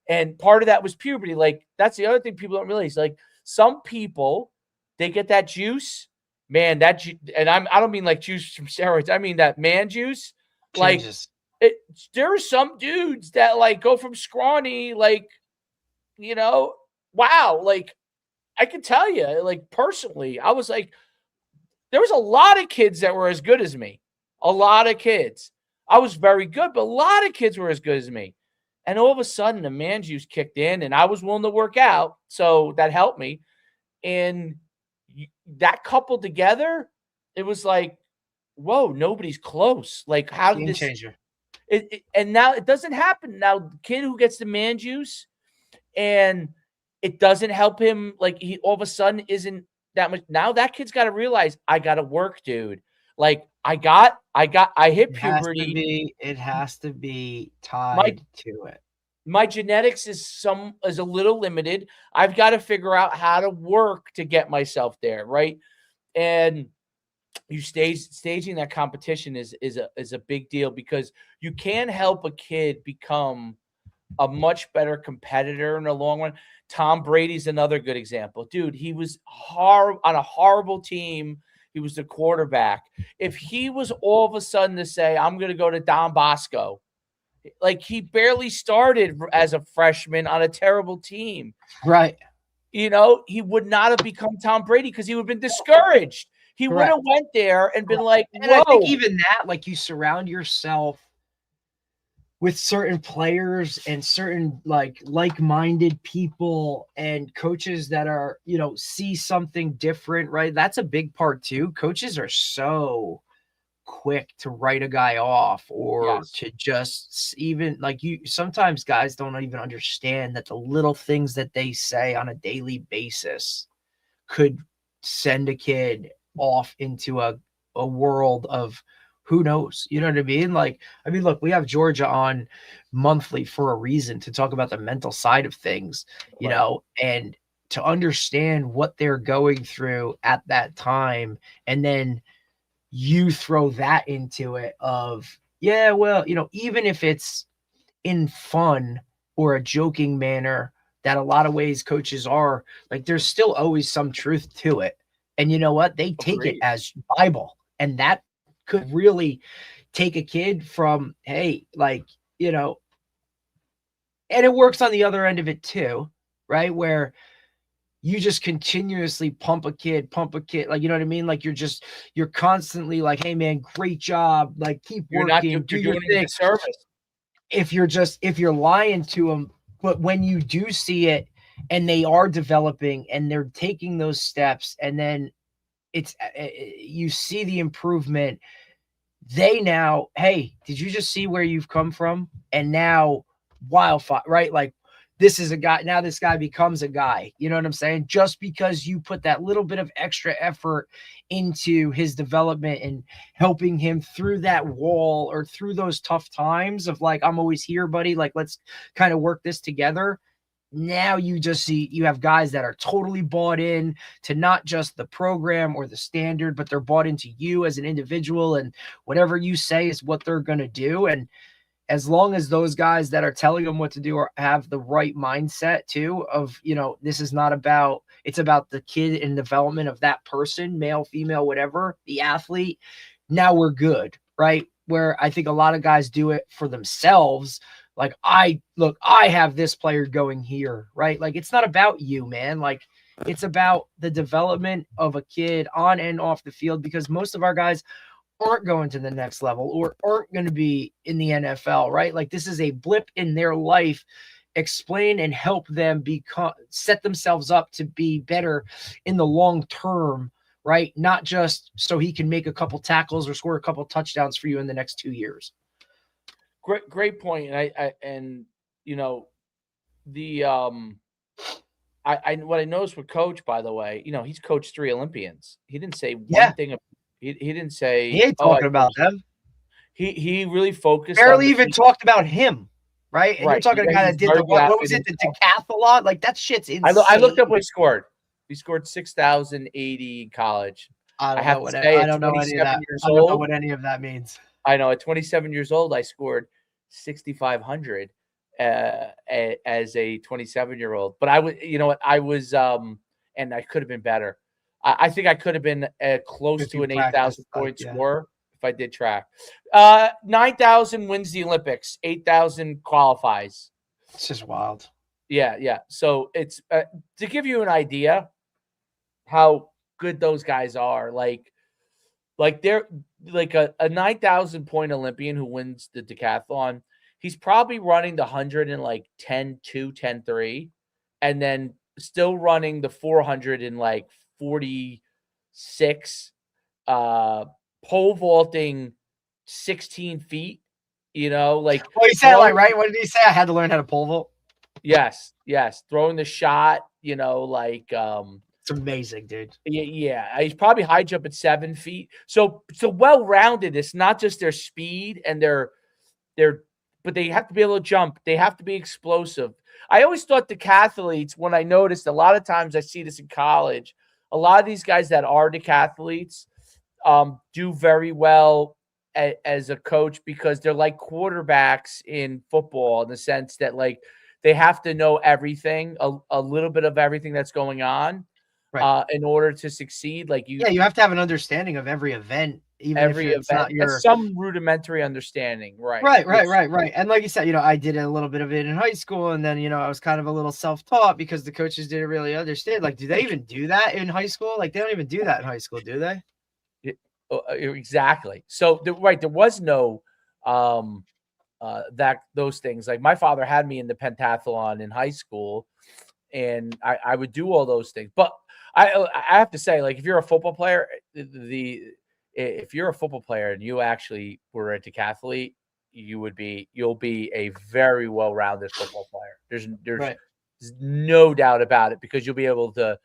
and part of that was puberty. Like, that's the other thing people don't realize. Like, some people, they get that juice, man. And I don't mean like juice from steroids. I mean that man juice. Changes. Like, there are some dudes that like go from scrawny, like, wow. Like, I can tell you, like personally, I was like. There was a lot of kids that were as good as me. A lot of kids. I was very good, but a lot of kids were as good as me. And all of a sudden, the man juice kicked in, and I was willing to work out, so that helped me. And that coupled together, it was like, whoa, nobody's close. Like, how did this changer? And now it doesn't happen. Now, the kid who gets the man juice, and it doesn't help him. Like he all of a sudden isn't that much. Now that kid's got to realize I got to work, dude. Like I hit puberty. It has to be tied to it. My genetics is a little limited. I've got to figure out how to work to get myself there, right? And staging that competition is a big deal because you can help a kid become a much better competitor in the long run. Tom Brady's another good example. Dude, he was on a horrible team. He was the quarterback. If he was all of a sudden to say, I'm going to go to Don Bosco, like he barely started as a freshman on a terrible team. Right. He would not have become Tom Brady because he would have been discouraged. He would have went there and been like, whoa. And I think even that, like you surround yourself with certain players and certain like-minded people and coaches that are, see something different, right? That's a big part too. Coaches are so quick to write a guy off or to just even sometimes guys don't even understand that the little things that they say on a daily basis could send a kid off into a world of who knows? You know what I mean? Look, we have Georgia on monthly for a reason to talk about the mental side of things, and to understand what they're going through at that time. And then, you throw that into it of, yeah, well, even if it's in fun or a joking manner, that a lot of ways coaches are, like, there's still always some truth to it. And you know what? They take it Agreed. as Bible. And that could really take a kid from, hey, like, and it works on the other end of it too, right? Where you just continuously pump a kid, like, you know what I mean? Like, you're constantly like, hey man, great job. Like, keep You're not working, do you're your doing him a thing. disservice. If you're lying to them, but when you do see it and they are developing and they're taking those steps, and then it's, you see the improvement, they now, hey, did you just see where you've come from? And now wildfire, right? Like, this is a guy, now this guy becomes a guy. You know what I'm saying? Just because you put that little bit of extra effort into his development and helping him through that wall or through those tough times of, like, I'm always here, buddy. Like, let's kind of work this together. Now you just see, you have guys that are totally bought in to not just the program or the standard, but they're bought into you as an individual, and whatever you say is what they're going to do. And as long as those guys that are telling them what to do have the right mindset too, of, this is not about, it's about the kid and development of that person, male, female, whatever, the athlete. Now we're good, right? Where I think a lot of guys do it for themselves. Like, I have this player going here, right? Like, it's not about you, man. Like, it's about the development of a kid on and off the field, because most of our guys aren't going to the next level or aren't going to be in the NFL, right? Like, this is a blip in their life. Explain and help them set themselves up to be better in the long term, right? Not just so he can make a couple tackles or score a couple touchdowns for you in the next 2 years. Great point. And what I noticed with Coach, by the way, he's coached 3 Olympians. He didn't say one thing. He didn't say, he ain't talking about them. He really focused. Barely even talked about him, right? And right. You're talking a guy that did what was it, the decathlon? Like, that shit's insane. I looked up what he scored. He scored 6,080 in college. I don't know any of that. I don't know what any of that means. I know at 27 years old, I scored 6,500 as a 27-year-old. But I was, I was, and I could have been better. I think I could have been close to an 8,000 point scorer if I did track. 9,000 wins the Olympics, 8,000 qualifies. It's just wild. Yeah. So it's to give you an idea how good those guys are. Like they're like a 9,000 point Olympian who wins the decathlon. He's probably running the 100 in like 10.2, 10.3, and then still running the 400 in like 46, pole vaulting 16 feet, like. Well, he said, like, right? What did he say? I had to learn how to pole vault. Yes. Throwing the shot, like, it's amazing, dude. Yeah. He's probably high jump at 7 feet. So well-rounded. It's not just their speed and but they have to be able to jump. They have to be explosive. I always thought decathletes, when I noticed, a lot of times I see this in college, a lot of these guys that are decathletes do very well as a coach, because they're like quarterbacks in football, in the sense that, like, they have to know everything, a little bit of everything that's going on, right, in order to succeed. Like, you have to have an understanding of every event. Even every if it's event, not some rudimentary understanding, right? Right. And like you said, I did a little bit of it in high school, and then I was kind of a little self-taught because the coaches didn't really understand. Like, do they even do that in high school? Like, they don't even do that in high school, do they? Exactly. So there was no those things. Like, my father had me in the pentathlon in high school, and I would do all those things. But I have to say, like, if you're a football player, if you're a football player and you actually were a decathlete, you'll be a very well-rounded football player. There's no doubt about it, because you'll be able to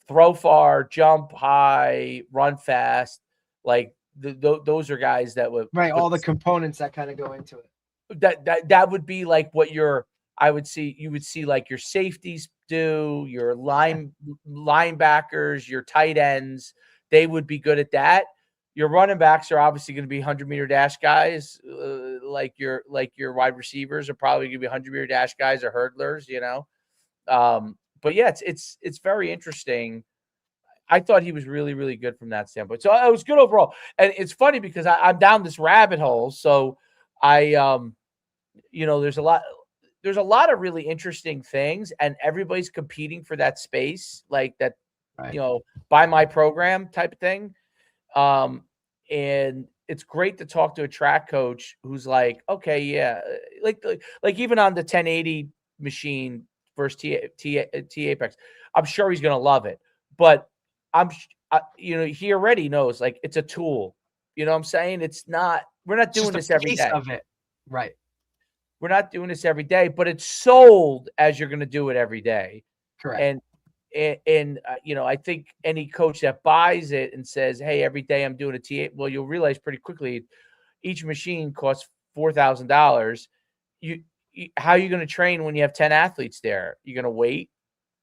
throw far, jump high, run fast. Like, those are guys that would all the components that kind of go into it. That would be like what you would see like your safeties do, your linebackers, your tight ends. They would be good at that. Your running backs are obviously going to be 100-meter dash guys, like your wide receivers are probably going to be 100-meter dash guys or hurdlers, But yeah, it's very interesting. I thought he was really, really good from that standpoint. So it was good overall. And it's funny because I'm down this rabbit hole. So there's a lot of really interesting things, and everybody's competing for that space, like that, Right. buy my program type of thing. And it's great to talk to a track coach who's like, okay, yeah, like even on the 1080 machine versus T Apex, I'm sure he's gonna love it, but he already knows, like, it's a tool. You know what I'm saying? We're not It's just doing a this every piece day. of it. Right. We're not doing this every day, but it's sold as you're going to do it every day. Correct. And I think any coach that buys it and says, "Hey, every day I'm doing a T8," well, you'll realize pretty quickly each machine costs $4,000. How are you going to train when you have 10 athletes there? You're going to wait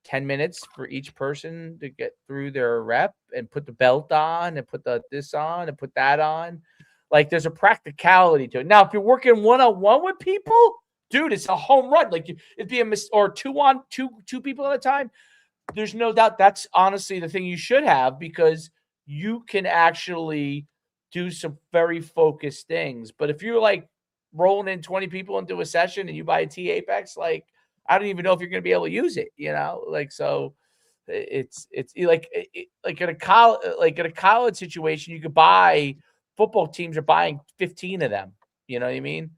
10 minutes for each person to get through their rep and put the belt on and put this on and put that on. Like, there's a practicality to it. Now, if you're working one-on-one with people, dude, it's a home run. Like, it'd be or two people at a time. There's no doubt that's honestly the thing you should have, because you can actually do some very focused things. But if you're like rolling in 20 people into a session and you buy a T Apex, like, I don't even know if you're going to be able to use it, like, so it's like at a college situation, you could buy football teams are buying 15 of them. You know what I mean?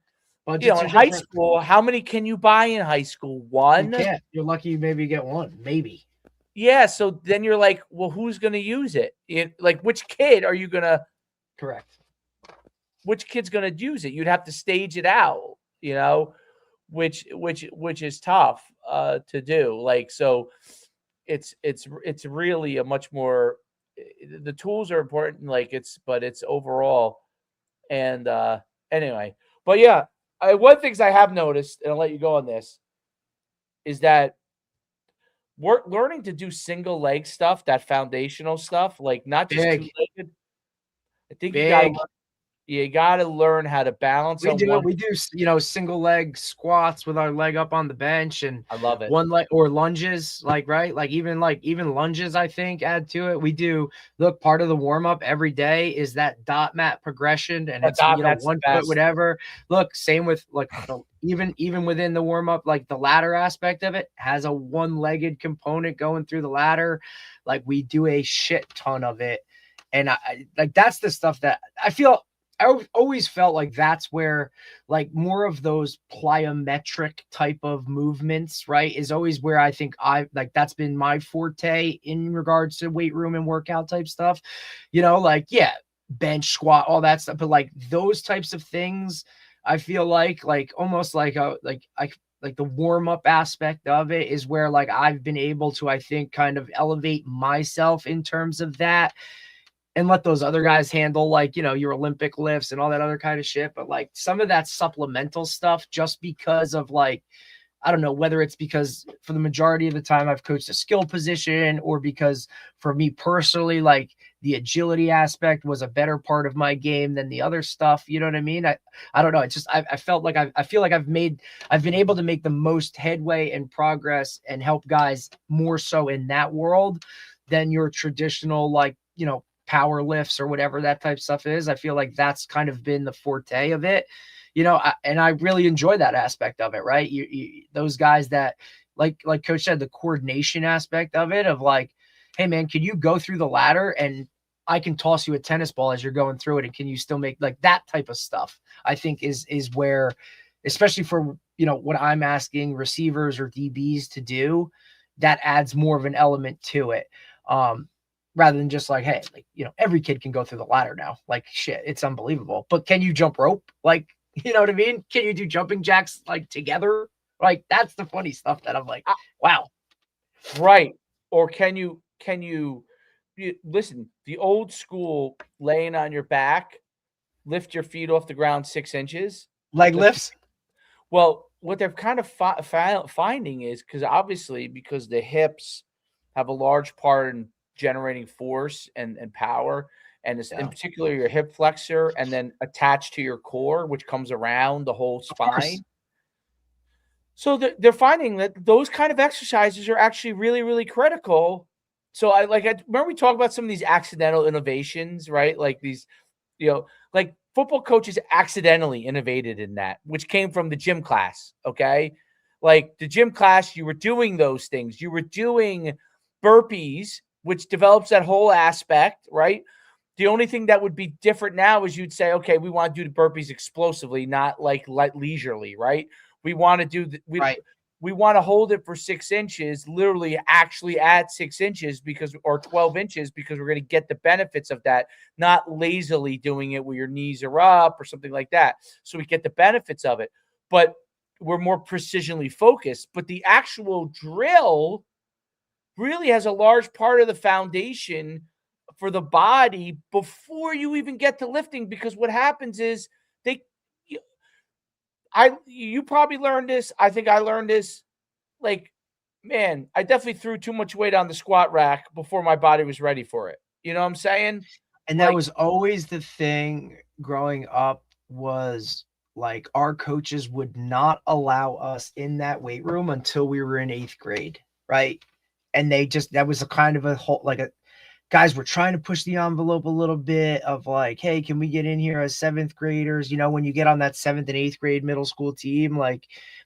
Budgets In are high different. school, how many can you buy in high school? You One? can't. You're lucky you maybe get one, maybe. Yeah. So then you're like, well, who's going to use it? Like, which kid are you going to? Correct. Which kid's going to use it? You'd have to stage it out, which is tough to do. Like, so it's really a much more, the tools are important, like, but it's overall. And anyway, but yeah, one things I have noticed, and I'll let you go on this, is that we're learning to do single leg stuff, that foundational stuff, like not just Big. two-legged. I think Big. you gotta learn how to balance We on do one. it. We do, single leg squats with our leg up on the bench, and I love it. one leg, or lunges, right? Even lunges, I think, add to it. We do, look, part of the warm up every day is that dot mat progression, and it's, That's 1 the foot, best. whatever. Look, same with, like, even within the warm up, like the ladder aspect of it has a one-legged component going through the ladder. Like, we do a shit ton of it. And I like, that's the stuff that I always felt like that's where, like, more of those plyometric type of movements, right, is always where I think that's been my forte in regards to weight room and workout type stuff, like, yeah, bench, squat, all that stuff. But like those types of things, I feel like almost like the warm up aspect of it is where, like, I've been able to, I think, kind of elevate myself in terms of that, and let those other guys handle, like, your Olympic lifts and all that other kind of shit. But like some of that supplemental stuff, just because of, like, I don't know whether it's because for the majority of the time I've coached a skill position, or because for me personally, like, the agility aspect was a better part of my game than the other stuff. You know what I mean? I don't know. It's just, I felt like I feel like I've been able to make the most headway and progress and help guys more so in that world than your traditional, like, power lifts or whatever that type of stuff is. I feel like that's kind of been the forte of it, and I really enjoy that aspect of it, right? Those guys that, like Coach said, the coordination aspect of it, of like, hey man, can you go through the ladder and I can toss you a tennis ball as you're going through it, and can you still make, like, that type of stuff, I think is where, especially for, what I'm asking receivers or DBs to do, that adds more of an element to it. Rather than just like, hey, like, every kid can go through the ladder now. Like, shit, it's unbelievable. But can you jump rope? Like, you know what I mean? Can you do jumping jacks, like, together? Like, that's the funny stuff that I'm like, wow. Right. Or can you listen, the old school laying on your back, lift your feet off the ground 6 inches. Leg lifts? Well, what they're kind of finding is, because the hips have a large part in generating force and power, and it's in particular your hip flexor, and then attached to your core, which comes around the whole spine. So they're finding that those kind of exercises are actually really, really critical. So I remember we talked about some of these accidental innovations, right? Like these, like football coaches accidentally innovated in that, which came from the gym class. Okay. Like the gym class, you were doing those things. You were doing burpees, which develops that whole aspect, right? The only thing that would be different now is you'd say, okay, we want to do the burpees explosively, not like leisurely, right? We want to do we want to hold it for 6 inches, literally actually at 6 inches or 12 inches, because we're going to get the benefits of that, not lazily doing it where your knees are up or something like that. So we get the benefits of it, but we're more precisionally focused. But the actual drill really has a large part of the foundation for the body before you even get to lifting, because what happens is you probably learned this. I think I learned this. Like, man, I definitely threw too much weight on the squat rack before my body was ready for it. You know what I'm saying? And that was always the thing growing up, was like our coaches would not allow us in that weight room until we were in 8th grade. Right. And that was a kind of a whole, guys were trying to push the envelope a little bit of like, hey, can we get in here as 7th graders? When you get on that 7th and 8th grade middle school team,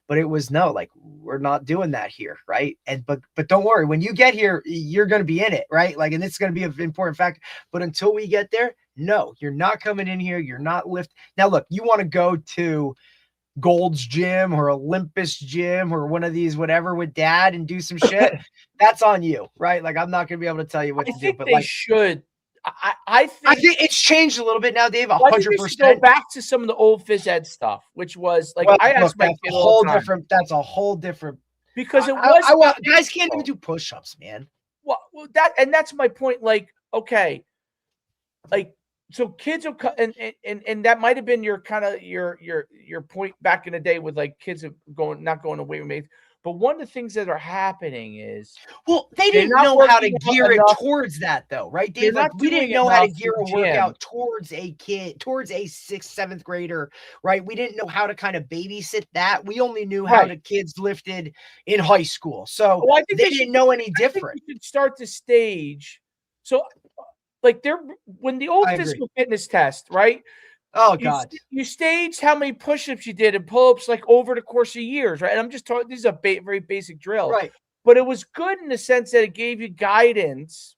but it was no, we're not doing that here. Right. But don't worry, when you get here, you're going to be in it. Right. And it's going to be an important factor. But until we get there, no, you're not coming in here. You're not lift. Now, look, you want to go to Gold's Gym or Olympus Gym or one of these whatever with dad and do some shit, that's on you, right? I'm not gonna be able to tell you what to do, but they should. I think it's changed a little bit now, Dave. 100%. I think we should go back to some of the old phys ed stuff, which was I asked my kid all the time. That's a whole different, because it was guys can't even do push-ups, man. Well, that's my point. Okay, so kids will and that might have been your kind of your point back in the day with kids not going away with me. But one of the things that are happening is, they didn't know how to gear it towards that, though, right, Dave? We didn't know how to gear a workout towards a kid, towards a 6th, 7th grader, right? We didn't know how to kind of babysit that. We only knew how the kids lifted in high school, so I think they didn't know any different. You should start the stage. So, when the old physical fitness test, right? Oh God! You staged how many push-ups you did and pull-ups over the course of years, right? And I'm just talking. This is a very basic drill, right? But it was good in the sense that it gave you guidance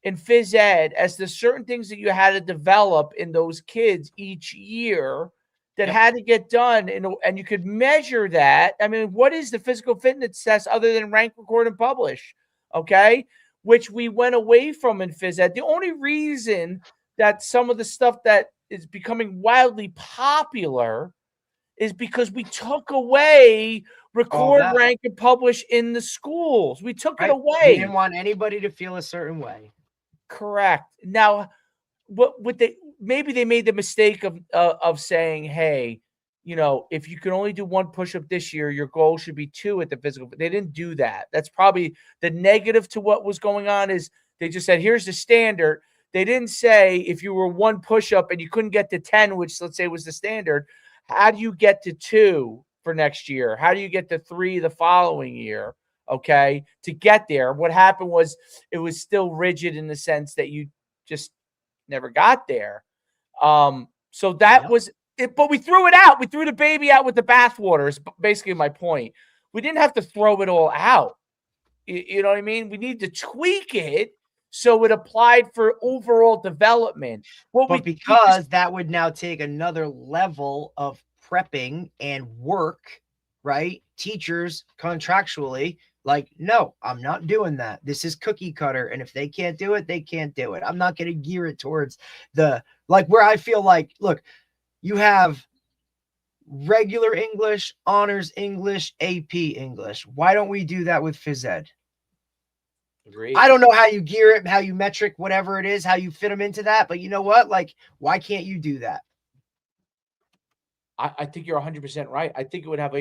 in phys ed as to certain things that you had to develop in those kids each year that had to get done, and you could measure that. I mean, what is the physical fitness test other than rank, record, and publish? Okay, which we went away from in phys ed. The only reason that some of the stuff that is becoming wildly popular is because we took away record, rank, and publish in the schools. We took it away. We didn't want anybody to feel a certain way. Correct. Now, maybe they made the mistake of saying, hey, if you can only do 1 push-up this year, your goal should be 2 at the physical. They didn't do that. That's probably the negative to what was going on. Is they just said, here's the standard. They didn't say if you were 1 push-up and you couldn't get to 10, which let's say was the standard, how do you get to 2 for next year? How do you get to 3 the following year? Okay, to get there. What happened was it was still rigid in the sense that you just never got there. So that was it, but we threw it out. We threw the baby out with the bathwater is basically my point. We didn't have to throw it all out. You know what I mean? We need to tweak it so it applied for overall development. Because that would now take another level of prepping and work, right? Teachers contractually, no, I'm not doing that. This is cookie cutter. And if they can't do it, they can't do it. I'm not going to gear it towards where I feel look, you have regular English, honors English, AP English. Why don't we do that with phys ed? Agreed. I don't know how you gear it, how you metric, whatever it is, how you fit them into that. But you know what? Why can't you do that? I think you're 100% right. I think it would have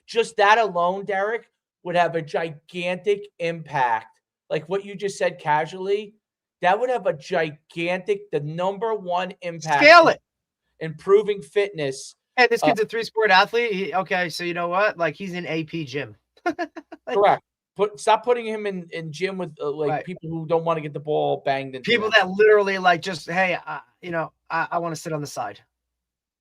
just that alone, Derek, would have a gigantic impact. Like what you just said casually, that would have a gigantic, the number one impact. Scale it. Improving fitness. Hey, this kid's a 3-sport athlete. Okay, so you know what? Like, he's in AP gym. Correct. Stop putting him in gym with Right. people who don't want to get the ball banged into People them. that literally like just, hey, I want to sit on the side.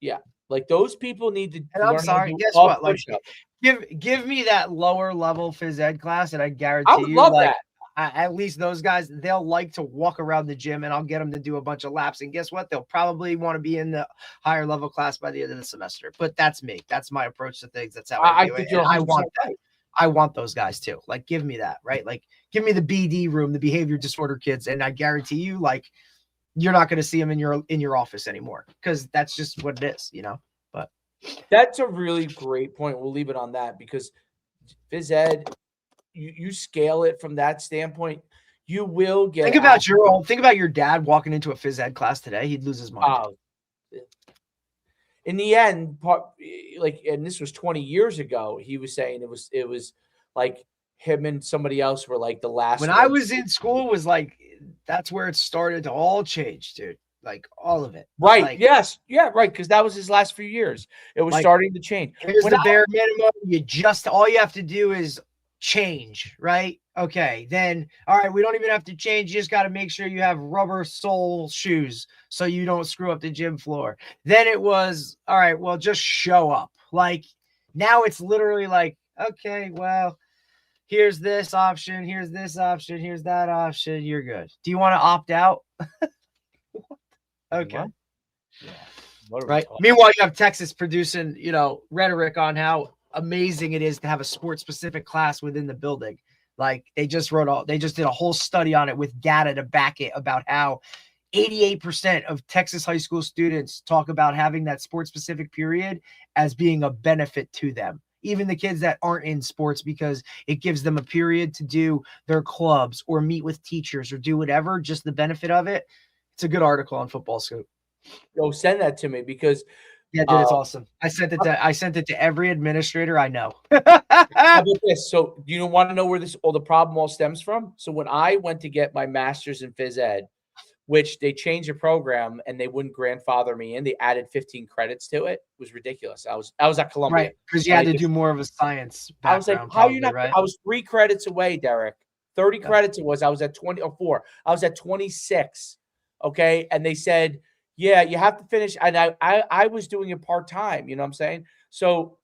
Yeah, like those people need to. And I'm learn sorry, how to do guess all what? Like, push-ups. give me that lower level phys ed class, and I I guarantee would you, love like, that. at least those guys, they'll like to walk around the gym, and I'll get them to do a bunch of laps. And guess what? They'll probably want to be in the higher level class by the end of the semester. But that's me. That's my approach to things. That's how I do think it. you're And I 100% want that. right. I want those guys too. Like, give me that, right? Like, give me the BD room, the behavior disorder kids, and I guarantee you, like, you're not going to see them in your office anymore, because that's just what it is, you know. But That's a really great point. We'll leave it on that, because phys ed, you scale it from that standpoint, you will get. think about your dad walking into a phys ed class today. He'd lose his mind. In the end, and this was 20 years ago, he was saying it was like him and somebody else were like the last. When I was in school, was like, that's where it started to all change, dude. Like, all of it. Right. Like, yes. Yeah. Right. Because that was his last few years. It was starting to change. Here's the bare minimum. All you have to do is change, right? Okay. Then, all right, we don't even have to change. You just got to make sure you have rubber sole shoes so you don't screw up the gym floor. Then it was, all right, well, just show up. Like, now it's literally like, okay, well, here's this option. Here's this option. Here's that option. You're good. Do you want to opt out? Okay. Yeah. Right. Meanwhile, you have Texas producing, rhetoric on how amazing it is to have a sports specific class within the building. Like, they just did a whole study on it with data to back it, about how 88% of Texas high school students talk about having that sports specific period as being a benefit to them. Even the kids that aren't in sports, because it gives them a period to do their clubs or meet with teachers or do whatever, just the benefit of it. It's a good article on Football Scoop. Go send that to me, because yeah, dude, it's awesome. I sent it to every administrator I know. How about this? So you want to know where the problem all stems from? So when I went to get my master's in phys ed, which they changed the program and they wouldn't grandfather me in, they added 15 credits to it. It was ridiculous. I was at Columbia, right? Because you had to do more of a science background. I was like, how are you not? Right? I was 3 credits away, Derek. 30 credits it was. I was at 20 or 4. I was at 26. Okay, and they said, yeah, you have to finish. And I was doing it part-time, you know what I'm saying? So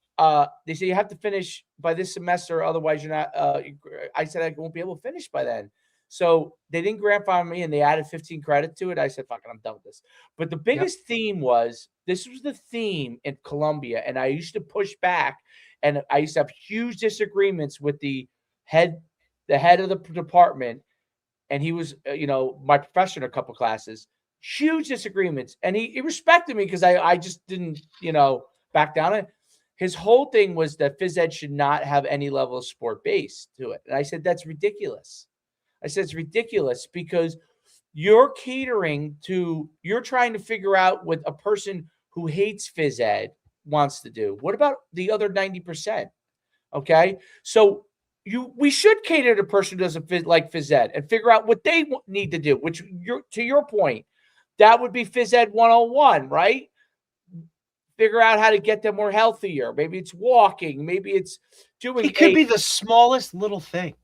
they say you have to finish by this semester, otherwise you're not. I said I won't be able to finish by then. So they didn't grandfather me, and they added 15 credits to it. I said, fuck it, I'm done with this. But the biggest theme was, this was the theme in Columbia, and I used to push back, and I used to have huge disagreements with the head of the department, and he was, my professor in a couple classes. Huge disagreements, and he respected me because I just didn't, back down it. His whole thing was that phys ed should not have any level of sport base to it, and I said that's ridiculous. I said it's ridiculous because you're trying to figure out what a person who hates phys ed wants to do. What about the other 90%? Okay, so we should cater to a person who doesn't like phys ed and figure out what they need to do. Which, to your point, that would be phys ed 101, right? Figure out how to get them more healthier. Maybe it's walking. Maybe it's doing. It could be the smallest little thing.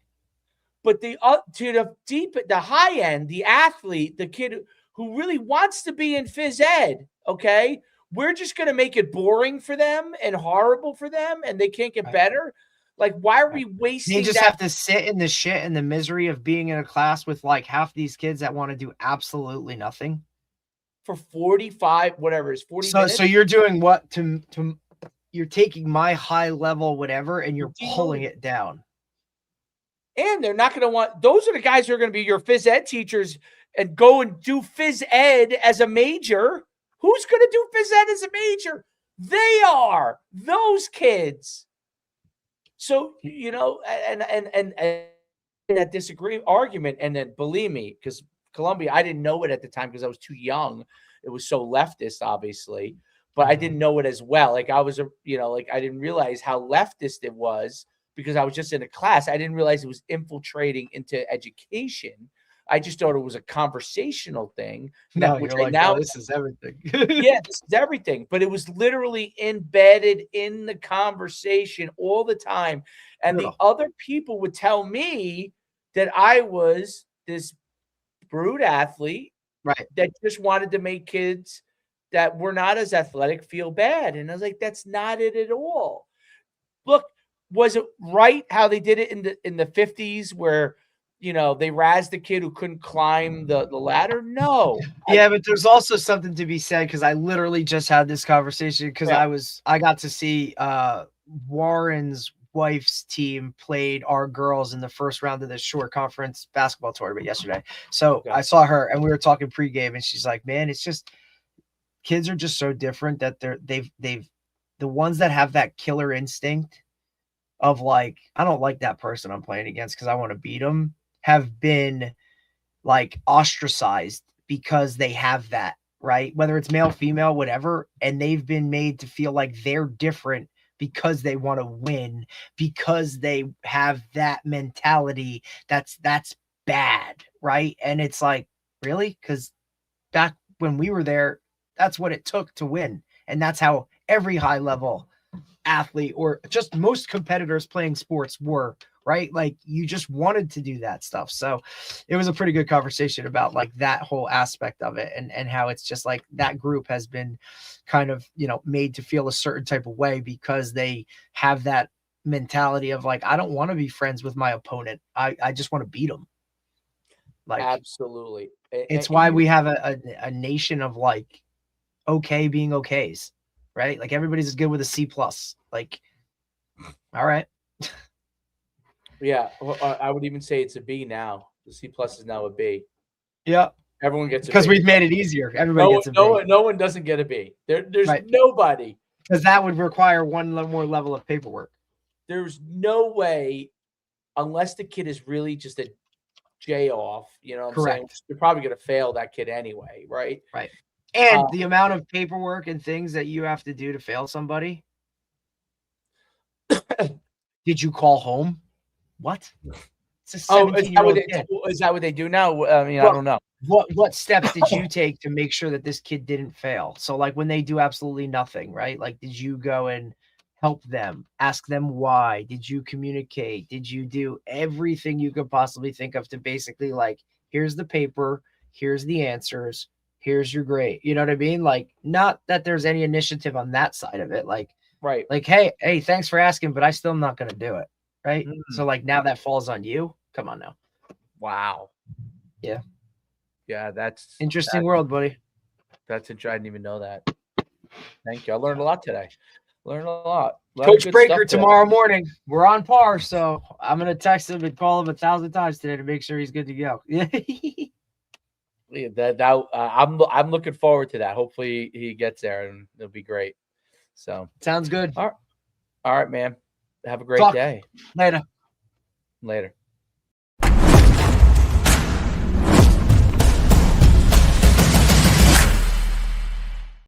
But the high end, the athlete, the kid who really wants to be in phys ed, okay, we're just going to make it boring for them and horrible for them, and they can't get better. Like, why are we wasting? They just have to sit in the shit and the misery of being in a class with like half these kids that want to do absolutely nothing for 45, whatever is 40 minutes. So you're doing what to you're taking my high level whatever and you're pulling it down. And they're not going to want, those are the guys who are going to be your phys ed teachers and go and do phys ed as a major. Who's going to do phys ed as a major? They are, those kids. So, and that argument, and then believe me, because Columbia, I didn't know it at the time because I was too young. It was so leftist, obviously, but I didn't know it as well. Like I was, I didn't realize how leftist it was because I was just in a class. I didn't realize it was infiltrating into education. I just thought it was a conversational thing. No, which you're I like, now oh, this is everything. yeah, this is everything. But it was literally embedded in the conversation all the time. And the Brutal. other people would tell me that I was this brute athlete Right. that just wanted to make kids that were not as athletic feel bad. And I was like, that's not it at all. Look, was it right how they did it in the 50s where they razzed the kid who couldn't climb the ladder? No. Yeah, but there's also something to be said, because I literally just had this conversation because Yeah. I got to see Warren's wife's team played our girls in the first round of the short conference basketball tournament yesterday. So Okay. I saw her and we were talking pregame, and she's like, man, it's just kids are just so different that they've the ones that have that killer instinct of like, I don't like that person I'm playing against because I want to beat them, have been like ostracized because they have that, right? Whether it's male, female, whatever. And they've been made to feel like they're different because they want to win, because they have that mentality. That's bad, right? And it's like, really? Because back when we were there, that's what it took to win. And that's how every high level athlete or just most competitors playing sports were, right? Like you just wanted to do that stuff. So it was a pretty good conversation about like that whole aspect of it, and how it's just like that group has been kind of, made to feel a certain type of way because they have that mentality of like, I don't want to be friends with my opponent. I just want to beat them. Like, absolutely. it's why we have a nation of like, okay being okays, right? Like everybody's as good with a C+. Like, all right. Yeah, I would even say it's a B now. The C+ is now a B. Yeah. Everyone gets a B. Because we've made it easier. Everybody gets a B. No one doesn't get a B. There's Right. nobody. Because that would require one more level of paperwork. There's no way, unless the kid is really just a J off, you know what I'm saying? Correct. You're probably going to fail that kid anyway, right? Right. And the amount of paperwork and things that you have to do to fail somebody. Did you call home? What? It's a 17-year-old kid. Is that what they do now? I mean, I don't know. What steps did you take to make sure that this kid didn't fail? So like when they do absolutely nothing, right? Like, did you go and help them, ask them why? Did you communicate? Did you do everything you could possibly think of to basically like, here's the paper, here's the answers, here's your grade. You know what I mean? Like, not that there's any initiative on that side of it. Like, right. Like, hey, thanks for asking, but I still am not going to do it. Right. So like now that falls on you. Come on now. Wow. Yeah. Yeah. That's interesting world, buddy. That's interesting. I didn't even know that. Thank you. I learned a lot today. Coach Breaker tomorrow morning. We're on par. So I'm going to text him and call him 1,000 times today to make sure he's good to go. Yeah, I'm looking forward to that. Hopefully he gets there and it'll be great. So sounds good. All right, man. Have a great day. Later. Later.